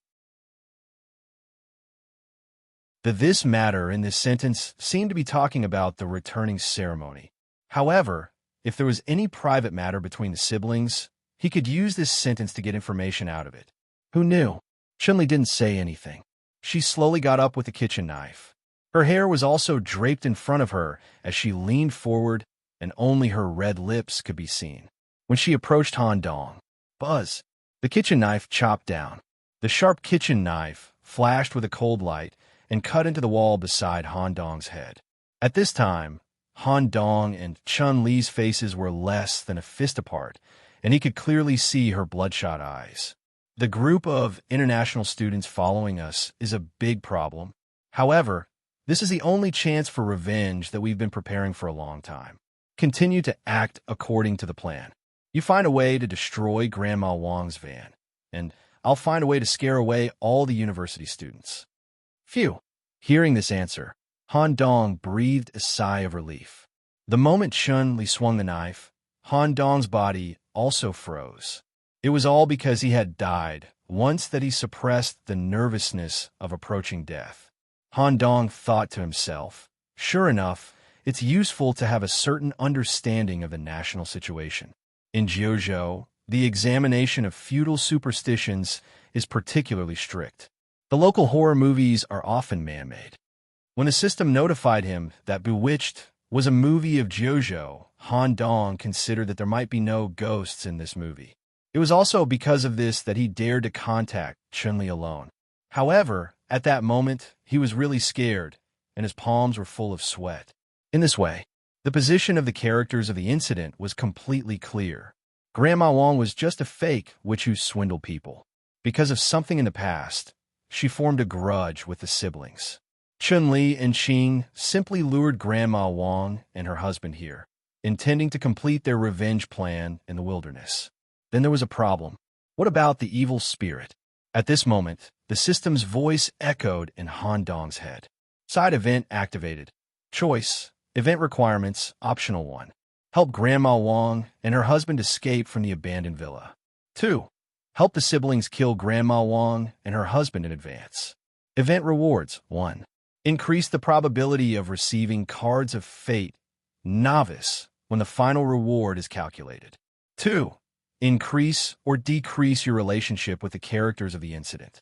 The "this matter" in this sentence seemed to be talking about the returning ceremony. However, if there was any private matter between the siblings, he could use this sentence to get information out of it. Who knew? Chun-Li didn't say anything. She slowly got up with the kitchen knife. Her hair was also draped in front of her as she leaned forward, and only her red lips could be seen. When she approached Han Dong, buzz! The kitchen knife chopped down. The sharp kitchen knife flashed with a cold light and cut into the wall beside Han Dong's head. At this time, Han Dong and Chun-Li's faces were less than a fist apart, and he could clearly see her bloodshot eyes. The group of international students following us is a big problem. However, this is the only chance for revenge that we've been preparing for a long time. Continue to act according to the plan. You find a way to destroy Grandma Wang's van, and I'll find a way to scare away all the university students. Phew! Hearing this answer, Han Dong breathed a sigh of relief. The moment Chun-Li swung the knife, Han Dong's body also froze. It was all because he had died once that he suppressed the nervousness of approaching death. Han Dong thought to himself, sure enough, it's useful to have a certain understanding of the national situation. In Jiuzhou, the examination of feudal superstitions is particularly strict. The local horror movies are often man-made. When the system notified him that Bewitched was a movie of Jiuzhou, Han Dong considered that there might be no ghosts in this movie. It was also because of this that he dared to contact Chun-Li alone. However, at that moment, he was really scared, and his palms were full of sweat. In this way, The position of the characters of the incident was completely clear. Grandma Wong was just a fake witch who swindled people. Because of something in the past, she formed a grudge with the siblings. Chun-Li and Qing simply lured Grandma Wong and her husband here, intending to complete their revenge plan in the wilderness. Then there was a problem. What about the evil spirit? At this moment, the system's voice echoed in Han Dong's head. Side event activated. Choice. Event requirements, optional 1. Help Grandma Wong and her husband escape from the abandoned villa. 2. Help the siblings kill Grandma Wong and her husband in advance. Event rewards, 1. Increase the probability of receiving cards of fate, novice, when the final reward is calculated. 2. Increase or decrease your relationship with the characters of the incident.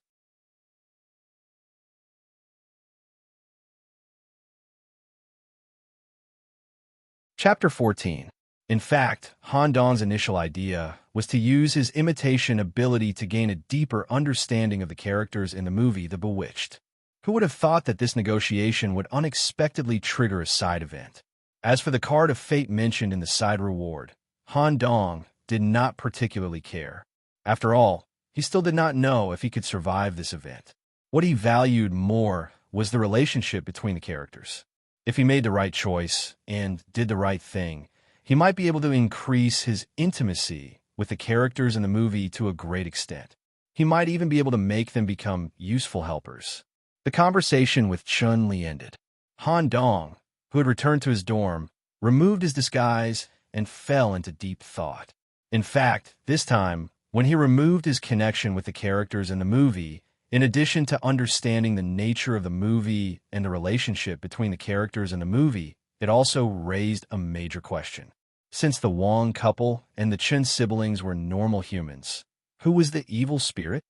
Chapter 14. In fact, Han Dong's initial idea was to use his imitation ability to gain a deeper understanding of the characters in the movie The Bewitched. Who would have thought that this negotiation would unexpectedly trigger a side event? As for the card of fate mentioned in the side reward, Han Dong did not particularly care. After all, he still did not know if he could survive this event. What he valued more was the relationship between the characters. If he made the right choice and did the right thing, he might be able to increase his intimacy with the characters in the movie to a great extent. He might even be able to make them become useful helpers. The conversation with Chun-Li ended. Han Dong, who had returned to his dorm, removed his disguise and fell into deep thought. In fact, this time, when he removed his connection with the characters in the movie, in addition to understanding the nature of the movie and the relationship between the characters in the movie, it also raised a major question. Since the Wong couple and the Chen siblings were normal humans, who was the evil spirit?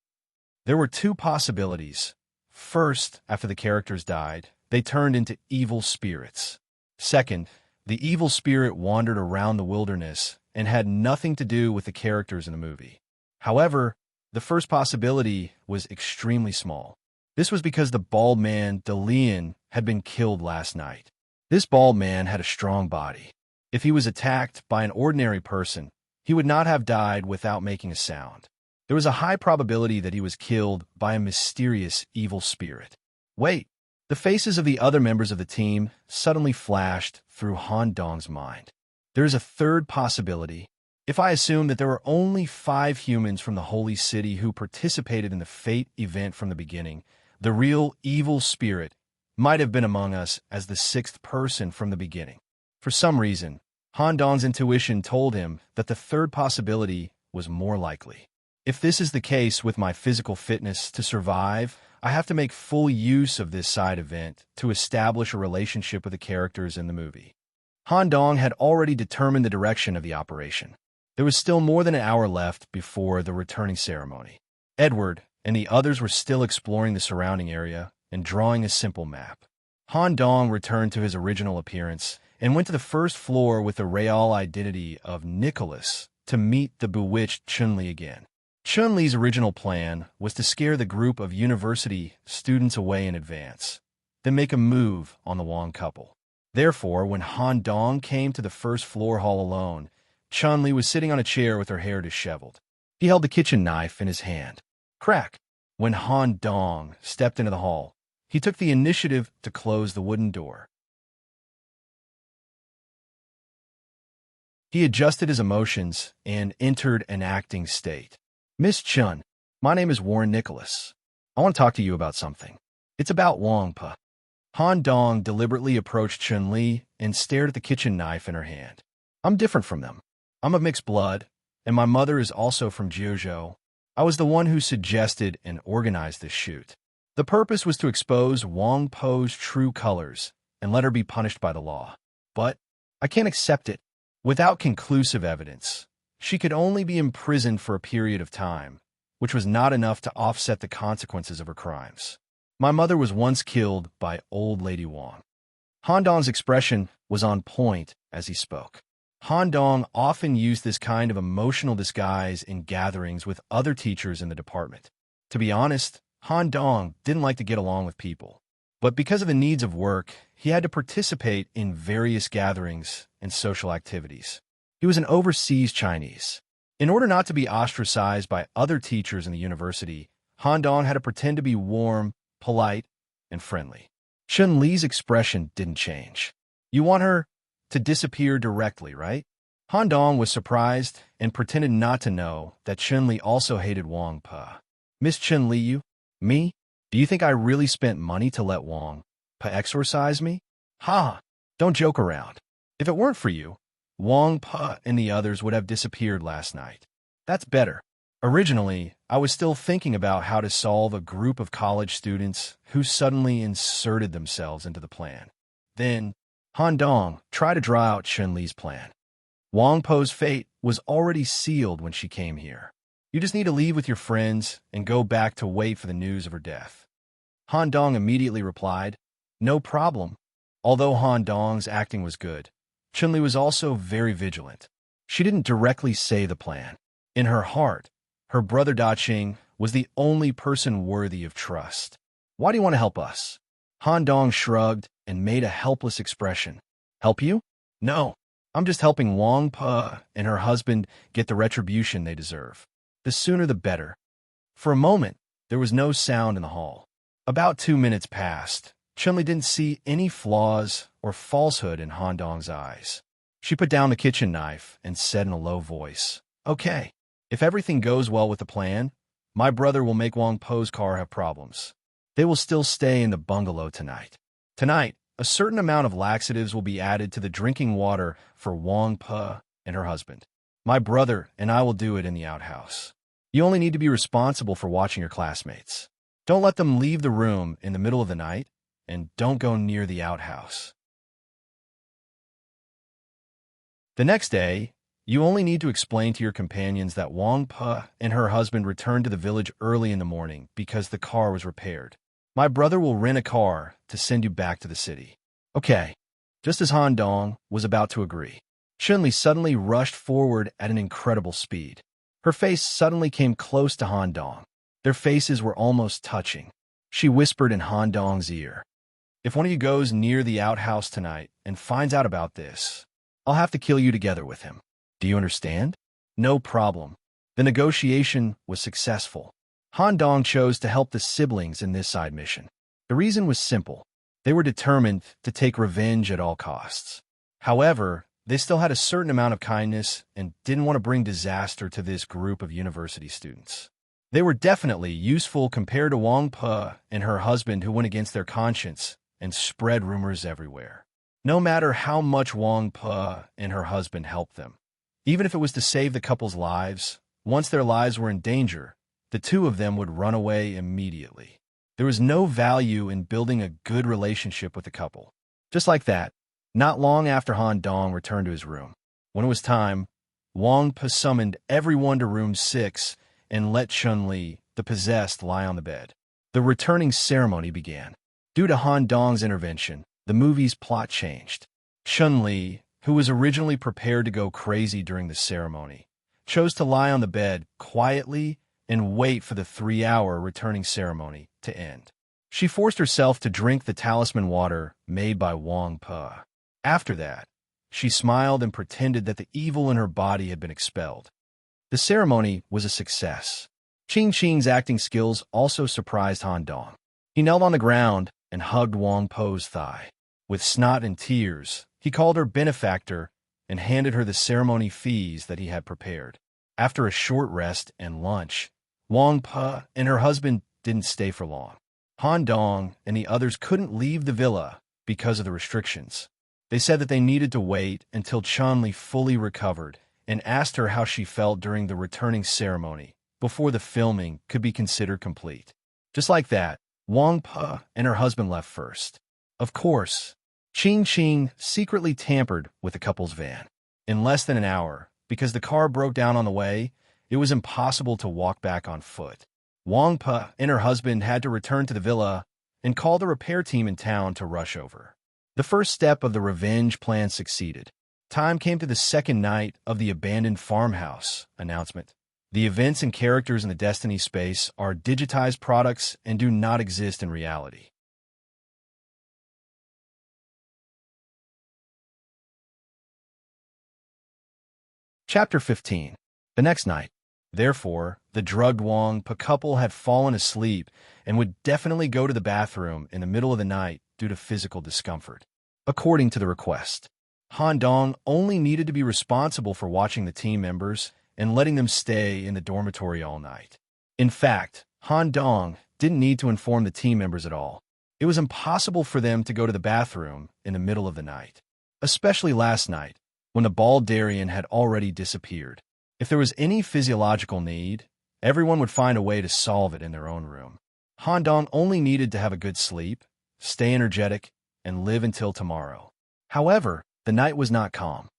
There were 2 possibilities. First, after the characters died, they turned into evil spirits. Second, the evil spirit wandered around the wilderness and had nothing to do with the characters in the movie. However, the first possibility was extremely small. This was because the bald man, DeLeon, had been killed last night. This bald man had a strong body. If he was attacked by an ordinary person, he would not have died without making a sound. There was a high probability that he was killed by a mysterious evil spirit. Wait, the faces of the other members of the team suddenly flashed through Han Dong's mind. There is a third possibility. If I assume that there were only 5 humans from the Holy City who participated in the fate event from the beginning, the real evil spirit might have been among us as the 6th person from the beginning. For some reason, Han Dong's intuition told him that the third possibility was more likely. If this is the case with my physical fitness to survive, I have to make full use of this side event to establish a relationship with the characters in the movie. Han Dong had already determined the direction of the operation. There was still more than an hour left before the returning ceremony. Edward and the others were still exploring the surrounding area and drawing a simple map. Han Dong returned to his original appearance and went to the first floor with the real identity of Nicholas to meet the bewitched Chun-Li again. Chun-Li's original plan was to scare the group of university students away in advance, then make a move on the Wong couple. Therefore, when Han Dong came to the first floor hall alone, Chun-Li was sitting on a chair with her hair disheveled. He held the kitchen knife in his hand. Crack! When Han Dong stepped into the hall, he took the initiative to close the wooden door. He adjusted his emotions and entered an acting state. Miss Chun, my name is Warren Nicholas. I want to talk to you about something. It's about Wong Pa. Han Dong deliberately approached Chun-Li and stared at the kitchen knife in her hand. I'm different from them. I'm of mixed blood, and my mother is also from Jiuzhou. I was the one who suggested and organized this shoot. The purpose was to expose Wong Po's true colors and let her be punished by the law. But I can't accept it. Without conclusive evidence, she could only be imprisoned for a period of time, which was not enough to offset the consequences of her crimes. My mother was once killed by Old Lady Wong. Han Dong's expression was on point as he spoke. Han Dong often used this kind of emotional disguise in gatherings with other teachers in the department. To be honest, Han Dong didn't like to get along with people. But because of the needs of work, he had to participate in various gatherings and social activities. He was an overseas Chinese. In order not to be ostracized by other teachers in the university, Han Dong had to pretend to be warm, polite, and friendly. Chun Li's expression didn't change. You want her to disappear directly, right? Han Dong was surprised and pretended not to know that Chun Li also hated Wang Pa. Miss Chun Li, you? Me? Do you think I really spent money to let Wang Pa exorcise me? Ha! Don't joke around. If it weren't for you, Wang Pa and the others would have disappeared last night. That's better. Originally, I was still thinking about how to solve a group of college students who suddenly inserted themselves into the plan. Then, Han Dong tried to draw out Chun Li's plan. Wang Po's fate was already sealed when she came here. You just need to leave with your friends and go back to wait for the news of her death. Han Dong immediately replied, "No problem." Although Han Dong's acting was good, Chun Li was also very vigilant. She didn't directly say the plan. In her heart, her brother Da Qing was the only person worthy of trust. "Why do you want to help us?" Han Dong shrugged and made a helpless expression. "Help you? No, I'm just helping Wang Pa and her husband get the retribution they deserve. The sooner the better." For a moment, there was no sound in the hall. About 2 minutes passed. Chun-Li didn't see any flaws or falsehood in Han Dong's eyes. She put down the kitchen knife and said in a low voice, "Okay, if everything goes well with the plan, my brother will make Wang Po's car have problems. They will still stay in the bungalow tonight. Tonight, a certain amount of laxatives will be added to the drinking water for Wang Po and her husband. My brother and I will do it in the outhouse. You only need to be responsible for watching your classmates. Don't let them leave the room in the middle of the night, and don't go near the outhouse." The next day, you only need to explain to your companions that Wang Po and her husband returned to the village early in the morning because the car was repaired. My brother will rent a car to send you back to the city. Okay. Just as Han Dong was about to agree, Chun-Li suddenly rushed forward at an incredible speed. Her face suddenly came close to Han Dong. Their faces were almost touching. She whispered in Han Dong's ear, "If one of you goes near the outhouse tonight and finds out about this, I'll have to kill you together with him. Do you understand?" No problem. The negotiation was successful. Han Dong chose to help the siblings in this side mission. The reason was simple. They were determined to take revenge at all costs. However, they still had a certain amount of kindness and didn't want to bring disaster to this group of university students. They were definitely useful compared to Wang Po and her husband, who went against their conscience and spread rumors everywhere. No matter how much Wang Po and her husband helped them, even if it was to save the couple's lives, once their lives were in danger, the two of them would run away immediately. There was no value in building a good relationship with the couple. Just like that, not long after Han Dong returned to his room, when it was time, Wang Po summoned everyone to room 6 and let Chun-Li, the possessed, lie on the bed. The returning ceremony began. Due to Han Dong's intervention, the movie's plot changed. Chun-Li, who was originally prepared to go crazy during the ceremony, chose to lie on the bed quietly and wait for the 3-hour returning ceremony to end. She forced herself to drink the talisman water made by Wang Po. After that, she smiled and pretended that the evil in her body had been expelled. The ceremony was a success. Qing Qing's acting skills also surprised Han Dong. He knelt on the ground and hugged Wang Po's thigh. With snot and tears, he called her benefactor and handed her the ceremony fees that he had prepared. After a short rest and lunch, Wang Po and her husband didn't stay for long. Han Dong and the others couldn't leave the villa because of the restrictions. They said that they needed to wait until Chun-Li fully recovered and asked her how she felt during the returning ceremony before the filming could be considered complete. Just like that, Wang Po and her husband left first. Of course, Qing Qing secretly tampered with the couple's van. In less than an hour, because the car broke down on the way, it was impossible to walk back on foot. Wang Po and her husband had to return to the villa and call the repair team in town to rush over. The first step of the revenge plan succeeded. Time came to the second night of the abandoned farmhouse announcement. The events and characters in the Destiny space are digitized products and do not exist in reality. Chapter 15. The next night. Therefore, the drugged Wang-pa couple had fallen asleep and would definitely go to the bathroom in the middle of the night due to physical discomfort. According to the request, Han Dong only needed to be responsible for watching the team members and letting them stay in the dormitory all night. In fact, Han Dong didn't need to inform the team members at all. It was impossible for them to go to the bathroom in the middle of the night, especially last night, when the bald Darien had already disappeared. If there was any physiological need, everyone would find a way to solve it in their own room. Han Dong only needed to have a good sleep, stay energetic, and live until tomorrow. However, the night was not calm.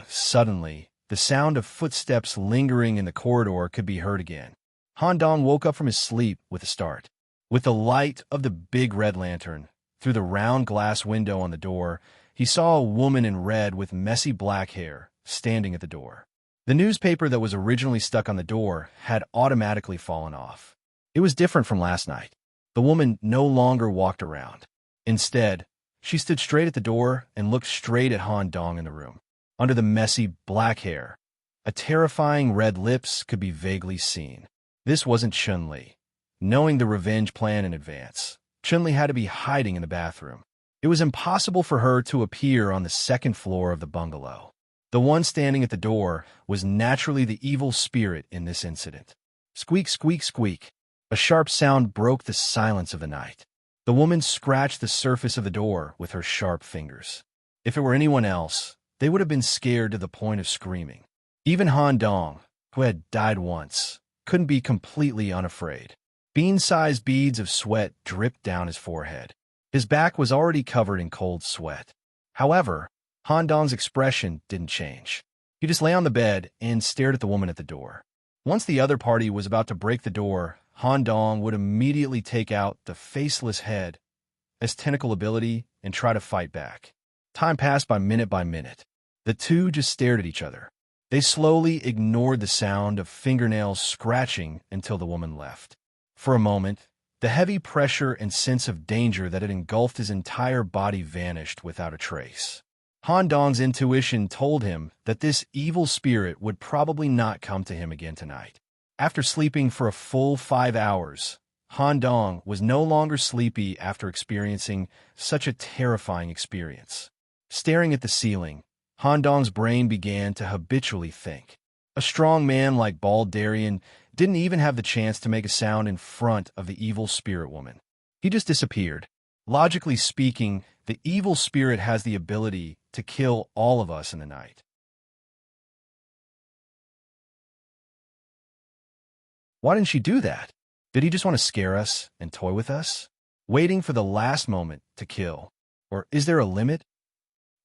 Suddenly, the sound of footsteps lingering in the corridor could be heard again. Han Dong woke up from his sleep with a start. With the light of the big red lantern, through the round glass window on the door, he saw a woman in red with messy black hair standing at the door. The newspaper that was originally stuck on the door had automatically fallen off. It was different from last night. The woman no longer walked around. Instead, she stood straight at the door and looked straight at Han Dong in the room. Under the messy black hair, a terrifying red lips could be vaguely seen. This wasn't Chun-Li. Knowing the revenge plan in advance, Chun-Li had to be hiding in the bathroom. It was impossible for her to appear on the second floor of the bungalow. The one standing at the door was naturally the evil spirit in this incident. Squeak, squeak, squeak. A sharp sound broke the silence of the night. The woman scratched the surface of the door with her sharp fingers. If it were anyone else, they would have been scared to the point of screaming. Even Han Dong, who had died once, couldn't be completely unafraid. Bean-sized beads of sweat dripped down his forehead. His back was already covered in cold sweat. However, Han Dong's expression didn't change. He just lay on the bed and stared at the woman at the door. Once the other party was about to break the door, Han Dong would immediately take out the faceless head, his tentacle ability, and try to fight back. Time passed by minute. The two just stared at each other. They slowly ignored the sound of fingernails scratching until the woman left. For a moment, the heavy pressure and sense of danger that had engulfed his entire body vanished without a trace. Han Dong's intuition told him that this evil spirit would probably not come to him again tonight. After sleeping for a full 5 hours, Han Dong was no longer sleepy after experiencing such a terrifying experience. Staring at the ceiling, Han Dong's brain began to habitually think. A strong man like Bald Darien didn't even have the chance to make a sound in front of the evil spirit woman. He just disappeared. Logically speaking, the evil spirit has the ability to kill all of us in the night. Why didn't she do that? Did he just want to scare us and toy with us? Waiting for the last moment to kill? Or is there a limit?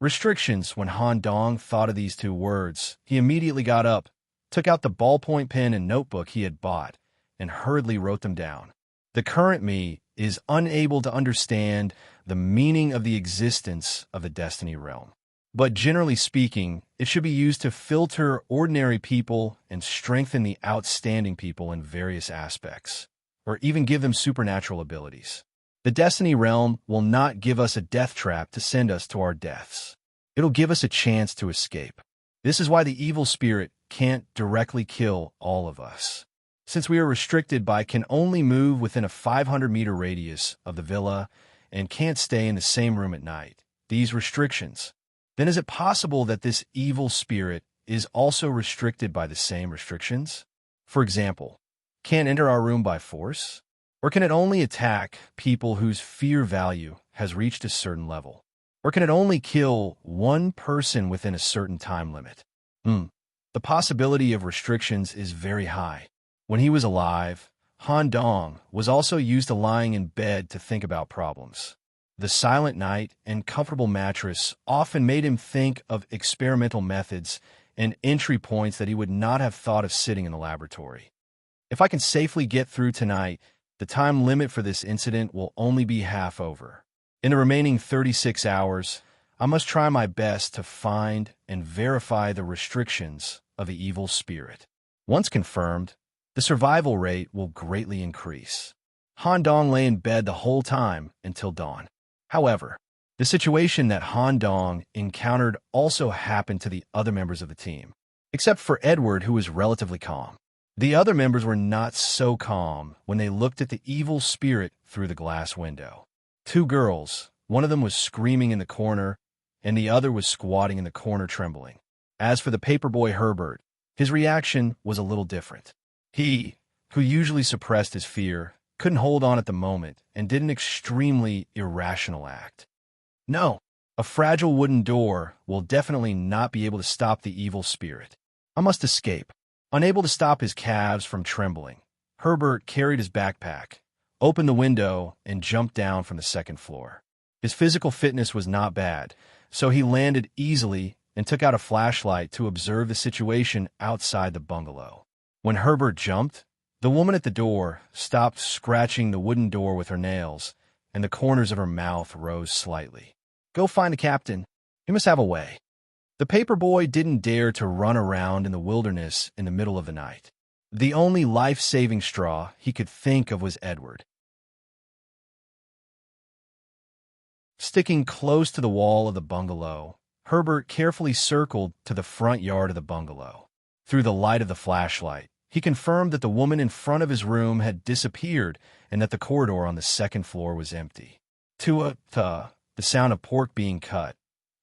Restrictions. When Han Dong thought of these two words, he immediately got up, took out the ballpoint pen and notebook he had bought, and hurriedly wrote them down. The current me is unable to understand the meaning of the existence of the Destiny Realm. But generally speaking, it should be used to filter ordinary people and strengthen the outstanding people in various aspects, or even give them supernatural abilities. The Destiny Realm will not give us a death trap to send us to our deaths. It'll give us a chance to escape. This is why the evil spirit can't directly kill all of us. Since we are restricted by can only move within a 500-meter radius of the villa and can't stay in the same room at night, these restrictions, then is it possible that this evil spirit is also restricted by the same restrictions? For example, can't enter our room by force? Or can it only attack people whose fear value has reached a certain level? Or can it only kill one person within a certain time limit? The possibility of restrictions is very high. When he was alive, Han Dong was also used to lying in bed to think about problems. The silent night and comfortable mattress often made him think of experimental methods and entry points that he would not have thought of sitting in the laboratory. If I can safely get through tonight, the time limit for this incident will only be half over. In the remaining 36 hours, I must try my best to find and verify the restrictions of the evil spirit. Once confirmed, the survival rate will greatly increase. Han Dong lay in bed the whole time until dawn. However, The situation that Han Dong encountered also happened to the other members of the team, except for Edward, who was relatively calm. The other members were not so calm when they looked at the evil spirit through the glass window. Two girls, one of them was screaming in the corner, and the other was squatting in the corner trembling. As for the paperboy Herbert, his reaction was a little different. He, who usually suppressed his fear, couldn't hold on at the moment and did an extremely irrational act. No, a fragile wooden door will definitely not be able to stop the evil spirit. I must escape. Unable to stop his calves from trembling, Herbert carried his backpack, opened the window, and jumped down from the second floor. His physical fitness was not bad, so he landed easily and took out a flashlight to observe the situation outside the bungalow. When Herbert jumped, the woman at the door stopped scratching the wooden door with her nails, and the corners of her mouth rose slightly. "Go find the captain. He must have a way." The paperboy didn't dare to run around in the wilderness in the middle of the night. The only life-saving straw he could think of was Edward. Sticking close to the wall of the bungalow, Herbert carefully circled to the front yard of the bungalow. Through the light of the flashlight, he confirmed that the woman in front of his room had disappeared and that the corridor on the second floor was empty. The sound of pork being cut.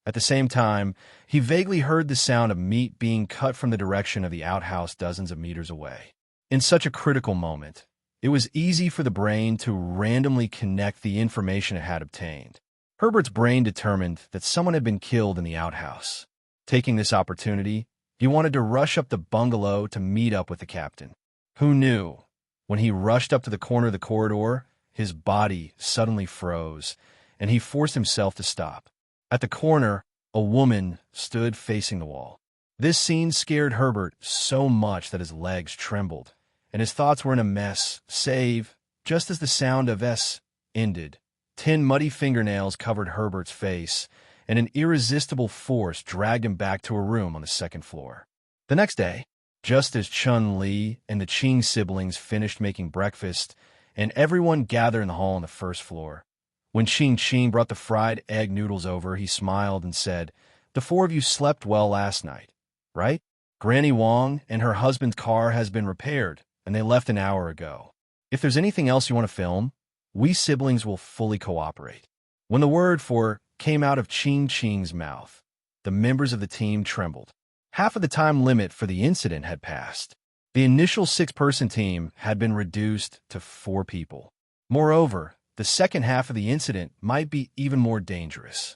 At the same time, he vaguely heard the sound of meat being cut from the direction of the outhouse dozens of meters away. In such a critical moment, it was easy for the brain to randomly connect the information it had obtained. Herbert's brain determined that someone had been killed in the outhouse. Taking this opportunity, he wanted to rush up the bungalow to meet up with the captain. Who knew? When he rushed up to the corner of the corridor, his body suddenly froze, and he forced himself to stop. At the corner, a woman stood facing the wall. This scene scared Herbert so much that his legs trembled, and his thoughts were in a mess, save, just as the sound of S ended, 10 muddy fingernails covered Herbert's face, and an irresistible force dragged him back to a room on the second floor. The next day, just as Chun-Li and the Ching siblings finished making breakfast, and everyone gathered in the hall on the first floor, when Ching brought the fried egg noodles over, he smiled and said, "The 4 of you slept well last night, right? Granny Wong and her husband's car has been repaired, and they left an hour ago. If there's anything else you want to film, we siblings will fully cooperate." When the word "for" came out of Ching's mouth, the members of the team trembled. Half of the time limit for the incident had passed. The initial 6-person team had been reduced to 4 people. Moreover, the second half of the incident might be even more dangerous.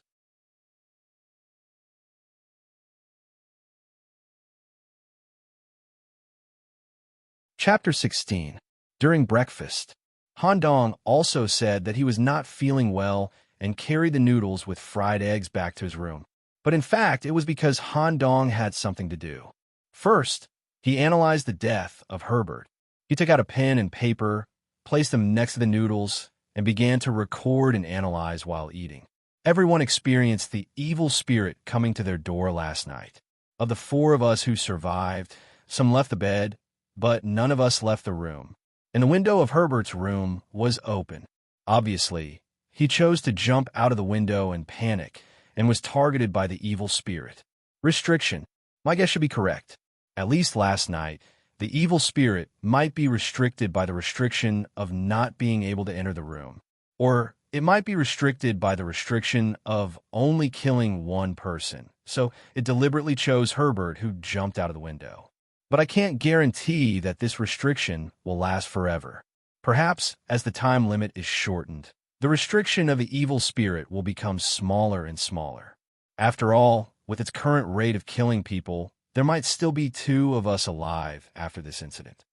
Chapter 16. During breakfast, Han Dong also said that he was not feeling well and carried the noodles with fried eggs back to his room. But in fact, it was because Han Dong had something to do. First, he analyzed the death of Herbert. He took out a pen and paper, placed them next to the noodles, and began to record and analyze while eating. Everyone experienced the evil spirit coming to their door last night. Of the 4 of us who survived, some left the bed, but none of us left the room. And the window of Herbert's room was open. Obviously, he chose to jump out of the window and panic, and was targeted by the evil spirit. Restriction. My guess should be correct. At least last night, the evil spirit might be restricted by the restriction of not being able to enter the room. Or it might be restricted by the restriction of only killing 1 person. So it deliberately chose Herbert, who jumped out of the window. But I can't guarantee that this restriction will last forever. Perhaps, as the time limit is shortened, the restriction of the evil spirit will become smaller and smaller. After all, with its current rate of killing people, there might still be 2 of us alive after this incident.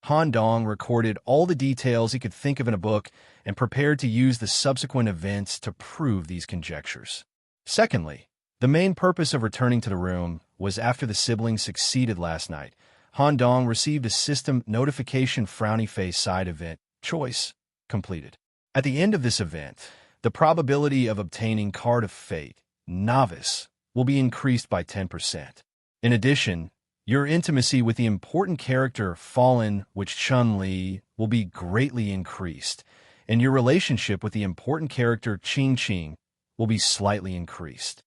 Han Dong recorded all the details he could think of in a book and prepared to use the subsequent events to prove these conjectures. Secondly, the main purpose of returning to the room was after the siblings succeeded last night. Han Dong received a system notification frowny face side event, choice, completed. At the end of this event, the probability of obtaining Card of Fate, Novice, will be increased by 10%. In addition, your intimacy with the important character Fallen, which Chun-Li, will be greatly increased, and your relationship with the important character Ching, will be slightly increased.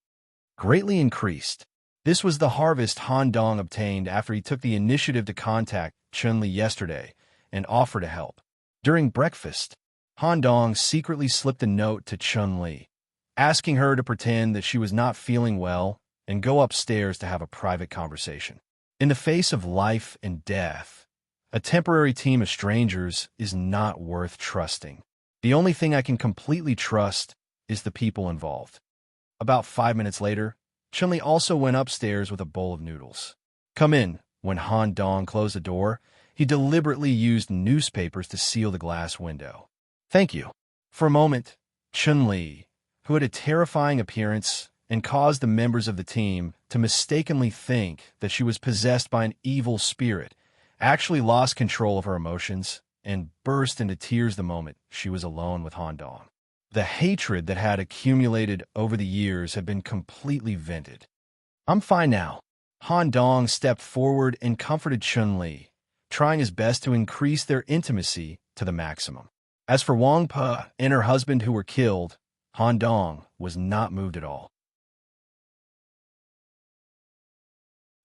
Greatly increased. This was the harvest Han Dong obtained after he took the initiative to contact Chun-Li yesterday and offer to help. During breakfast, Han Dong secretly slipped a note to Chun-Li, asking her to pretend that she was not feeling well and go upstairs to have a private conversation. In the face of life and death, a temporary team of strangers is not worth trusting. The only thing I can completely trust is the people involved. About 5 minutes later, Chun-Li also went upstairs with a bowl of noodles. Come in. When Han Dong closed the door, he deliberately used newspapers to seal the glass window. Thank you. For a moment, Chun-Li, who had a terrifying appearance and caused the members of the team to mistakenly think that she was possessed by an evil spirit, actually lost control of her emotions and burst into tears the moment she was alone with Han Dong. The hatred that had accumulated over the years had been completely vented. I'm fine now. Han Dong stepped forward and comforted Chun-Li, trying his best to increase their intimacy to the maximum. As for Wang Pe and her husband who were killed, Han Dong was not moved at all.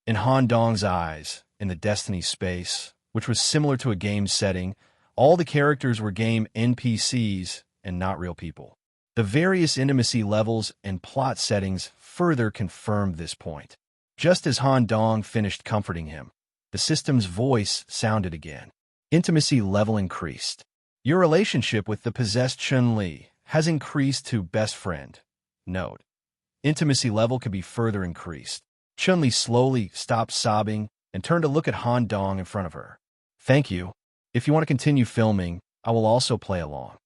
In Han Dong's eyes, in the Destiny space, which was similar to a game setting, all the characters were game NPCs and not real people. The various intimacy levels and plot settings further confirmed this point. Just as Han Dong finished comforting him, the system's voice sounded again. Intimacy level increased. Your relationship with the possessed Chun-Li has increased to best friend. Note: intimacy level could be further increased. Chun-Li slowly stopped sobbing and turned to look at Han Dong in front of her. Thank you. If you want to continue filming, I will also play along.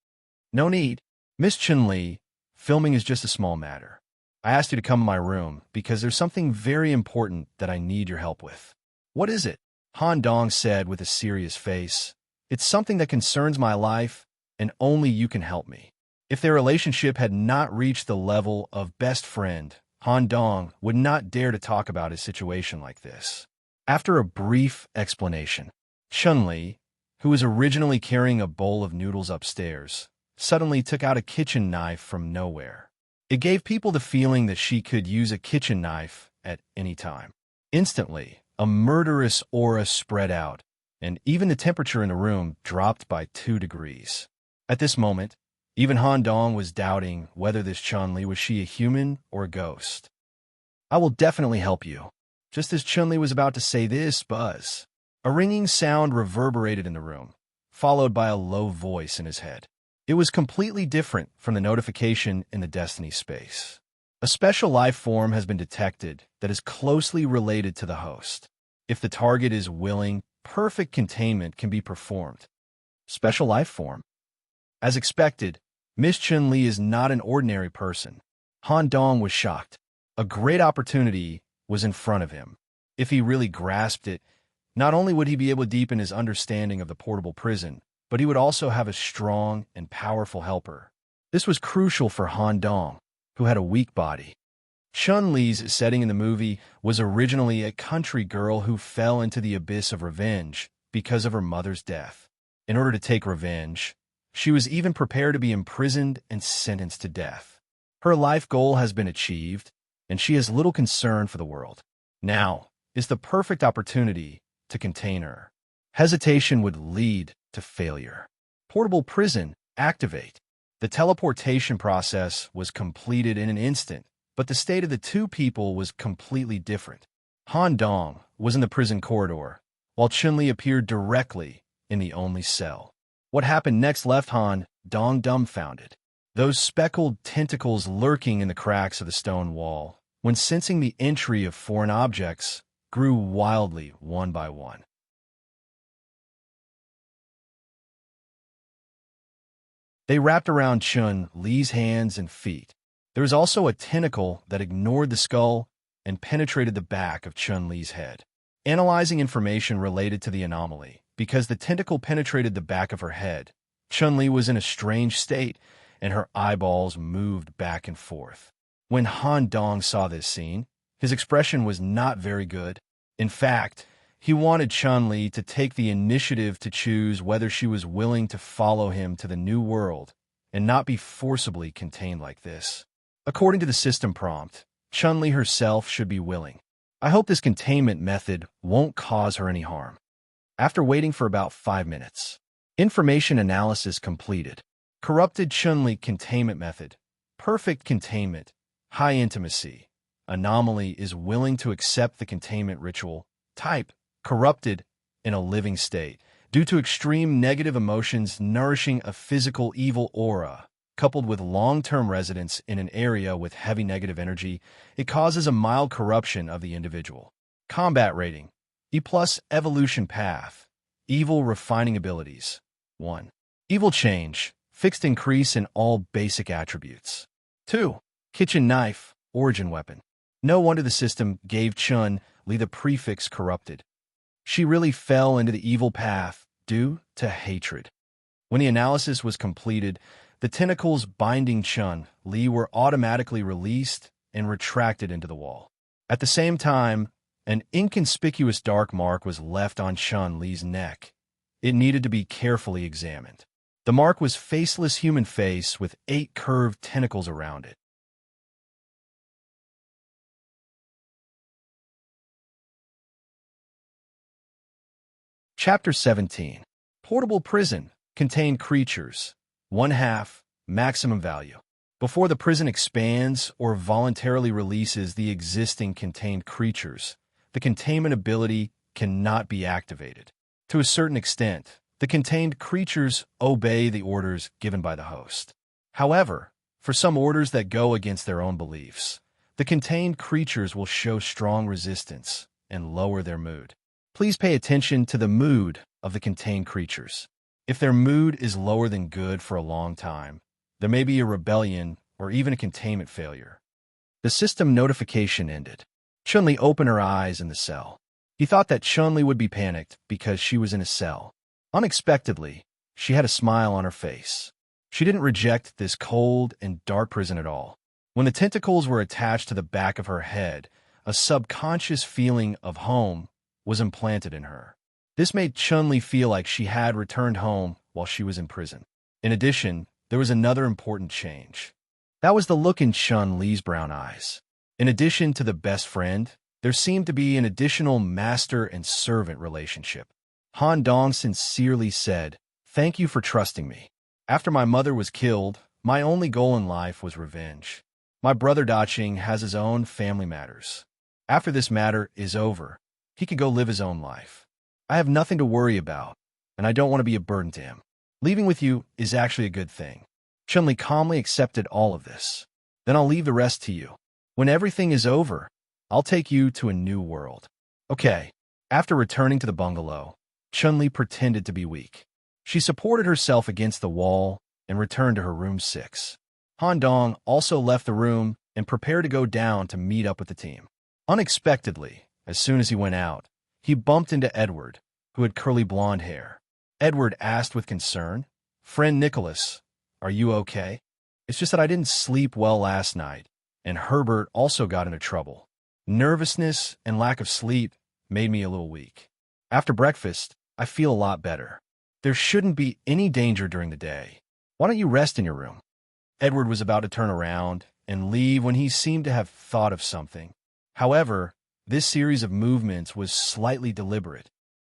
No need. Miss Chun-Li, filming is just a small matter. I asked you to come to my room because there's something very important that I need your help with. What is it? Han Dong said with a serious face. It's something that concerns my life, and only you can help me. If their relationship had not reached the level of best friend, Han Dong would not dare to talk about his situation like this. After a brief explanation, Chun-Li, who was originally carrying a bowl of noodles upstairs, suddenly took out a kitchen knife from nowhere. It gave people the feeling that she could use a kitchen knife at any time. Instantly, a murderous aura spread out, and even the temperature in the room dropped by 2 degrees. At this moment, even Han Dong was doubting whether this Chun-Li was she a human or a ghost. I will definitely help you. Just as Chun-Li was about to say this, buzz. A ringing sound reverberated in the room, followed by a low voice in his head. It was completely different from the notification in the Destiny space. A special life form has been detected that is closely related to the host. If the target is willing, perfect containment can be performed. Special life form. As expected, Miss Chun-Li is not an ordinary person. Han Dong was shocked. A great opportunity was in front of him. If he really grasped it, not only would he be able to deepen his understanding of the portable prison, but he would also have a strong and powerful helper. This was crucial for Han Dong, who had a weak body. Chun-Li's setting in the movie was originally a country girl who fell into the abyss of revenge because of her mother's death. In order to take revenge, she was even prepared to be imprisoned and sentenced to death. Her life goal has been achieved, and she has little concern for the world. Now is the perfect opportunity to contain her. Hesitation would lead to failure. Portable prison, activate. The teleportation process was completed in an instant, but the state of the two people was completely different. Han Dong was in the prison corridor, while Chun-Li appeared directly in the only cell. What happened next left Han Dong dumbfounded. Those speckled tentacles lurking in the cracks of the stone wall, when sensing the entry of foreign objects, grew wildly one by one. They wrapped around Chun-Li's hands and feet. There was also a tentacle that ignored the skull and penetrated the back of Chun-Li's head, analyzing information related to the anomaly. Because the tentacle penetrated the back of her head, Chun-Li was in a strange state, and her eyeballs moved back and forth. When Han Dong saw this scene, his expression was not very good. In fact, he wanted Chun-Li to take the initiative to choose whether she was willing to follow him to the new world and not be forcibly contained like this. According to the system prompt, Chun-Li herself should be willing. I hope this containment method won't cause her any harm. After waiting for about 5 minutes, information analysis completed. Corrupted Chun-Li containment method. Perfect containment. High intimacy. Anomaly is willing to accept the containment ritual. Type. Corrupted in a living state. Due to extreme negative emotions nourishing a physical evil aura, coupled with long-term residence in an area with heavy negative energy, it causes a mild corruption of the individual. Combat rating. E+ evolution path. Evil refining abilities. 1. Evil change. Fixed increase in all basic attributes. 2. Kitchen knife. Origin weapon. No wonder the system gave Chun-Li the prefix corrupted. She really fell into the evil path due to hatred. When the analysis was completed, the tentacles binding Chun-Li were automatically released and retracted into the wall. At the same time, an inconspicuous dark mark was left on Chun-Li's neck. It needed to be carefully examined. The mark was faceless human face with 8 curved tentacles around it. Chapter 17. Portable prison. Contained creatures. 1/2. Maximum value. Before the prison expands or voluntarily releases the existing contained creatures, the containment ability cannot be activated. To a certain extent, the contained creatures obey the orders given by the host. However, for some orders that go against their own beliefs, the contained creatures will show strong resistance and lower their mood. Please pay attention to the mood of the contained creatures. If their mood is lower than good for a long time, there may be a rebellion or even a containment failure. The system notification ended. Chun-Li opened her eyes in the cell. He thought that Chun-Li would be panicked because she was in a cell. Unexpectedly, she had a smile on her face. She didn't reject this cold and dark prison at all. When the tentacles were attached to the back of her head, a subconscious feeling of home was implanted in her. This made Chun-Li feel like she had returned home while she was in prison. In addition, there was another important change. That was the look in Chun-Li's brown eyes. In addition to the best friend, there seemed to be an additional master and servant relationship. Han Dong sincerely said, "Thank you for trusting me. After my mother was killed, my only goal in life was revenge. My brother Daching has his own family matters. After this matter is over, he can go live his own life. I have nothing to worry about, and I don't want to be a burden to him. Leaving with you is actually a good thing." Chun-Li calmly accepted all of this. "Then I'll leave the rest to you. When everything is over, I'll take you to a new world." Okay. After returning to the bungalow, Chun-Li pretended to be weak. She supported herself against the wall and returned to her room 6. Han Dong also left the room and prepared to go down to meet up with the team. Unexpectedly, as soon as he went out, he bumped into Edward, who had curly blonde hair. Edward asked with concern, "Friend Nicholas, are you okay?" "It's just that I didn't sleep well last night, and Herbert also got into trouble. Nervousness and lack of sleep made me a little weak. After breakfast, I feel a lot better. There shouldn't be any danger during the day. Why don't you rest in your room?" Edward was about to turn around and leave when he seemed to have thought of something. However, this series of movements was slightly deliberate.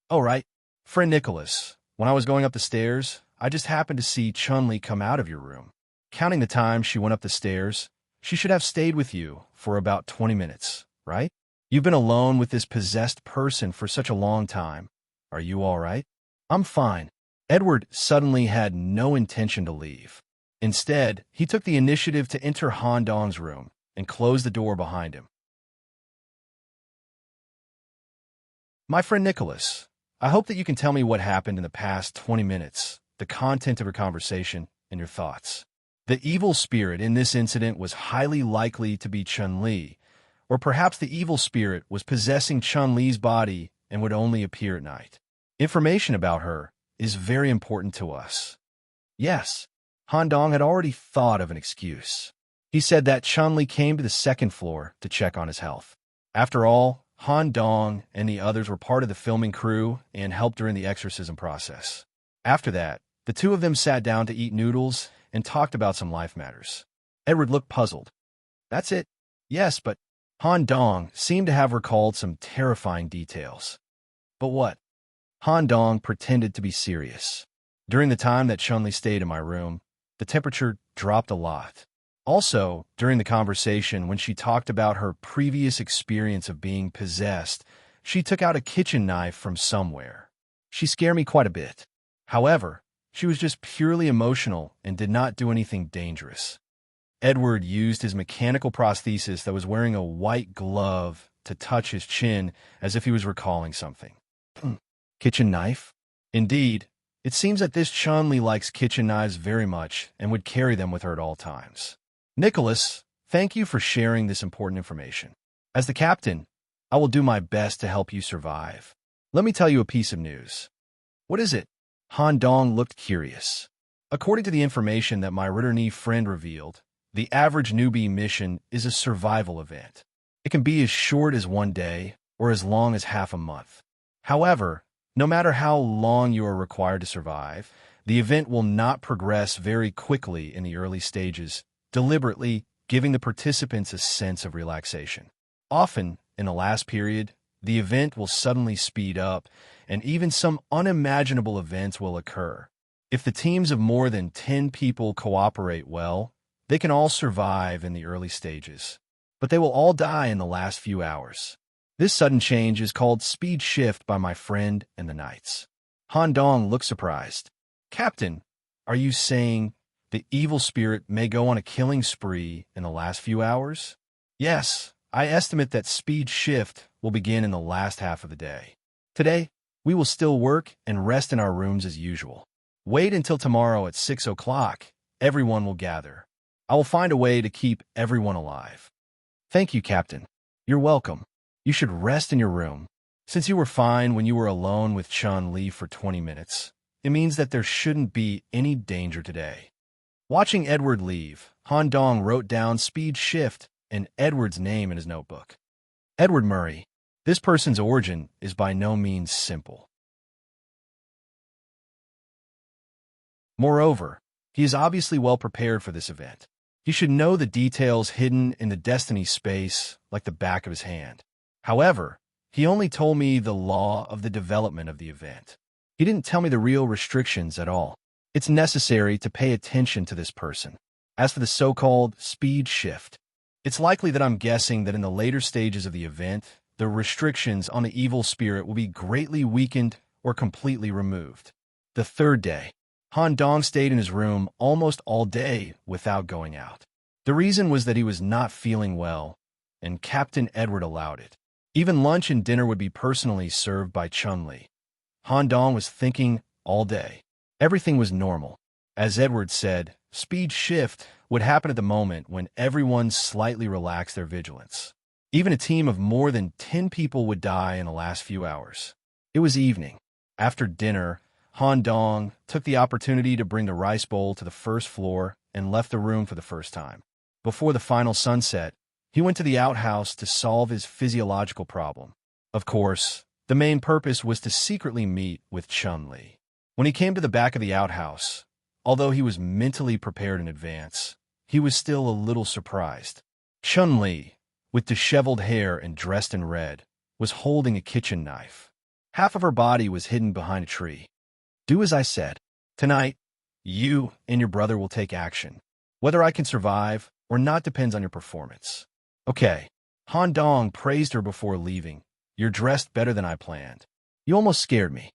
"Oh, right. Friend Nicholas, when I was going up the stairs, I just happened to see Chun-Li come out of your room. Counting the time she went up the stairs, she should have stayed with you for about 20 minutes, right? You've been alone with this possessed person for such a long time. Are you all right?" "I'm fine." Edward suddenly had no intention to leave. Instead, he took the initiative to enter Han Dong's room and close the door behind him. "My friend Nicholas, I hope that you can tell me what happened in the past 20 minutes, the content of your conversation, and your thoughts." The evil spirit in this incident was highly likely to be Chun-Li, or perhaps the evil spirit was possessing Chun-Li's body and would only appear at night. Information about her is very important to us. Yes, Han Dong had already thought of an excuse. He said that Chun-Li came to the 2nd floor to check on his health. After all, Han Dong and the others were part of the filming crew and helped during the exorcism process. After that, the two of them sat down to eat noodles and talked about some life matters. Edward looked puzzled. That's it. Yes, but Han Dong seemed to have recalled some terrifying details. But what? Han Dong pretended to be serious. During the time that Chun-Li stayed in my room, the temperature dropped a lot. Also, during the conversation, when she talked about her previous experience of being possessed, she took out a kitchen knife from somewhere. She scared me quite a bit. However, she was just purely emotional and did not do anything dangerous. Edward used his mechanical prosthesis that was wearing a white glove to touch his chin as if he was recalling something. Kitchen knife? Indeed, it seems that this Chun-Li likes kitchen knives very much and would carry them with her at all times. Nicholas, thank you for sharing this important information. As the captain, I will do my best to help you survive. Let me tell you a piece of news. What is it? Han Dong looked curious. According to the information that my Ritterni friend revealed, the average newbie mission is a survival event. It can be as short as 1 day or as long as half a month. However, no matter how long you are required to survive, the event will not progress very quickly in the early stages, deliberately giving the participants a sense of relaxation. Often, in the last period, the event will suddenly speed up, and even some unimaginable events will occur. If the teams of more than 10 people cooperate well, they can all survive in the early stages, but they will all die in the last few hours. This sudden change is called speed shift by my friend and the knights. Han Dong looked surprised. Captain, are you saying the evil spirit may go on a killing spree in the last few hours? Yes, I estimate that speed shift will begin in the last half of the day. Today, we will still work and rest in our rooms as usual. Wait until tomorrow at 6 o'clock. Everyone will gather. I will find a way to keep everyone alive. Thank you, Captain. You're welcome. You should rest in your room. Since you were fine when you were alone with Chun-Li for 20 minutes, it means that there shouldn't be any danger today. Watching Edward leave, Han Dong wrote down speed shift and Edward's name in his notebook. Edward Murray. This person's origin is by no means simple. Moreover, he is obviously well prepared for this event. He should know the details hidden in the destiny space like the back of his hand. However, he only told me the law of the development of the event. He didn't tell me the real restrictions at all. It's necessary to pay attention to this person. As for the so-called speed shift, it's likely that I'm guessing that in the later stages of the event, the restrictions on the evil spirit will be greatly weakened or completely removed. The third day, Han Dong stayed in his room almost all day without going out. The reason was that he was not feeling well, and Captain Edward allowed it. Even lunch and dinner would be personally served by Chun-Li. Han Dong was thinking all day. Everything was normal. As Edward said, speed shift would happen at the moment when everyone slightly relaxed their vigilance. Even a team of more than 10 people would die in the last few hours. It was evening. After dinner, Han Dong took the opportunity to bring the rice bowl to the first floor and left the room for the first time. Before the final sunset, he went to the outhouse to solve his physiological problem. Of course, the main purpose was to secretly meet with Chun-Li. When he came to the back of the outhouse, although he was mentally prepared in advance, he was still a little surprised. Chun-Li, with disheveled hair and dressed in red, was holding a kitchen knife. Half of her body was hidden behind a tree. Do as I said. Tonight, you and your brother will take action. Whether I can survive or not depends on your performance. Okay. Han Dong praised her before leaving. You're dressed better than I planned. You almost scared me.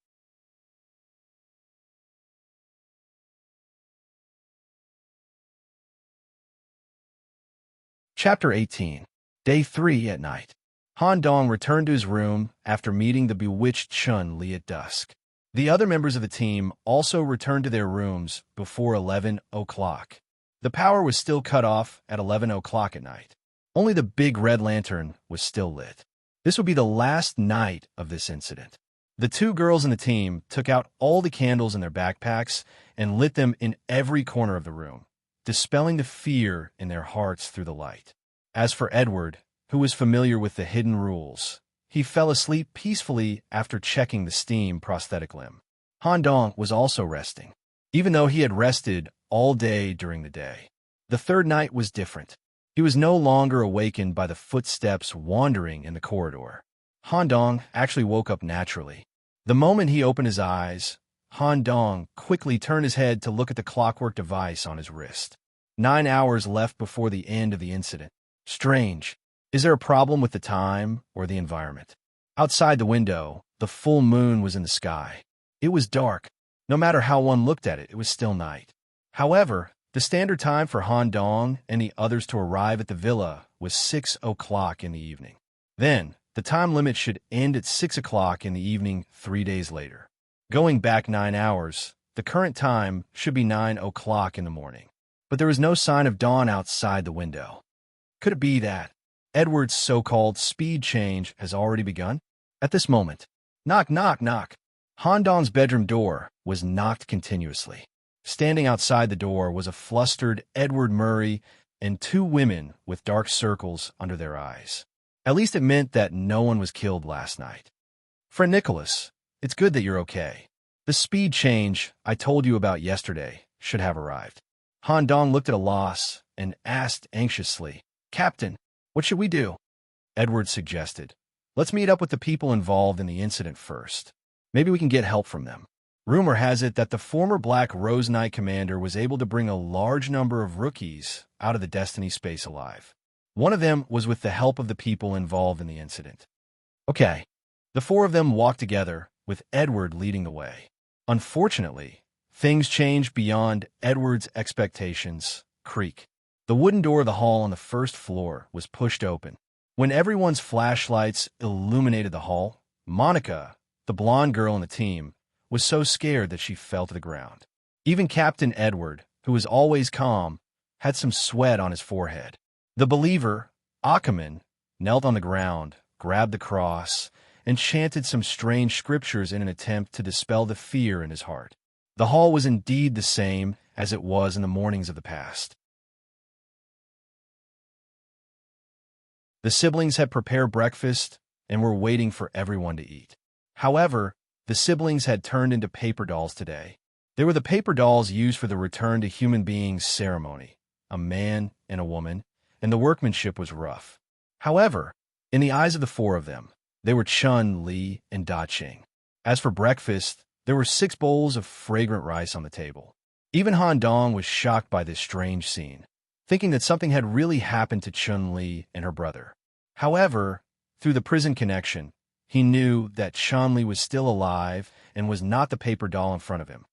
Chapter 18. Day 3 at night. Han Dong returned to his room after meeting the bewitched Chun-Li at dusk. The other members of the team also returned to their rooms before 11 o'clock. The power was still cut off at 11 o'clock at night. Only the big red lantern was still lit. This would be the last night of this incident. The 2 girls in the team took out all the candles in their backpacks and lit them in every corner of the room, dispelling the fear in their hearts through the light. As for Edward, who was familiar with the hidden rules, he fell asleep peacefully after checking the steam prosthetic limb. Han Dong was also resting, even though he had rested all day during the day. The third night was different. He was no longer awakened by the footsteps wandering in the corridor. Han Dong actually woke up naturally. The moment he opened his eyes, Han Dong quickly turned his head to look at the clockwork device on his wrist. 9 hours left before the end of the incident. Strange. Is there a problem with the time or the environment? Outside the window, the full moon was in the sky. It was dark. No matter how one looked at it, it was still night. However, the standard time for Han Dong and the others to arrive at the villa was 6 o'clock in the evening. Then, the time limit should end at 6 o'clock in the evening 3 days later. Going back 9 hours, the current time should be 9 o'clock in the morning. But there was no sign of dawn outside the window. Could it be that Edward's so-called speed change has already begun? At this moment, knock, knock, knock. Han Dong's bedroom door was knocked continuously. Standing outside the door was a flustered Edward Murray and 2 women with dark circles under their eyes. At least it meant that no one was killed last night. Friend Nicholas, it's good that you're okay. The speed change I told you about yesterday should have arrived. Han Dong looked at a loss and asked anxiously, Captain, what should we do? Edward suggested, let's meet up with the people involved in the incident first. Maybe we can get help from them. Rumor has it that the former Black Rose Knight commander was able to bring a large number of rookies out of the Destiny space alive. One of them was with the help of the people involved in the incident. Okay. The 4 of them walked together, with Edward leading the way. Unfortunately, things changed beyond Edward's expectations. Creak. The wooden door of the hall on the first floor was pushed open. When everyone's flashlights illuminated the hall, Monica, the blonde girl in the team, was so scared that she fell to the ground. Even Captain Edward, who was always calm, had some sweat on his forehead. The believer, Ackerman, knelt on the ground, grabbed the cross, and chanted some strange scriptures in an attempt to dispel the fear in his heart. The hall was indeed the same as it was in the mornings of the past. The siblings had prepared breakfast and were waiting for everyone to eat. However, the siblings had turned into paper dolls today. They were the paper dolls used for the return to human beings ceremony, a man and a woman, and the workmanship was rough. However, in the eyes of the 4 of them, they were Chun, Li, and Da Qing. As for breakfast, there were 6 bowls of fragrant rice on the table. Even Han Dong was shocked by this strange scene, thinking that something had really happened to Chun Li and her brother. However, through the prison connection, he knew that Chun Li was still alive and was not the paper doll in front of him.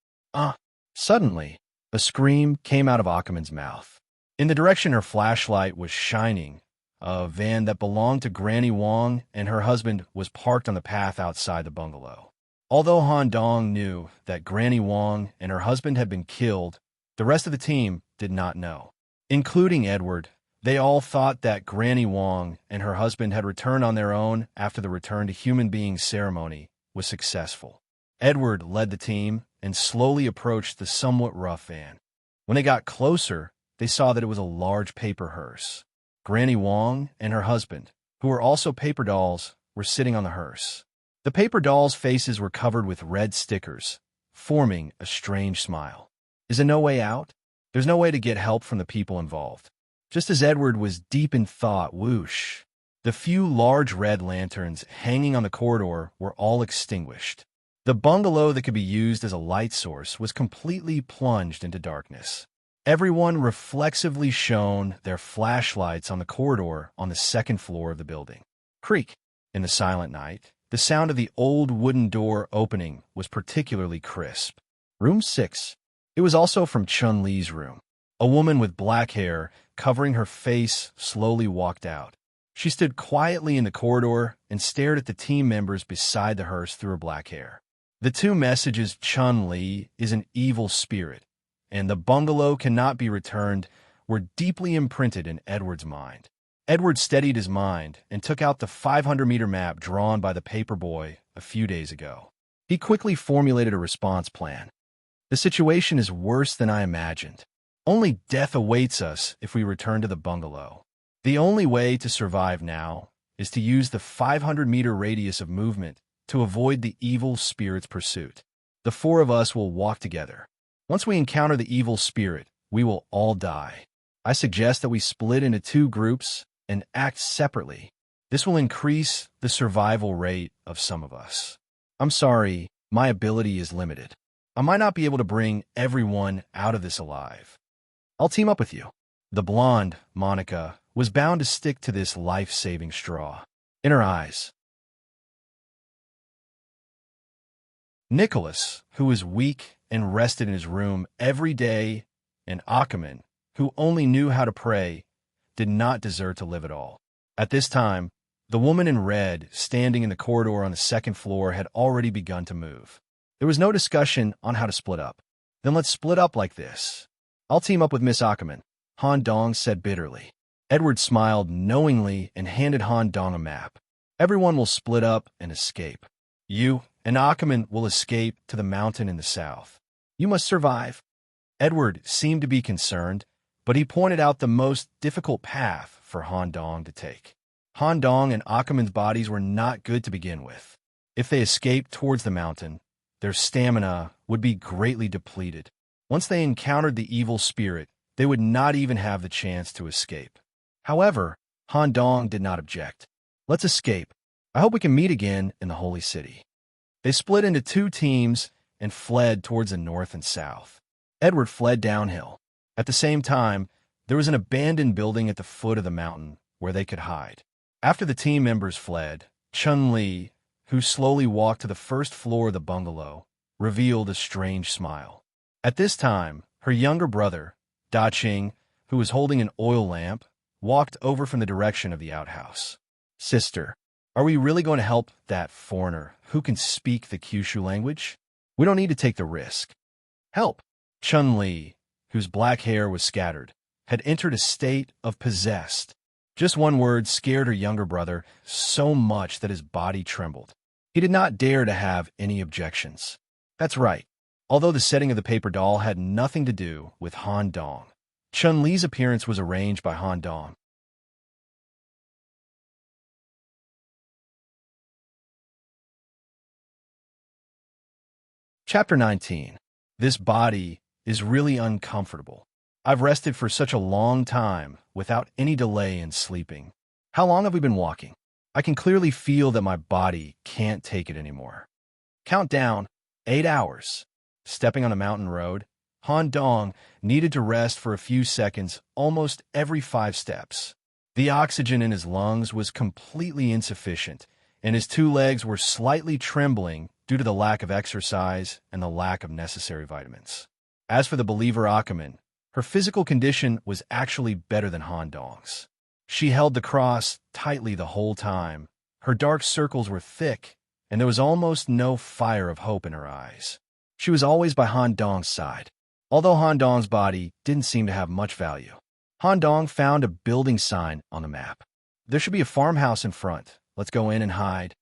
Suddenly, a scream came out of Ackerman's mouth. In the direction her flashlight was shining, a van that belonged to Granny Wong and her husband was parked on the path outside the bungalow. Although Han Dong knew that Granny Wong and her husband had been killed, the rest of the team did not know. Including Edward, they all thought that Granny Wong and her husband had returned on their own after the return to human beings ceremony was successful. Edward led the team and slowly approached the somewhat rough van. When they got closer, they saw that it was a large paper hearse. Granny Wong and her husband, who were also paper dolls, were sitting on the hearse. The paper dolls' faces were covered with red stickers, forming a strange smile. Is there no way out? There's no way to get help from the people involved. Just as Edward was deep in thought, whoosh, the few large red lanterns hanging on the corridor were all extinguished. The bungalow that could be used as a light source was completely plunged into darkness. Everyone reflexively shone their flashlights on the corridor on the 2nd floor of the building. Creak. In the silent night, the sound of the old wooden door opening was particularly crisp. Room 6. It was also from Chun Li's room. A woman with black hair covering her face slowly walked out. She stood quietly in the corridor and stared at the team members beside the hearse through her black hair. The 2 messages Chun Li is an evil spirit, and the bungalow cannot be returned were deeply imprinted in Edward's mind. Edward steadied his mind and took out the 500-meter map drawn by the paperboy a few days ago. He quickly formulated a response plan. The situation is worse than I imagined. Only death awaits us if we return to the bungalow. The only way to survive now is to use the 500-meter radius of movement to avoid the evil spirit's pursuit. The 4 of us will walk together. Once we encounter the evil spirit, we will all die. I suggest that we split into two groups and act separately. This will increase the survival rate of some of us. I'm sorry, my ability is limited. I might not be able to bring everyone out of this alive. I'll team up with you." The blonde, Monica, was bound to stick to this life-saving straw. In her eyes, Nicholas, who was weak and rested in his room every day, and Achaman, who only knew how to pray, did not deserve to live at all. At this time, the woman in red, standing in the corridor on the second floor, had already begun to move. There was no discussion on how to split up. "Then let's split up like this. I'll team up with Miss Achaman," Han Dong said bitterly. Edward smiled knowingly and handed Han Dong a map. "Everyone will split up and escape. You and Achaman will escape to the mountain in the south. You must survive." Edward seemed to be concerned, but he pointed out the most difficult path for Han Dong to take. Han Dong and Achaman's bodies were not good to begin with. If they escaped towards the mountain, their stamina would be greatly depleted. Once they encountered the evil spirit, they would not even have the chance to escape. However, Han Dong did not object. "Let's escape. I hope we can meet again in the Holy City." They split into two teams and fled towards the north and south. Edward fled downhill. At the same time, there was an abandoned building at the foot of the mountain where they could hide. After the team members fled, Chun-Li, who slowly walked to the first floor of the bungalow, revealed a strange smile. At this time, her younger brother, Da-Ching, who was holding an oil lamp, walked over from the direction of the outhouse. "Sister, are we really going to help that foreigner who can speak the Kyushu language? We don't need to take the risk." "Help!" Chun-Li, whose black hair was scattered, had entered a state of possessed. Just one word scared her younger brother so much that his body trembled. He did not dare to have any objections. That's right. Although the setting of the paper doll had nothing to do with Han Dong, Chun-Li's appearance was arranged by Han Dong. Chapter 19. This body is really uncomfortable. I've rested for such a long time without any delay in sleeping. How long have we been walking? I can clearly feel that my body can't take it anymore. Count down, 8 hours. Stepping on a mountain road, Han Dong needed to rest for a few seconds almost every 5 steps. The oxygen in his lungs was completely insufficient, and his 2 legs were slightly trembling due to the lack of exercise and the lack of necessary vitamins. As for the believer Achaman, her physical condition was actually better than Han Dong's. She held the cross tightly the whole time. Her dark circles were thick, and there was almost no fire of hope in her eyes. She was always by Han Dong's side. Although Han Dong's body didn't seem to have much value, Han Dong found a building sign on the map. "There should be a farmhouse in front. Let's go in and hide."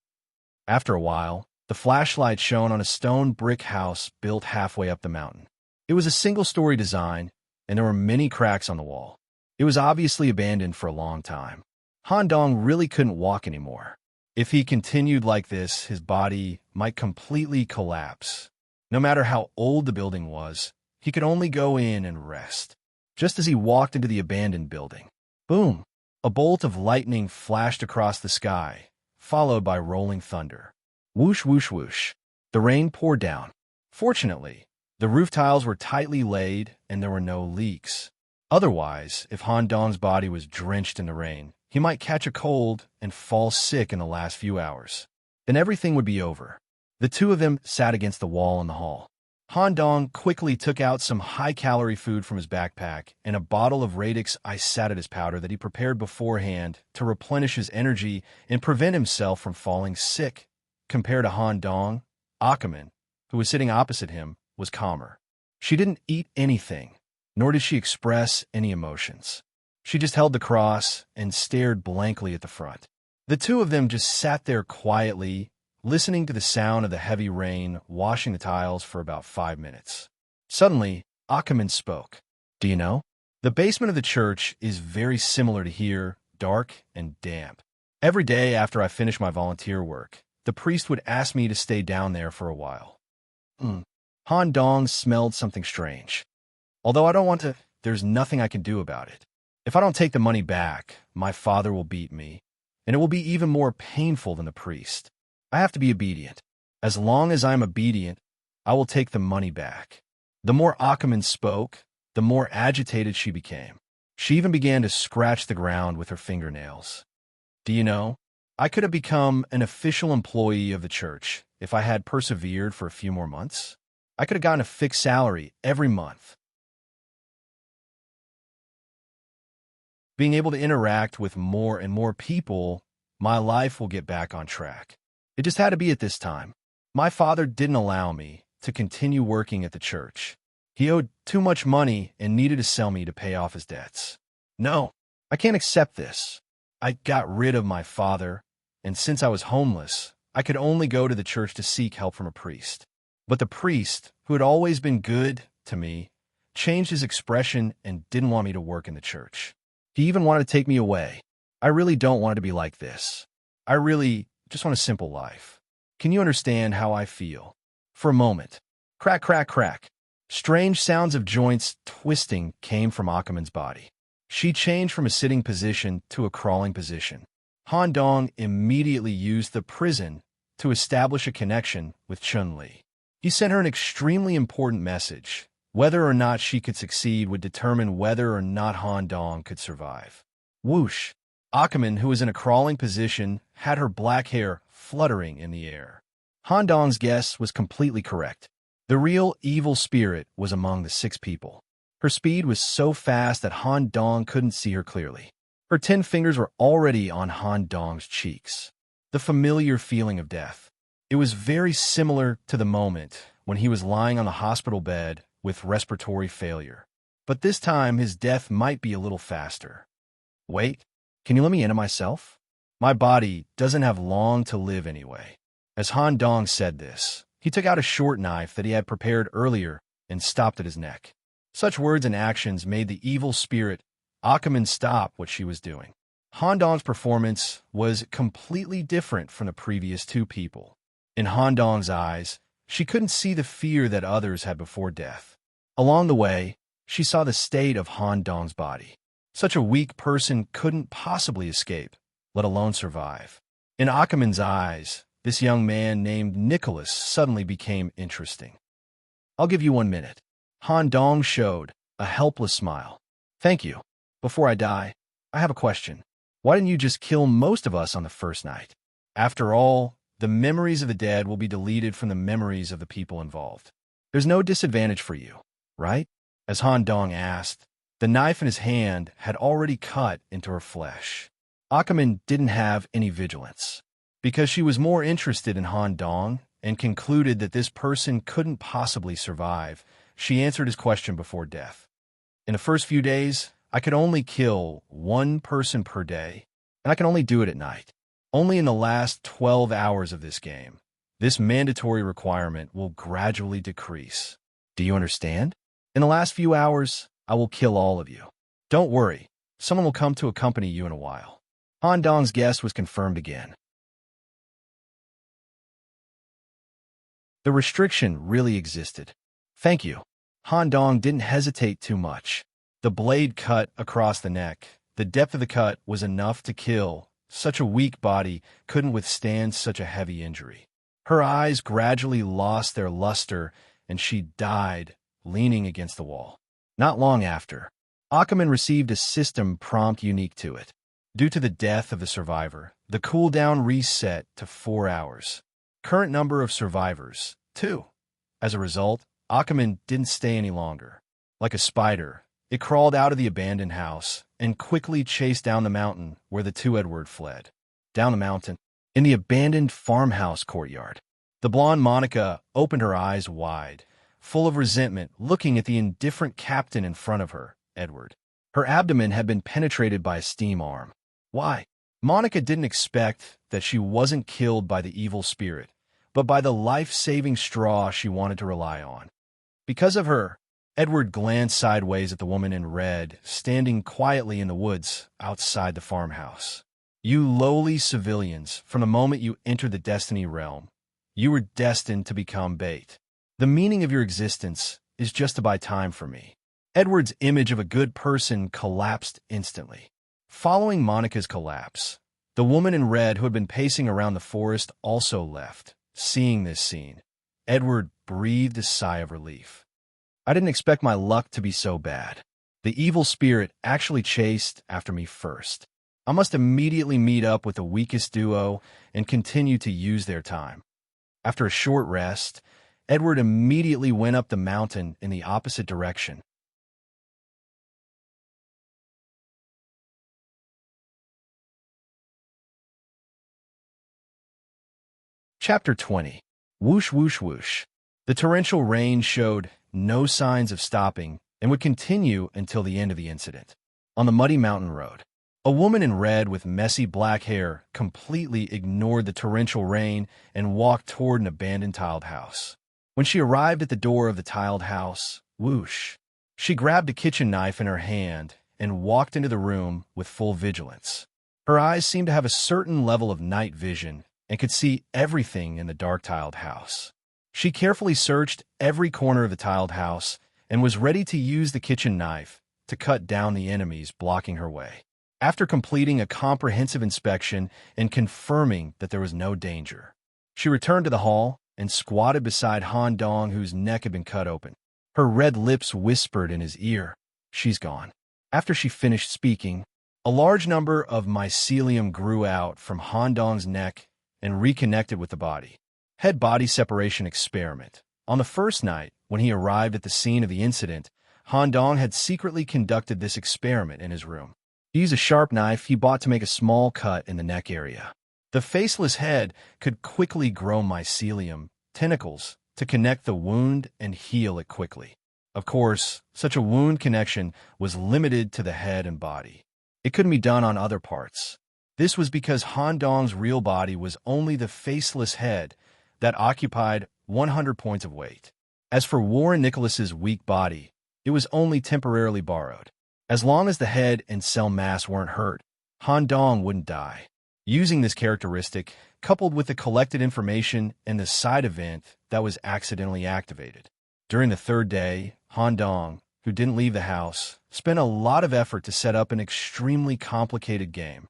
After a while, the flashlight shone on a stone brick house built halfway up the mountain. It was a single-story design, and there were many cracks on the wall. It was obviously abandoned for a long time. Han Dong really couldn't walk anymore. If he continued like this, his body might completely collapse. No matter how old the building was, he could only go in and rest. Just as he walked into the abandoned building, boom! A bolt of lightning flashed across the sky, followed by rolling thunder. Whoosh, whoosh, whoosh. The rain poured down. Fortunately, the roof tiles were tightly laid and there were no leaks. Otherwise, if Han Dong's body was drenched in the rain, he might catch a cold and fall sick in the last few hours. Then everything would be over. The two of them sat against the wall in the hall. Han Dong quickly took out some high-calorie food from his backpack and a bottle of Radix Isatatus powder that he prepared beforehand to replenish his energy and prevent himself from falling sick. Compared to Han Dong, Achaman, who was sitting opposite him, was calmer. She didn't eat anything, nor did she express any emotions. She just held the cross and stared blankly at the front. The two of them just sat there quietly, listening to the sound of the heavy rain washing the tiles for about 5 minutes. Suddenly, Achaman spoke. "Do you know? The basement of the church is very similar to here, dark and damp. Every day after I finish my volunteer work, the priest would ask me to stay down there for a while." Han Dong smelled something strange. "Although I don't want to, there's nothing I can do about it. If I don't take the money back, my father will beat me, and it will be even more painful than the priest. I have to be obedient. As long as I am obedient, I will take the money back." The more Achaman spoke, the more agitated she became. She even began to scratch the ground with her fingernails. "Do you know, I could have become an official employee of the church if I had persevered for a few more months. I could have gotten a fixed salary every month. Being able to interact with more and more people, my life will get back on track. It just had to be at this time. My father didn't allow me to continue working at the church. He owed too much money and needed to sell me to pay off his debts. No, I can't accept this. I got rid of my father, and since I was homeless, I could only go to the church to seek help from a priest. But the priest, who had always been good to me, changed his expression and didn't want me to work in the church. He even wanted to take me away. I really don't want it to be like this. I really just want a simple life. Can you understand how I feel?" For a moment, crack, crack, crack, strange sounds of joints twisting came from Achaman's body. She changed from a sitting position to a crawling position. Han Dong immediately used the prison to establish a connection with Chun-Li. He sent her an extremely important message. Whether or not she could succeed would determine whether or not Han Dong could survive. Whoosh! Achaman, who was in a crawling position, had her black hair fluttering in the air. Han Dong's guess was completely correct. The real evil spirit was among the 6 people. Her speed was so fast that Han Dong couldn't see her clearly. Her 10 fingers were already on Han Dong's cheeks. The familiar feeling of death. It was very similar to the moment when he was lying on the hospital bed with respiratory failure. But this time, his death might be a little faster. "Wait, can you let me into myself? My body doesn't have long to live anyway." As Han Dong said this, he took out a short knife that he had prepared earlier and stopped at his neck. Such words and actions made the evil spirit Achaman stop what she was doing. Han Dong's performance was completely different from the previous 2 people. In Han Dong's eyes, she couldn't see the fear that others had before death. Along the way, she saw the state of Han Dong's body. Such a weak person couldn't possibly escape, let alone survive. In Achaman's eyes, this young man named Nicholas suddenly became interesting. "I'll give you 1 minute." Han Dong showed a helpless smile. "Thank you. Before I die, I have a question. Why didn't you just kill most of us on the first night? After all, the memories of the dead will be deleted from the memories of the people involved. There's no disadvantage for you, right?" As Han Dong asked, the knife in his hand had already cut into her flesh. Achaman didn't have any vigilance. Because she was more interested in Han Dong and concluded that this person couldn't possibly survive, she answered his question before death. "In the first few days, I could only kill 1 person per day, and I can only do it at night. Only in the last 12 hours of this game. This mandatory requirement will gradually decrease. Do you understand? In the last few hours, I will kill all of you. Don't worry, someone will come to accompany you in a while." Han Dong's guess was confirmed again. The restriction really existed. "Thank you." Han Dong didn't hesitate too much. The blade cut across the neck. The depth of the cut was enough to kill. Such a weak body couldn't withstand such a heavy injury. Her eyes gradually lost their luster, and she died, leaning against the wall. Not long after, Achaman received a system prompt unique to it. Due to the death of the survivor, the cooldown reset to 4 hours. Current number of survivors, 2. As a result, Achaman didn't stay any longer. Like a spider, it crawled out of the abandoned house and quickly chased down the mountain where the 2 Edward fled. Down the mountain, in the abandoned farmhouse courtyard, the blonde Monica opened her eyes wide, full of resentment, looking at the indifferent captain in front of her, Edward. Her abdomen had been penetrated by a steam arm. Why? Monica didn't expect that she wasn't killed by the evil spirit, but by the life-saving straw she wanted to rely on. Because of her, Edward glanced sideways at the woman in red, standing quietly in the woods outside the farmhouse. "You lowly civilians, from the moment you entered the Destiny realm, you were destined to become bait. The meaning of your existence is just to buy time for me. Edward's image of a good person collapsed instantly. Following Monica's collapse, the woman in red who had been pacing around the forest also left. Seeing this scene, Edward breathed a sigh of relief. I didn't expect my luck to be so bad. The evil spirit actually chased after me first. I must immediately meet up with the weakest duo and continue to use their time. After a short rest, Edward immediately went up the mountain in the opposite direction. Chapter 20. Whoosh, whoosh, whoosh. The torrential rain showed no signs of stopping and would continue until the end of the incident. On the muddy mountain road, a woman in red with messy black hair completely ignored the torrential rain and walked toward an abandoned tiled house. When she arrived at the door of the tiled house, whoosh, she grabbed a kitchen knife in her hand and walked into the room with full vigilance. Her eyes seemed to have a certain level of night vision and could see everything in the dark tiled house. She carefully searched every corner of the tiled house and was ready to use the kitchen knife to cut down the enemies blocking her way. After completing a comprehensive inspection and confirming that there was no danger, she returned to the hall and squatted beside Han Dong, whose neck had been cut open. Her red lips whispered in his ear, "She's gone." After she finished speaking, a large number of mycelium grew out from Han Dong's neck and reconnected with the body. Head-body separation experiment. On the first night, when he arrived at the scene of the incident, Han Dong had secretly conducted this experiment in his room. He used a sharp knife he bought to make a small cut in the neck area. The faceless head could quickly grow mycelium tentacles to connect the wound and heal it quickly. Of course, such a wound connection was limited to the head and body. It couldn't be done on other parts. This was because Han Dong's real body was only the faceless head that occupied 100 points of weight. As for Warren Nicholas's weak body, it was only temporarily borrowed. As long as the head and cell mass weren't hurt, Han Dong wouldn't die. Using this characteristic, coupled with the collected information and the side event that was accidentally activated. During the third day, Han Dong, who didn't leave the house, spent a lot of effort to set up an extremely complicated game.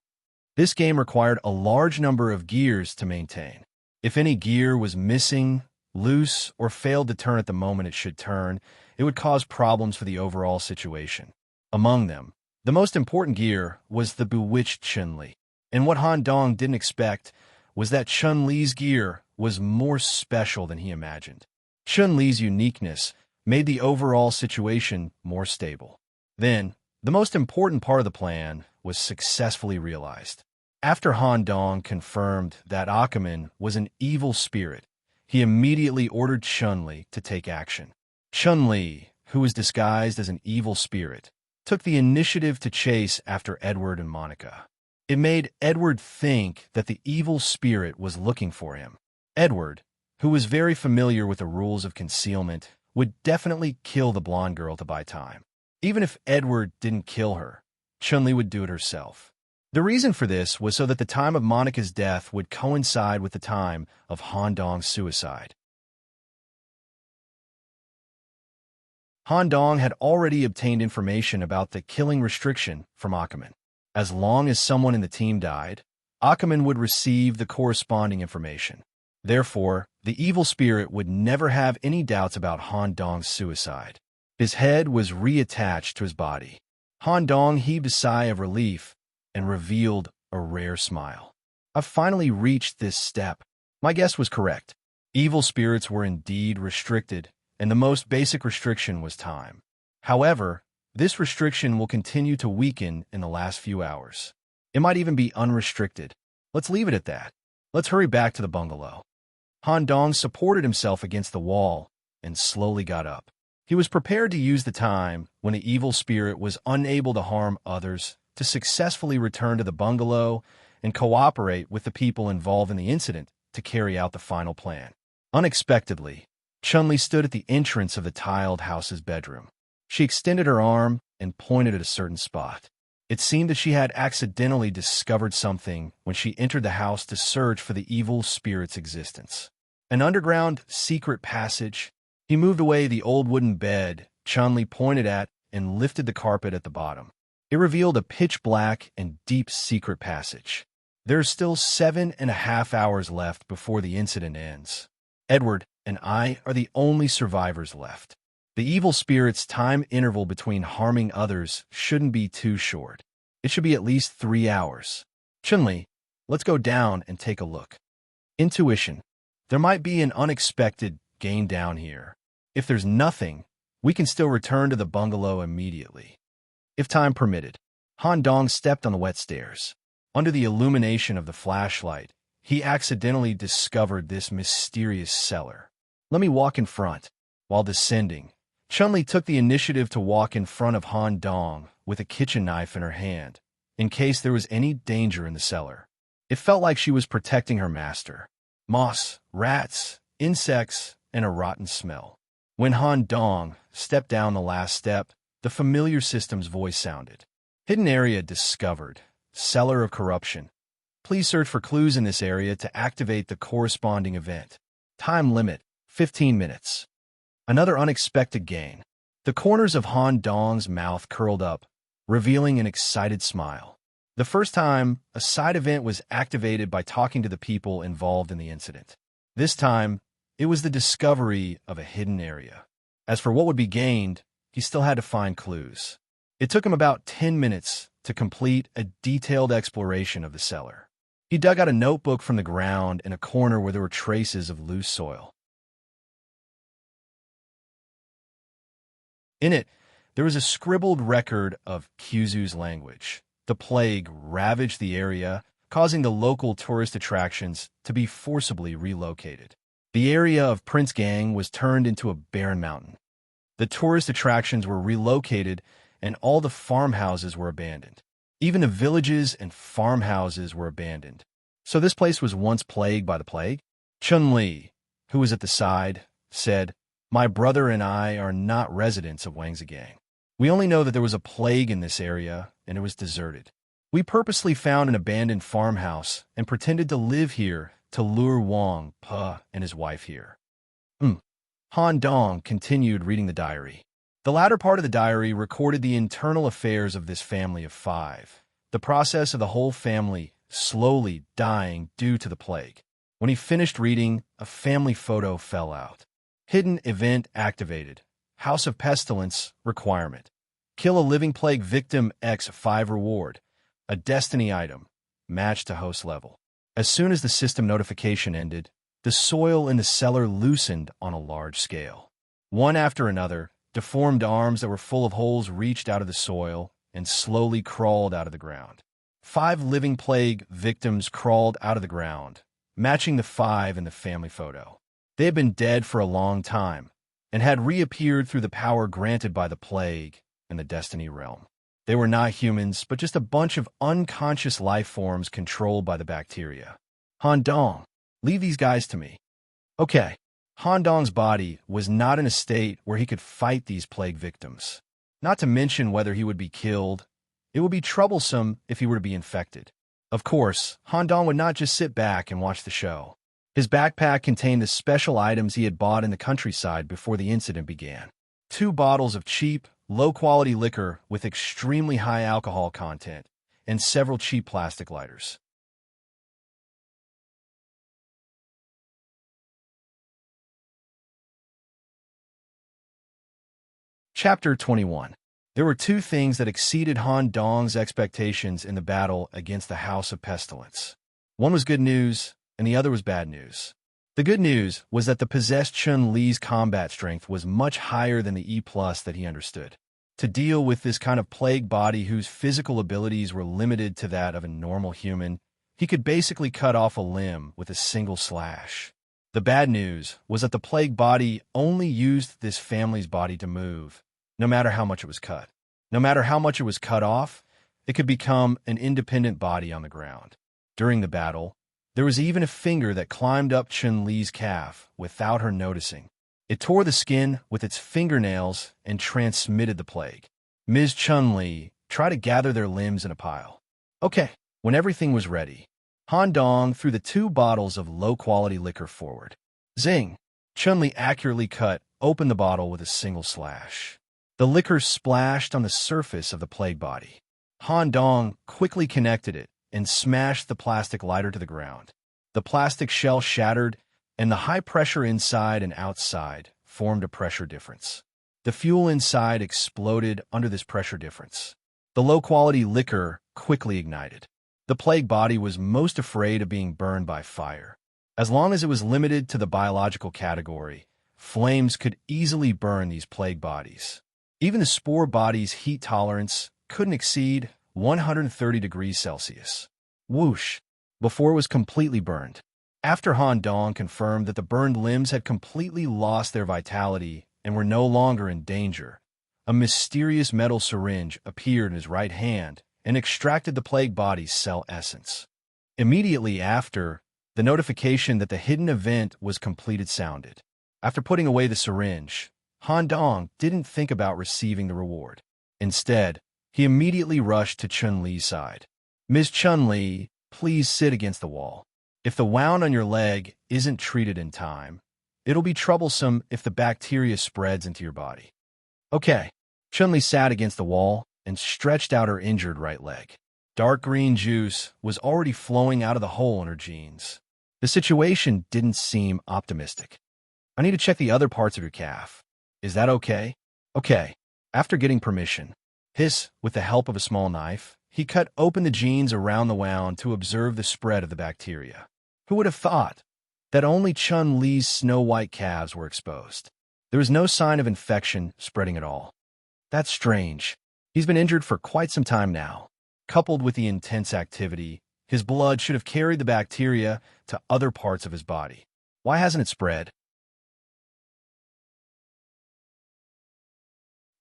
This game required a large number of gears to maintain. If any gear was missing, loose, or failed to turn at the moment it should turn, it would cause problems for the overall situation. Among them, the most important gear was the bewitched Chun-Li. And what Han Dong didn't expect was that Chun-Li's gear was more special than he imagined. Chun-Li's uniqueness made the overall situation more stable. Then, the most important part of the plan was successfully realized. After Han Dong confirmed that Ackerman was an evil spirit, he immediately ordered Chun-Li to take action. Chun-Li, who was disguised as an evil spirit, took the initiative to chase after Edward and Monica. It made Edward think that the evil spirit was looking for him. Edward, who was very familiar with the rules of concealment, would definitely kill the blonde girl to buy time. Even if Edward didn't kill her, Chun-Li would do it herself. The reason for this was so that the time of Monica's death would coincide with the time of Han Dong's suicide. Han Dong had already obtained information about the killing restriction from Ackerman. As long as someone in the team died, Ackerman would receive the corresponding information. Therefore, the evil spirit would never have any doubts about Han Dong's suicide. His head was reattached to his body. Han Dong heaved a sigh of relief and revealed a rare smile. I've finally reached this step. My guess was correct. Evil spirits were indeed restricted, and the most basic restriction was time. However, this restriction will continue to weaken in the last few hours. It might even be unrestricted. Let's leave it at that. Let's hurry back to the bungalow. Han Dong supported himself against the wall and slowly got up. He was prepared to use the time when the evil spirit was unable to harm others to successfully return to the bungalow and cooperate with the people involved in the incident to carry out the final plan. Unexpectedly, Chun-Li stood at the entrance of the tiled house's bedroom. She extended her arm and pointed at a certain spot. It seemed that she had accidentally discovered something when she entered the house to search for the evil spirit's existence. An underground secret passage. He moved away the old wooden bed Chun-Li pointed at and lifted the carpet at the bottom. It revealed a pitch-black and deep secret passage. There are still 7.5 hours left before the incident ends. Edward and I are the only survivors left. The evil spirit's time interval between harming others shouldn't be too short. It should be at least 3 hours. Chun-Li, let's go down and take a look. Intuition. There might be an unexpected gain down here. If there's nothing, we can still return to the bungalow immediately. If time permitted, Han Dong stepped on the wet stairs. Under the illumination of the flashlight, he accidentally discovered this mysterious cellar. Let me walk in front. While descending, Chun-Li took the initiative to walk in front of Han Dong with a kitchen knife in her hand, in case there was any danger in the cellar. It felt like she was protecting her master. Moss, rats, insects, and a rotten smell. When Han Dong stepped down the last step, the familiar system's voice sounded. Hidden area discovered. Cellar of corruption. Please search for clues in this area to activate the corresponding event. Time limit, 15 minutes. Another unexpected gain. The corners of Han Dong's mouth curled up, revealing an excited smile. The first time, a side event was activated by talking to the people involved in the incident. This time, it was the discovery of a hidden area. As for what would be gained, he still had to find clues. It took him about 10 minutes to complete a detailed exploration of the cellar. He dug out a notebook from the ground in a corner where there were traces of loose soil. In it, there was a scribbled record of Kyuzu's language. The plague ravaged the area, causing the local tourist attractions to be forcibly relocated. The area of Prince Gang was turned into a barren mountain. The tourist attractions were relocated, and all the farmhouses were abandoned. Even the villages and farmhouses were abandoned. So this place was once plagued by the plague? Chun-Li, who was at the side, said, "My brother and I are not residents of Wangzigang. We only know that there was a plague in this area, and it was deserted. We purposely found an abandoned farmhouse and pretended to live here to lure Wang Pa and his wife here." Han Dong continued reading the diary. The latter part of the diary recorded the internal affairs of this family of 5, the process of the whole family slowly dying due to the plague. When he finished reading, a family photo fell out. Hidden event activated. House of Pestilence requirement. Kill a living plague victim X5 reward. A destiny item. Match to host level. As soon as the system notification ended, the soil in the cellar loosened on a large scale. One after another, deformed arms that were full of holes reached out of the soil and slowly crawled out of the ground. 5 living plague victims crawled out of the ground, matching the 5 in the family photo. They had been dead for a long time and had reappeared through the power granted by the plague and the destiny realm. They were not humans, but just a bunch of unconscious life forms controlled by the bacteria. Han Dong, leave these guys to me. Okay. Han Dong's body was not in a state where he could fight these plague victims. Not to mention whether he would be killed. It would be troublesome if he were to be infected. Of course, Han Dong would not just sit back and watch the show. His backpack contained the special items he had bought in the countryside before the incident began. 2 bottles of cheap, low-quality liquor with extremely high alcohol content, and several cheap plastic lighters. Chapter 21. There were 2 things that exceeded Han Dong's expectations in the battle against the House of Pestilence. One was good news, and the other was bad news. The good news was that the possessed Chun-Li's combat strength was much higher than the E+ that he understood. To deal with this kind of plague body whose physical abilities were limited to that of a normal human, he could basically cut off a limb with a single slash. The bad news was that the plague body only used this family's body to move, no matter how much it was cut. No matter how much it was cut off, it could become an independent body on the ground. During the battle, there was even a finger that climbed up Chun-Li's calf without her noticing. It tore the skin with its fingernails and transmitted the plague. Ms. Chun-Li tried to gather their limbs in a pile. Okay, when everything was ready, Han Dong threw the 2 bottles of low-quality liquor forward. Zing! Chun-Li accurately cut open the bottle with a single slash. The liquor splashed on the surface of the plague body. Han Dong quickly connected it and smashed the plastic lighter to the ground. The plastic shell shattered, and the high pressure inside and outside formed a pressure difference. The fuel inside exploded under this pressure difference. The low-quality liquor quickly ignited. The plague body was most afraid of being burned by fire. As long as it was limited to the biological category, flames could easily burn these plague bodies. Even the spore body's heat tolerance couldn't exceed 130 degrees Celsius. Whoosh! Before it was completely burned. After Han Dong confirmed that the burned limbs had completely lost their vitality and were no longer in danger, a mysterious metal syringe appeared in his right hand and extracted the plague body's cell essence. Immediately after, the notification that the hidden event was completed sounded. After putting away the syringe, Han Dong didn't think about receiving the reward. Instead, he immediately rushed to Chun-Li's side. "Miss Chun-Li, please sit against the wall. If the wound on your leg isn't treated in time, it'll be troublesome if the bacteria spreads into your body." "Okay." Chun-Li sat against the wall and stretched out her injured right leg. Dark green juice was already flowing out of the hole in her jeans. The situation didn't seem optimistic. "I need to check the other parts of your calf. Is that okay?" "Okay." After getting permission, with the help of a small knife, he cut open the jeans around the wound to observe the spread of the bacteria. Who would have thought that only Chun-Li's snow-white calves were exposed? There was no sign of infection spreading at all. That's strange. He's been injured for quite some time now. Coupled with the intense activity, his blood should have carried the bacteria to other parts of his body. Why hasn't it spread?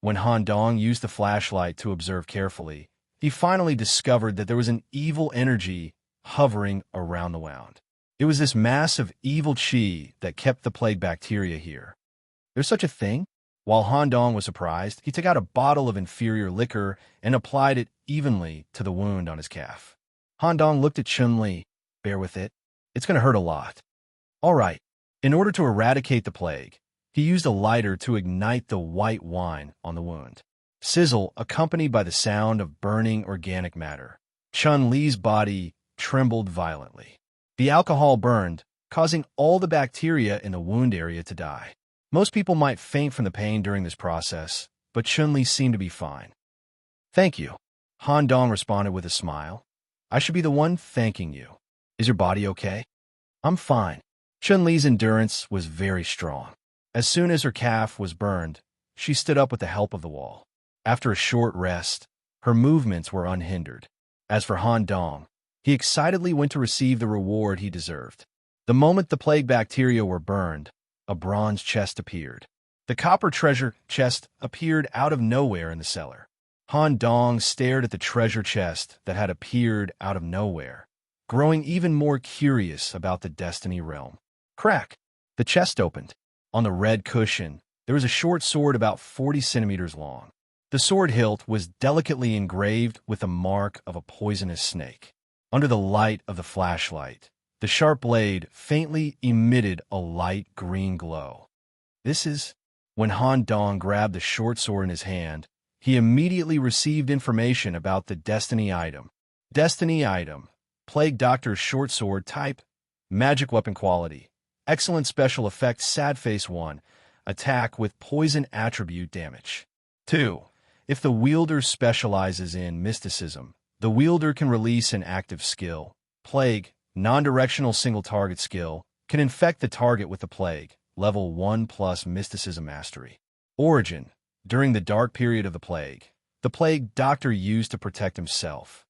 When Han Dong used the flashlight to observe carefully, he finally discovered that there was an evil energy hovering around the wound. It was this mass of evil qi that kept the plague bacteria here. There's such a thing? While Han Dong was surprised, he took out a bottle of inferior liquor and applied it evenly to the wound on his calf. Han Dong looked at Chun-Li. "Bear with it. It's going to hurt a lot." "All right." In order to eradicate the plague, he used a lighter to ignite the white wine on the wound. Sizzle, accompanied by the sound of burning organic matter. Chun-Li's body trembled violently. The alcohol burned, causing all the bacteria in the wound area to die. Most people might faint from the pain during this process, but Chun-Li seemed to be fine. "Thank you." Han Dong responded with a smile. "I should be the one thanking you. Is your body okay?" "I'm fine." Chun-Li's endurance was very strong. As soon as her calf was burned, she stood up with the help of the wall. After a short rest, her movements were unhindered. As for Han Dong, he excitedly went to receive the reward he deserved. The moment the plague bacteria were burned, a bronze chest appeared. The copper treasure chest appeared out of nowhere in the cellar. Han Dong stared at the treasure chest that had appeared out of nowhere, growing even more curious about the Destiny realm. Crack! The chest opened. On the red cushion, there was a short sword about 40 centimeters long. The sword hilt was delicately engraved with the mark of a poisonous snake. Under the light of the flashlight, the sharp blade faintly emitted a light green glow. When Han Dong grabbed the short sword in his hand, he immediately received information about the Destiny item. Destiny item, Plague Doctor's short sword type, magic weapon quality, excellent special effect sad face 1, attack with poison attribute damage. 2. If the wielder specializes in mysticism, the wielder can release an active skill. Plague, non-directional single target skill, can infect the target with the plague, level 1 plus mysticism mastery. Origin, during the dark period of the plague doctor used to protect himself.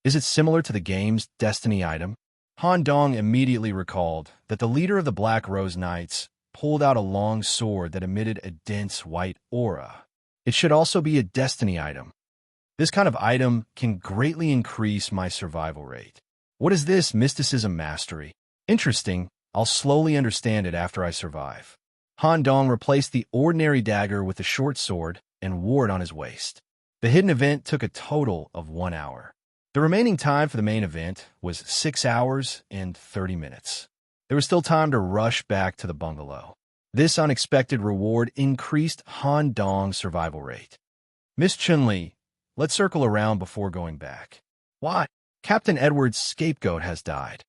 Is it similar to the game's Destiny item? Han Dong immediately recalled that the leader of the Black Rose Knights pulled out a long sword that emitted a dense white aura. It should also be a Destiny item. This kind of item can greatly increase my survival rate. What is this mysticism mastery? Interesting. I'll slowly understand it after I survive. Han Dong replaced the ordinary dagger with the short sword and wore it on his waist. The hidden event took a total of 1 hour. The remaining time for the main event was 6 hours and 30 minutes. There was still time to rush back to the bungalow. This unexpected reward increased Han Dong's survival rate. Miss Chun-Li, let's circle around before going back. What? Captain Edward's scapegoat has died.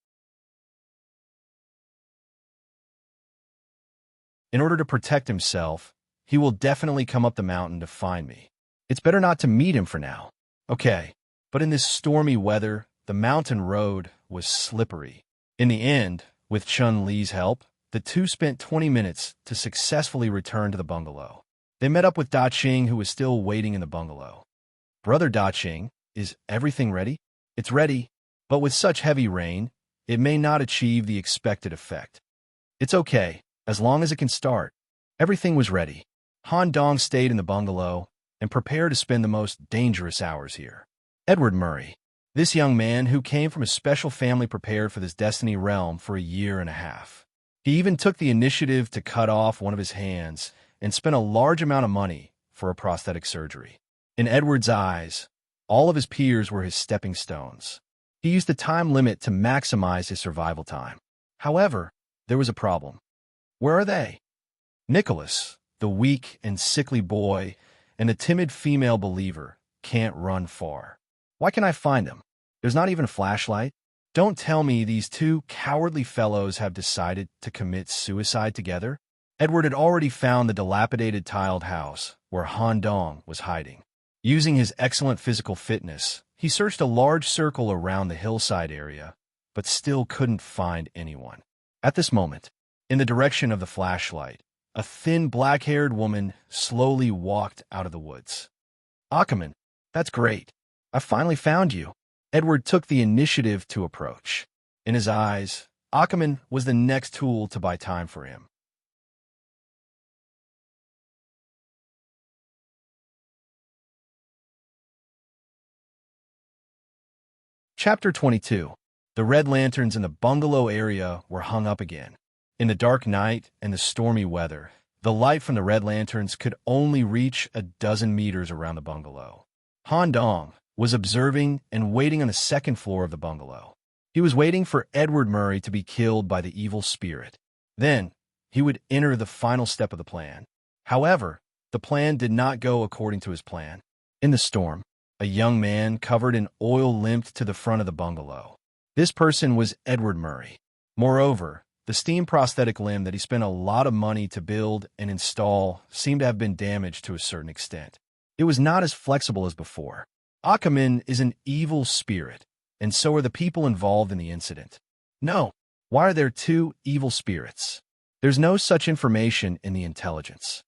In order to protect himself, he will definitely come up the mountain to find me. It's better not to meet him for now. Okay, but in this stormy weather, the mountain road was slippery. In the end, with Chun-Li's help, the two spent 20 minutes to successfully return to the bungalow. They met up with Da Qing, who was still waiting in the bungalow. Brother Da Qing, is everything ready? It's ready, but with such heavy rain, it may not achieve the expected effect. It's okay, as long as it can start. Everything was ready. Han Dong stayed in the bungalow and prepared to spend the most dangerous hours here. Edward Murray, this young man who came from a special family, prepared for this destiny realm for a year and a half. He even took the initiative to cut off one of his hands and spent a large amount of money for a prosthetic surgery. In Edward's eyes, all of his peers were his stepping stones. He used the time limit to maximize his survival time. However, there was a problem. Where are they? Nicholas, the weak and sickly boy, and the timid female believer, can't run far. Why can't I find them? There's not even a flashlight. Don't tell me these two cowardly fellows have decided to commit suicide together. Edward had already found the dilapidated tiled house where Han Dong was hiding. Using his excellent physical fitness, he searched a large circle around the hillside area, but still couldn't find anyone. At this moment, in the direction of the flashlight, a thin, black-haired woman slowly walked out of the woods. Ackerman, that's great. I finally found you. Edward took the initiative to approach. In his eyes, Ackerman was the next tool to buy time for him. Chapter 22. The red lanterns in the bungalow area were hung up again. In the dark night and the stormy weather, the light from the red lanterns could only reach a dozen meters around the bungalow. Han Dong was observing and waiting on the second floor of the bungalow. He was waiting for Edward Murray to be killed by the evil spirit. Then, he would enter the final step of the plan. However, the plan did not go according to his plan. In the storm, a young man covered in oil limped to the front of the bungalow. This person was Edward Murray. Moreover, the steam prosthetic limb that he spent a lot of money to build and install seemed to have been damaged to a certain extent. It was not as flexible as before. Ackerman is an evil spirit, and so are the people involved in the incident. No, why are there two evil spirits? There's no such information in the intelligence.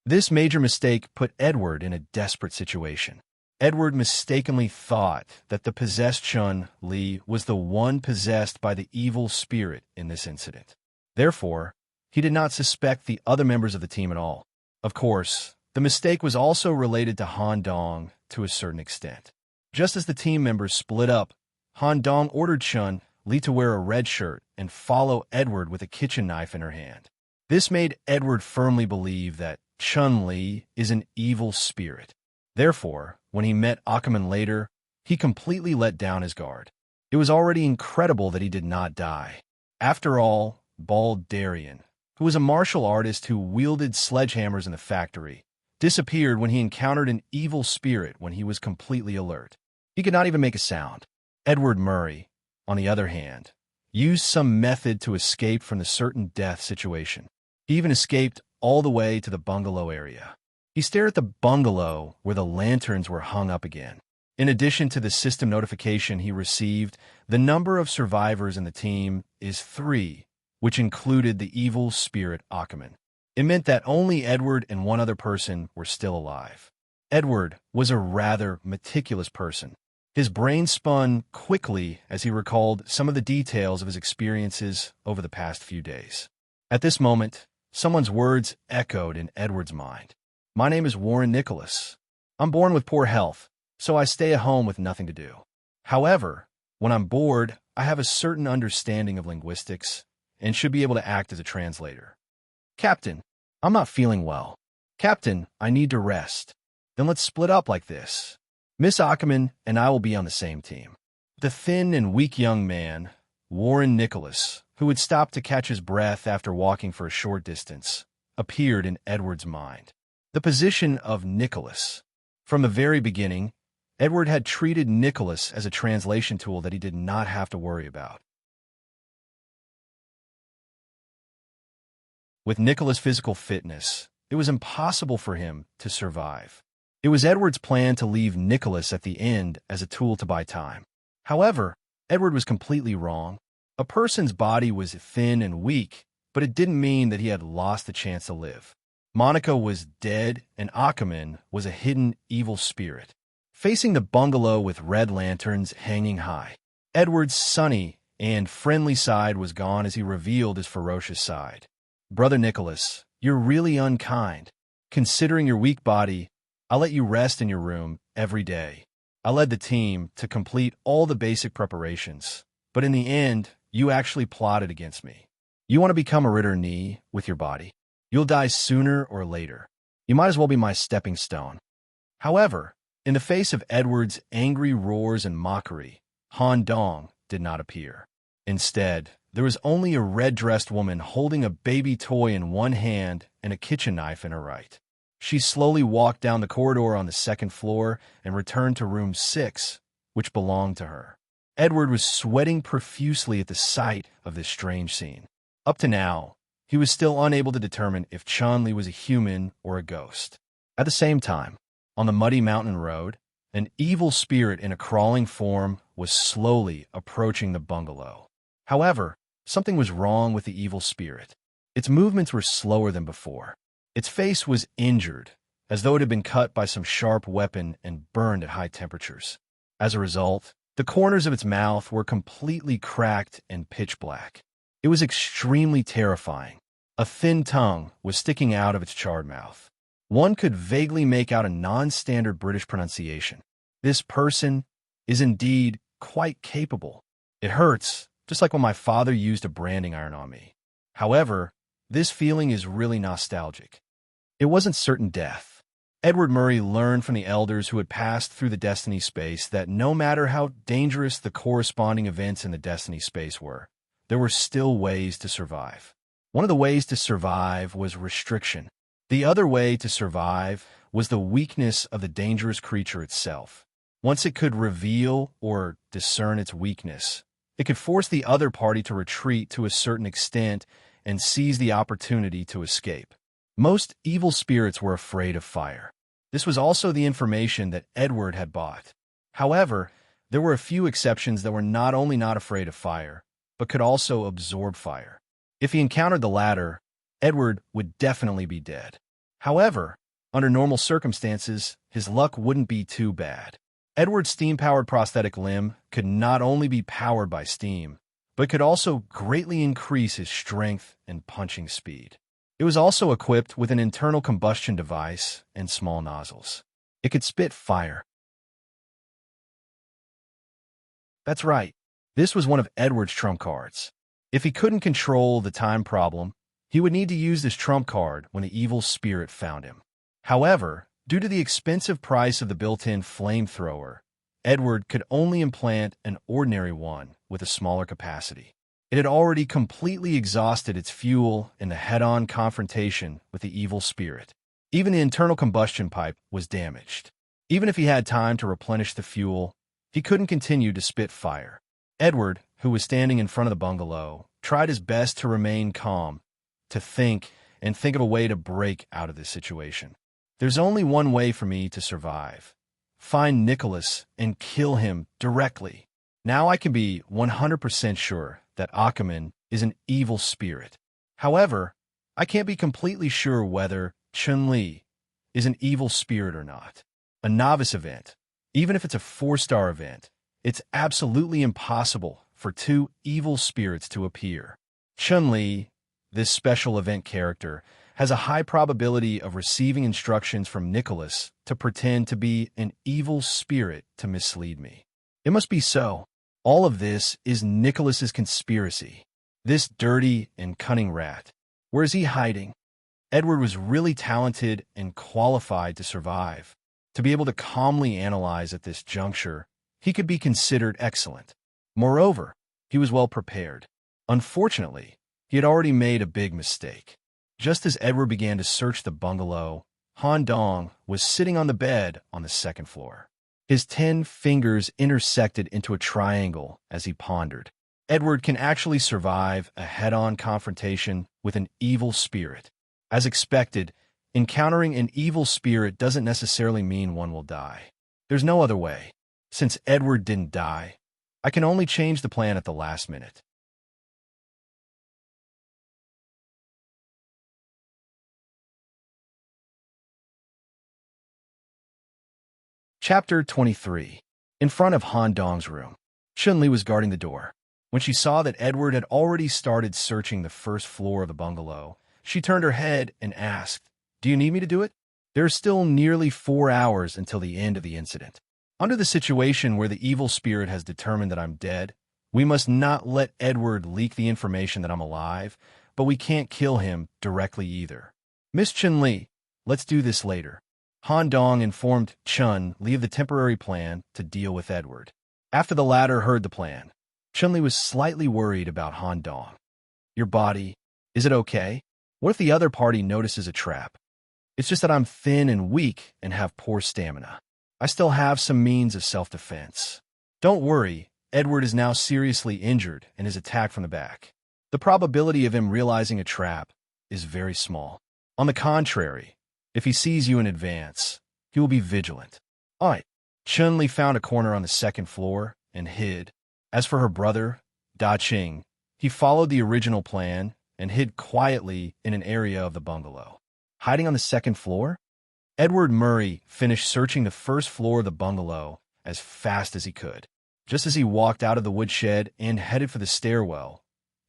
This major mistake put Edward in a desperate situation. Edward mistakenly thought that the possessed Chun-Li was the one possessed by the evil spirit in this incident. Therefore, he did not suspect the other members of the team at all. Of course, the mistake was also related to Han Dong to a certain extent. Just as the team members split up, Han Dong ordered Chun-Li to wear a red shirt and follow Edward with a kitchen knife in her hand. This made Edward firmly believe that Chun-Li is an evil spirit. Therefore, when he met Ackerman later, he completely let down his guard. It was already incredible that he did not die. After all, Bald Darien, who was a martial artist who wielded sledgehammers in the factory, disappeared when he encountered an evil spirit when he was completely alert. He could not even make a sound. Edward Murray, on the other hand, used some method to escape from the certain death situation. He even escaped all the way to the bungalow area. He stared at the bungalow where the lanterns were hung up again. In addition to the system notification he received, the number of survivors in the team is 3, which included the evil spirit Ackerman. It meant that only Edward and one other person were still alive. Edward was a rather meticulous person. His brain spun quickly as he recalled some of the details of his experiences over the past few days. At this moment, someone's words echoed in Edward's mind. My name is Warren Nicholas. I'm born with poor health, so I stay at home with nothing to do. However, when I'm bored, I have a certain understanding of linguistics and should be able to act as a translator. Captain, I'm not feeling well. Captain, I need to rest. Then let's split up like this. Miss Ackerman and I will be on the same team. The thin and weak young man, Warren Nicholas, who had stopped to catch his breath after walking for a short distance, appeared in Edward's mind. The position of Nicholas. From the very beginning, Edward had treated Nicholas as a translation tool that he did not have to worry about. With Nicholas' physical fitness, it was impossible for him to survive. It was Edward's plan to leave Nicholas at the end as a tool to buy time. However, Edward was completely wrong. A person's body was thin and weak, but it didn't mean that he had lost the chance to live. Monica was dead, and Achaman was a hidden evil spirit, facing the bungalow with red lanterns hanging high. Edward's sunny and friendly side was gone as he revealed his ferocious side. "Brother Nicholas, you're really unkind. Considering your weak body, I'll let you rest in your room every day. I led the team to complete all the basic preparations, but in the end, you actually plotted against me. You want to become a Ritter knee with your body? You'll die sooner or later. You might as well be my stepping stone." However, in the face of Edward's angry roars and mockery, Han Dong did not appear. Instead, there was only a red-dressed woman holding a baby toy in one hand and a kitchen knife in her right. She slowly walked down the corridor on the second floor and returned to room 6, which belonged to her. Edward was sweating profusely at the sight of this strange scene. Up to now, he was still unable to determine if Chun-Li was a human or a ghost. At the same time, on the muddy mountain road, an evil spirit in a crawling form was slowly approaching the bungalow. However, something was wrong with the evil spirit. Its movements were slower than before. Its face was injured, as though it had been cut by some sharp weapon and burned at high temperatures. As a result, the corners of its mouth were completely cracked and pitch black. It was extremely terrifying. A thin tongue was sticking out of its charred mouth. One could vaguely make out a non-standard British pronunciation. "This person is indeed quite capable. It hurts, just like when my father used a branding iron on me. However, this feeling is really nostalgic." It wasn't certain death. Edward Murray learned from the elders who had passed through the Destiny space that no matter how dangerous the corresponding events in the Destiny space were, there were still ways to survive. One of the ways to survive was restriction. The other way to survive was the weakness of the dangerous creature itself. Once it could reveal or discern its weakness, it could force the other party to retreat to a certain extent and seize the opportunity to escape. Most evil spirits were afraid of fire. This was also the information that Edward had bought. However, there were a few exceptions that were not only not afraid of fire, but could also absorb fire. If he encountered the latter, Edward would definitely be dead. However, under normal circumstances, his luck wouldn't be too bad. Edward's steam-powered prosthetic limb could not only be powered by steam, but could also greatly increase his strength and punching speed. It was also equipped with an internal combustion device and small nozzles. It could spit fire. That's right. This was one of Edward's trump cards. If he couldn't control the time problem, he would need to use this trump card when the evil spirit found him. However, due to the expensive price of the built-in flamethrower, Edward could only implant an ordinary one with a smaller capacity. It had already completely exhausted its fuel in the head-on confrontation with the evil spirit. Even the internal combustion pipe was damaged. Even if he had time to replenish the fuel, he couldn't continue to spit fire. Edward, who was standing in front of the bungalow, tried his best to remain calm, to think of a way to break out of this situation. "There's only one way for me to survive. Find Nicholas and kill him directly. Now I can be 100% sure that Achaman is an evil spirit. However, I can't be completely sure whether Chun-Li is an evil spirit or not. A novice event, even if it's a 4-star event, it's absolutely impossible for 2 evil spirits to appear. Chun-Li, this special event character, has a high probability of receiving instructions from Nicholas to pretend to be an evil spirit to mislead me. It must be so. All of this is Nicholas's conspiracy. This dirty and cunning rat. Where is he hiding?" Edward was really talented and qualified to survive. To be able to calmly analyze at this juncture, he could be considered excellent. Moreover, he was well prepared. Unfortunately, he had already made a big mistake. Just as Edward began to search the bungalow, Han Dong was sitting on the bed on the second floor. His 10 fingers intersected into a triangle as he pondered. Edward can actually survive a head-on confrontation with an evil spirit. As expected, encountering an evil spirit doesn't necessarily mean one will die. There's no other way. Since Edward didn't die, I can only change the plan at the last minute. Chapter 23. In front of Han Dong's room, Chun-Li was guarding the door. When she saw that Edward had already started searching the first floor of the bungalow, she turned her head and asked, "Do you need me to do it?" There are still nearly 4 hours until the end of the incident. Under the situation where the evil spirit has determined that I'm dead, we must not let Edward leak the information that I'm alive, but we can't kill him directly either. Miss Chun-Li, let's do this later. Han Dong informed Chun-Li of the temporary plan to deal with Edward. After the latter heard the plan, Chun-Li was slightly worried about Han Dong. Your body, is it okay? What if the other party notices a trap? It's just that I'm thin and weak and have poor stamina. I still have some means of self-defense. Don't worry, Edward is now seriously injured and is attacked from the back. The probability of him realizing a trap is very small. On the contrary, if he sees you in advance, he will be vigilant. All right. Chun-Li found a corner on the second floor and hid. As for her brother, Da Qing, he followed the original plan and hid quietly in an area of the bungalow. Hiding on the second floor? Edward Murray finished searching the first floor of the bungalow as fast as he could. Just as he walked out of the woodshed and headed for the stairwell,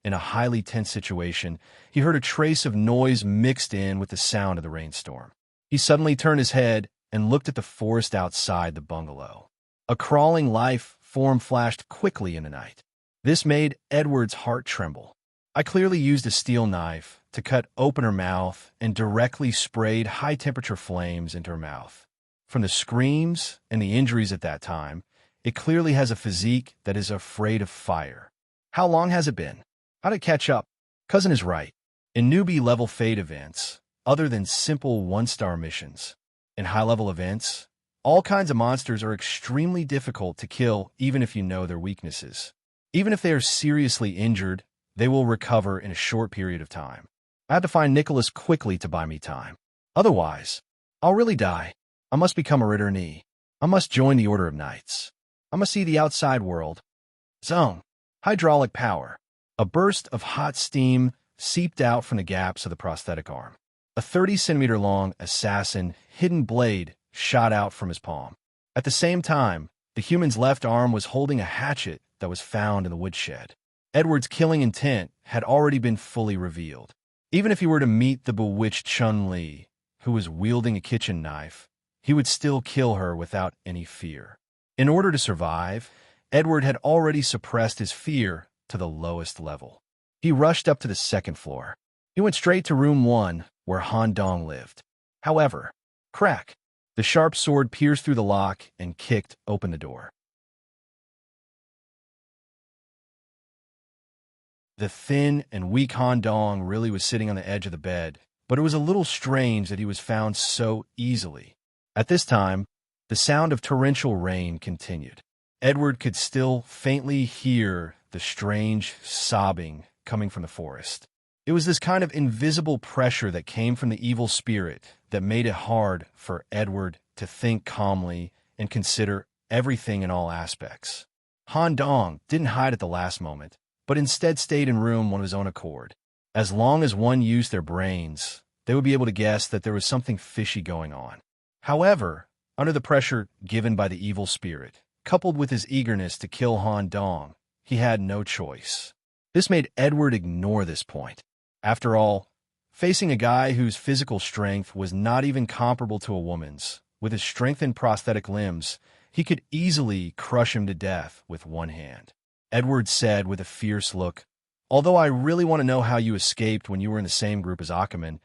in a highly tense situation, he heard a trace of noise mixed in with the sound of the rainstorm. He suddenly turned his head and looked at the forest outside the bungalow. A crawling life form flashed quickly in the night. This made Edward's heart tremble. I clearly used a steel knife to cut open her mouth and directly sprayed high-temperature flames into her mouth. From the screams and the injuries at that time, it clearly has a physique that is afraid of fire. How long has it been? How did it catch up? Cousin is right. In newbie-level Fate events, other than simple one-star missions, in high-level events, all kinds of monsters are extremely difficult to kill even if you know their weaknesses. Even if they are seriously injured, they will recover in a short period of time. I have to find Nicholas quickly to buy me time. Otherwise, I'll really die. I must become a Ritter-Knee. I must join the Order of Knights. I must see the outside world. Zone. Hydraulic power. A burst of hot steam seeped out from the gaps of the prosthetic arm. A 30-centimeter-long assassin hidden blade shot out from his palm. At the same time, the human's left arm was holding a hatchet that was found in the woodshed. Edward's killing intent had already been fully revealed. Even if he were to meet the bewitched Chun-Li, who was wielding a kitchen knife, he would still kill her without any fear. In order to survive, Edward had already suppressed his fear to the lowest level. He rushed up to the second floor. He went straight to room 1, where Han Dong lived. However, crack! The sharp sword pierced through the lock and kicked open the door. The thin and weak Han Dong really was sitting on the edge of the bed, but it was a little strange that he was found so easily. At this time, the sound of torrential rain continued. Edward could still faintly hear the strange sobbing coming from the forest. It was this kind of invisible pressure that came from the evil spirit that made it hard for Edward to think calmly and consider everything in all aspects. Han Dong didn't hide at the last moment, but instead stayed in room on his own accord. As long as one used their brains, they would be able to guess that there was something fishy going on. However, under the pressure given by the evil spirit, coupled with his eagerness to kill Han Dong, he had no choice. This made Edward ignore this point. After all, facing a guy whose physical strength was not even comparable to a woman's, with his strengthened prosthetic limbs, he could easily crush him to death with one hand. Edward said with a fierce look, "Although I really want to know how you escaped when you were in the same group as Ackerman,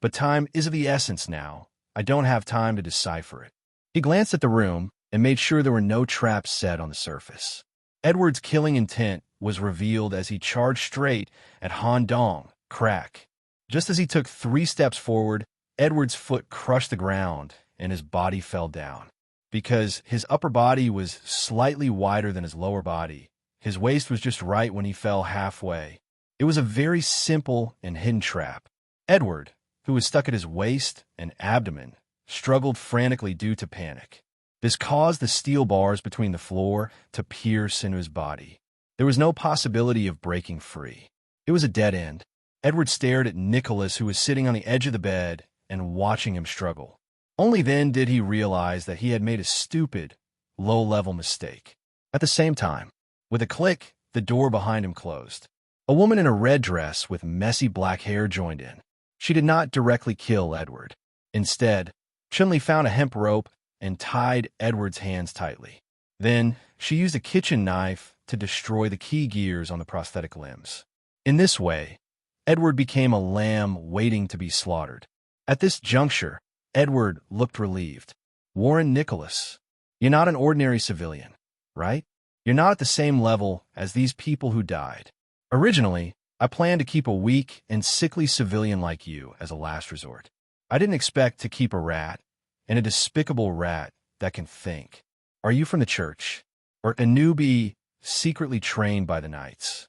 but time is of the essence now. I don't have time to decipher it." He glanced at the room and made sure there were no traps set on the surface. Edward's killing intent was revealed as he charged straight at Han Dong, crack. Just as he took 3 steps forward, Edward's foot crushed the ground and his body fell down. Because his upper body was slightly wider than his lower body, his waist was just right when he fell halfway. It was a very simple and hidden trap. Edward, who was stuck at his waist and abdomen, struggled frantically due to panic. This caused the steel bars between the floor to pierce into his body. There was no possibility of breaking free. It was a dead end. Edward stared at Nicholas, who was sitting on the edge of the bed and watching him struggle. Only then did he realize that he had made a stupid, low-level mistake. At the same time, with a click, the door behind him closed. A woman in a red dress with messy black hair joined in. She did not directly kill Edward. Instead, Chun-Li found a hemp rope and tied Edward's hands tightly. Then, she used a kitchen knife to destroy the key gears on the prosthetic limbs. In this way, Edward became a lamb waiting to be slaughtered. At this juncture, Edward looked relieved. Warren Nicholas, you're not an ordinary civilian, right? You're not at the same level as these people who died. Originally, I planned to keep a weak and sickly civilian like you as a last resort. I didn't expect to keep a rat, and a despicable rat that can think. Are you from the church? Or a newbie secretly trained by the knights?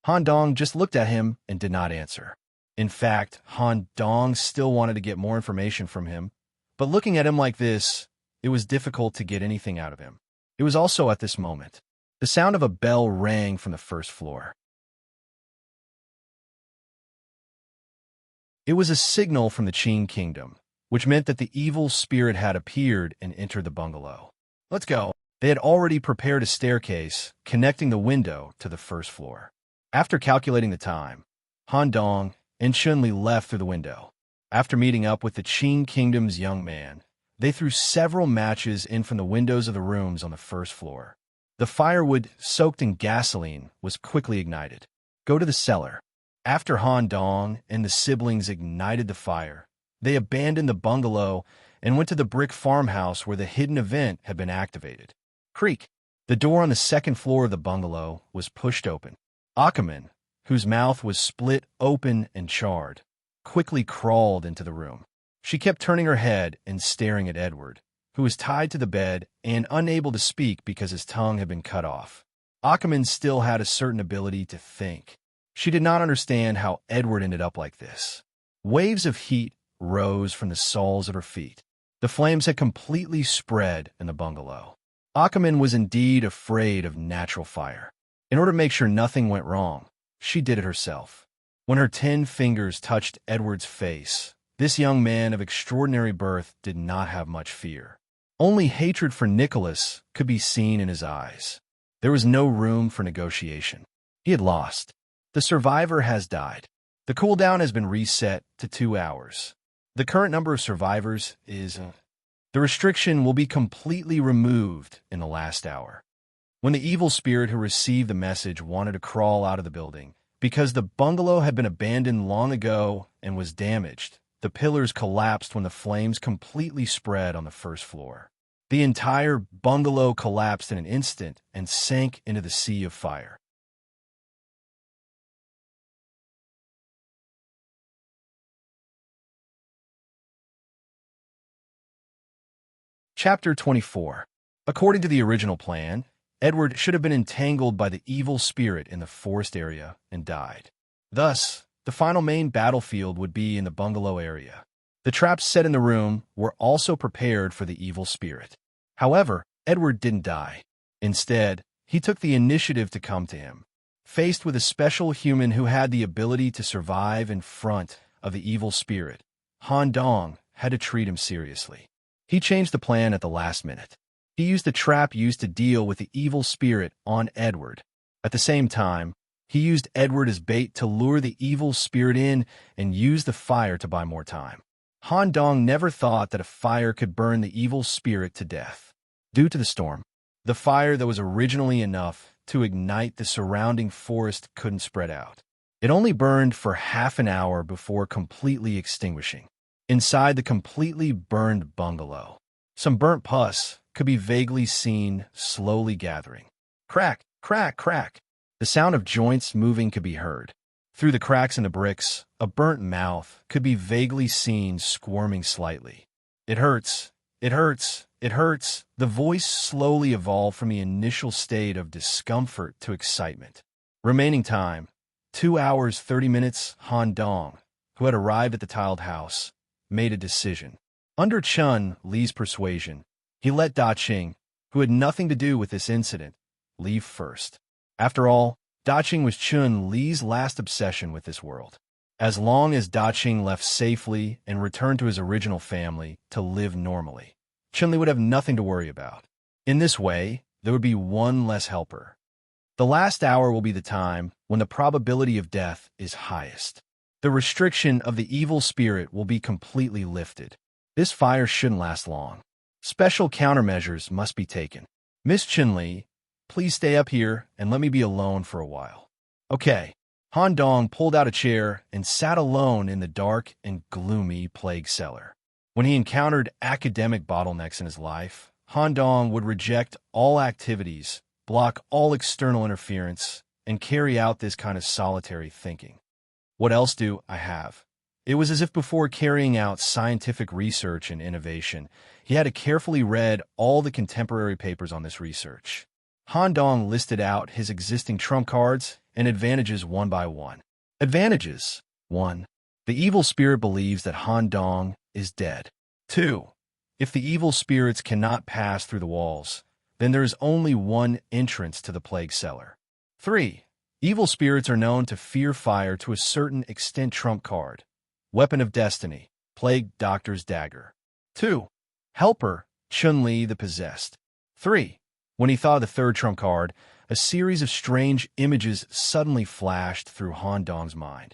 Han Dong just looked at him and did not answer. In fact, Han Dong still wanted to get more information from him, but looking at him like this, it was difficult to get anything out of him. It was also at this moment. The sound of a bell rang from the first floor. It was a signal from the Qing kingdom, which meant that the evil spirit had appeared and entered the bungalow. Let's go. They had already prepared a staircase connecting the window to the first floor. After calculating the time, Han Dong and Chun-Li left through the window. After meeting up with the Qing kingdom's young man, they threw several matches in from the windows of the rooms on the first floor. The firewood, soaked in gasoline, was quickly ignited. Go to the cellar. After Han Dong and the siblings ignited the fire, they abandoned the bungalow and went to the brick farmhouse where the hidden event had been activated. Creak. The door on the second floor of the bungalow was pushed open. Ackerman, whose mouth was split open and charred, quickly crawled into the room. She kept turning her head and staring at Edward, who was tied to the bed and unable to speak because his tongue had been cut off. Ackerman still had a certain ability to think. She did not understand how Edward ended up like this. Waves of heat rose from the soles of her feet. The flames had completely spread in the bungalow. Ackerman was indeed afraid of natural fire. In order to make sure nothing went wrong, she did it herself. When her 10 fingers touched Edward's face, this young man of extraordinary birth did not have much fear. Only hatred for Nicholas could be seen in his eyes. There was no room for negotiation. He had lost. The survivor has died. The cooldown has been reset to 2 hours. The current number of survivors is... The restriction will be completely removed in the last hour. When the evil spirit who received the message wanted to crawl out of the building, because the bungalow had been abandoned long ago and was damaged, the pillars collapsed when the flames completely spread on the first floor. The entire bungalow collapsed in an instant and sank into the sea of fire. Chapter 24. According to the original plan, Edward should have been entangled by the evil spirit in the forest area and died. Thus, the final main battlefield would be in the bungalow area. The traps set in the room were also prepared for the evil spirit. However, Edward didn't die. Instead, he took the initiative to come to him. Faced with a special human who had the ability to survive in front of the evil spirit, Han Dong had to treat him seriously. He changed the plan at the last minute. He used the trap used to deal with the evil spirit on Edward. At the same time, he used Edward as bait to lure the evil spirit in and use the fire to buy more time. Han Dong never thought that a fire could burn the evil spirit to death. Due to the storm, the fire that was originally enough to ignite the surrounding forest couldn't spread out. It only burned for half an hour before completely extinguishing. Inside the completely burned bungalow, some burnt pus could be vaguely seen slowly gathering. Crack, crack, crack. The sound of joints moving could be heard. Through the cracks in the bricks, a burnt mouth could be vaguely seen squirming slightly. It hurts. It hurts. It hurts. The voice slowly evolved from the initial state of discomfort to excitement. Remaining time, 2 hours 30 minutes. Han Dong, who had arrived at the tiled house, made a decision. Under Chun Li's persuasion, he let Da Qing, who had nothing to do with this incident, leave first. After all, Da Qing was Chun Li's last obsession with this world. As long as Da Qing left safely and returned to his original family to live normally, Chun Li would have nothing to worry about. In this way, there would be one less helper. The last hour will be the time when the probability of death is highest. The restriction of the evil spirit will be completely lifted. This fire shouldn't last long. Special countermeasures must be taken. Miss Chun Li, please stay up here and let me be alone for a while. Okay. Han Dong pulled out a chair and sat alone in the dark and gloomy plague cellar. When he encountered academic bottlenecks in his life, Han Dong would reject all activities, block all external interference, and carry out this kind of solitary thinking. What else do I have? It was as if before carrying out scientific research and innovation, he had carefully read all the contemporary papers on this research. Han Dong listed out his existing trump cards and advantages one by one. Advantages. 1. The evil spirit believes that Han Dong is dead. 2. If the evil spirits cannot pass through the walls, then there is only one entrance to the plague cellar. 3. Evil spirits are known to fear fire to a certain extent. Trump card. Weapon of Destiny. Plague Doctor's Dagger. 2. Helper. Chun Li the Possessed. 3. When he thought of the third trump card, a series of strange images suddenly flashed through Han Dong's mind.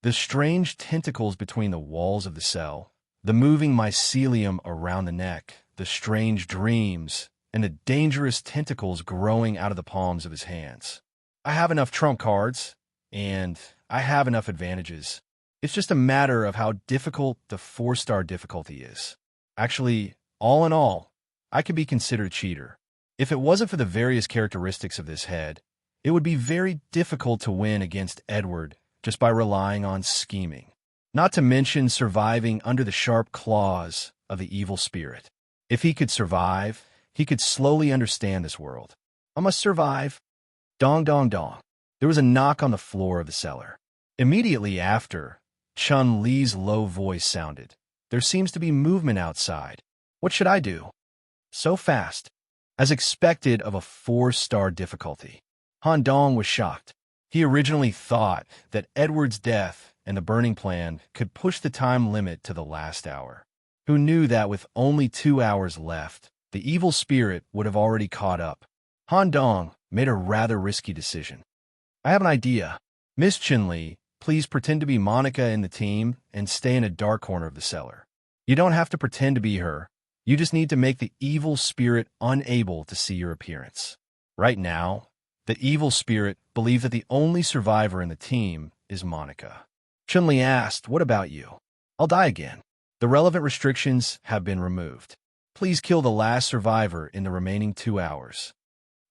The strange tentacles between the walls of the cell, the moving mycelium around the neck, the strange dreams, and the dangerous tentacles growing out of the palms of his hands. I have enough trump cards, and I have enough advantages. It's just a matter of how difficult the 4-star difficulty is. Actually, all in all, I could be considered a cheater. If it wasn't for the various characteristics of this head, it would be very difficult to win against Edward just by relying on scheming. Not to mention surviving under the sharp claws of the evil spirit. If he could survive, he could slowly understand this world. I must survive. Dong, dong, dong. There was a knock on the floor of the cellar. Immediately after, Chun Li's low voice sounded. There seems to be movement outside. What should I do? So fast. As expected of a 4-star difficulty. Han Dong was shocked. He originally thought that Edward's death and the burning plan could push the time limit to the last hour. Who knew that with only 2 hours left, the evil spirit would have already caught up? Han Dong made a rather risky decision. I have an idea. Miss Chun Li, please pretend to be Monica in the team and stay in a dark corner of the cellar. You don't have to pretend to be her. You just need to make the evil spirit unable to see your appearance. Right now, the evil spirit believes that the only survivor in the team is Monica. Chun Li asked, "What about you?" "I'll die again. The relevant restrictions have been removed. Please kill the last survivor in the remaining 2 hours."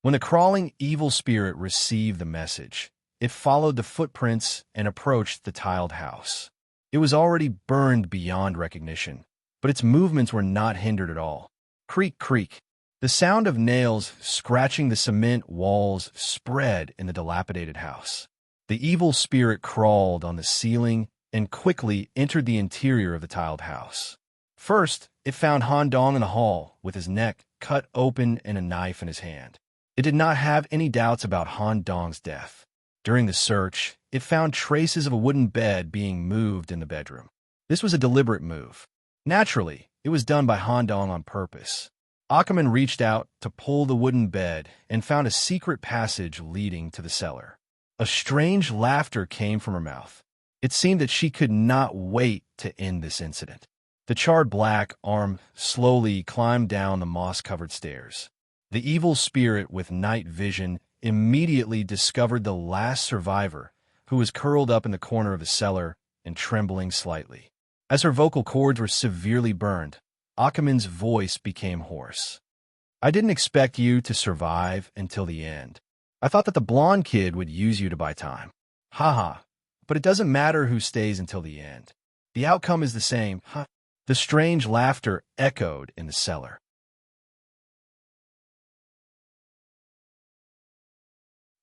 When the crawling evil spirit received the message, it followed the footprints and approached the tiled house. It was already burned beyond recognition, but its movements were not hindered at all. Creak, creak. The sound of nails scratching the cement walls spread in the dilapidated house. The evil spirit crawled on the ceiling and quickly entered the interior of the tiled house. First, it found Han Dong in the hall with his neck cut open and a knife in his hand. It did not have any doubts about Han Dong's death. During the search, it found traces of a wooden bed being moved in the bedroom. This was a deliberate move. Naturally, it was done by Han Dong on purpose. Ackerman reached out to pull the wooden bed and found a secret passage leading to the cellar. A strange laughter came from her mouth. It seemed that she could not wait to end this incident. The charred black arm slowly climbed down the moss-covered stairs. The evil spirit with night vision immediately discovered the last survivor, who was curled up in the corner of the cellar and trembling slightly. As her vocal cords were severely burned, Ackerman's voice became hoarse. "I didn't expect you to survive until the end. I thought that the blonde kid would use you to buy time. Haha. But it doesn't matter who stays until the end. The outcome is the same. Huh. The strange laughter echoed in the cellar.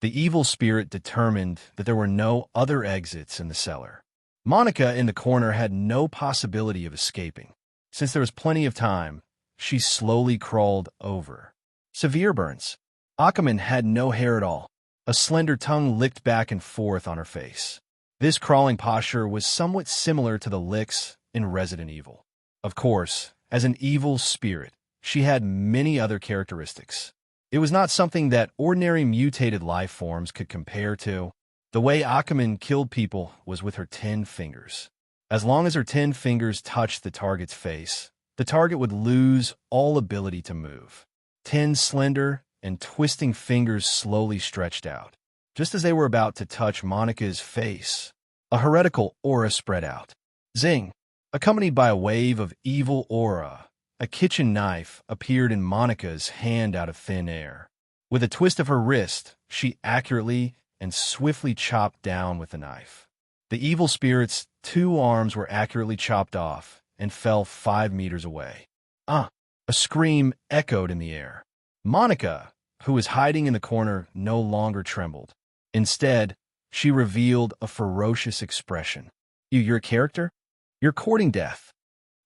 The evil spirit determined that there were no other exits in the cellar. Monica in the corner had no possibility of escaping. Since there was plenty of time, she slowly crawled over. Severe burns. Ackerman had no hair at all. A slender tongue licked back and forth on her face. This crawling posture was somewhat similar to the licks in Resident Evil. Of course, as an evil spirit, she had many other characteristics. It was not something that ordinary mutated life forms could compare to. The way Ackerman killed people was with her 10 fingers. As long as her 10 fingers touched the target's face, the target would lose all ability to move. 10 slender and twisting fingers slowly stretched out. Just as they were about to touch Monica's face, a heretical aura spread out. Zing! Accompanied by a wave of evil aura, a kitchen knife appeared in Monica's hand out of thin air. With a twist of her wrist, she accurately and swiftly chopped down with the knife. The evil spirit's 2 arms were accurately chopped off and fell 5 meters away. A scream echoed in the air. Monica, who was hiding in the corner, no longer trembled. Instead, she revealed a ferocious expression. Your character? You're courting death.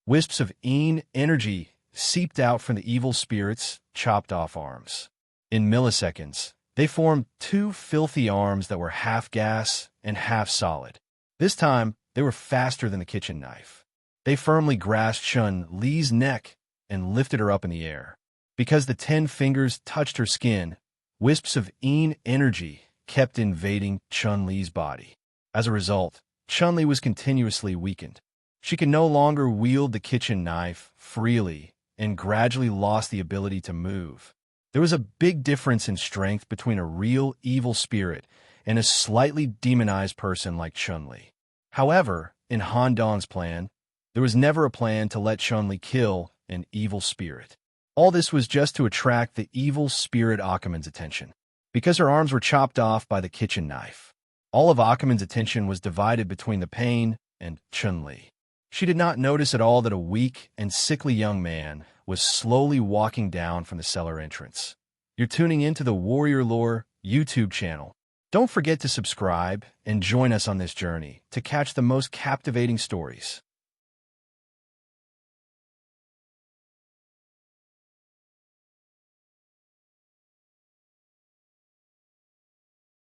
Wisps of energy seeped out from the evil spirit's chopped-off arms. In milliseconds, they formed 2 filthy arms that were half gas and half solid. This time, they were faster than the kitchen knife. They firmly grasped Chun-Li's neck and lifted her up in the air. Because the 10 fingers touched her skin, wisps of energy kept invading Chun-Li's body. As a result, Chun-Li was continuously weakened. She could no longer wield the kitchen knife freely and gradually lost the ability to move. There was a big difference in strength between a real evil spirit and a slightly demonized person like Chun-Li. However, in Han Dong's plan, there was never a plan to let Chun-Li kill an evil spirit. All this was just to attract the evil spirit Ackerman's attention. Because her arms were chopped off by the kitchen knife, all of Ackerman's attention was divided between the pain and Chun-Li. She did not notice at all that a weak and sickly young man was slowly walking down from the cellar entrance. You're tuning into the Warrior Lore YouTube channel. Don't forget to subscribe and join us on this journey to catch the most captivating stories.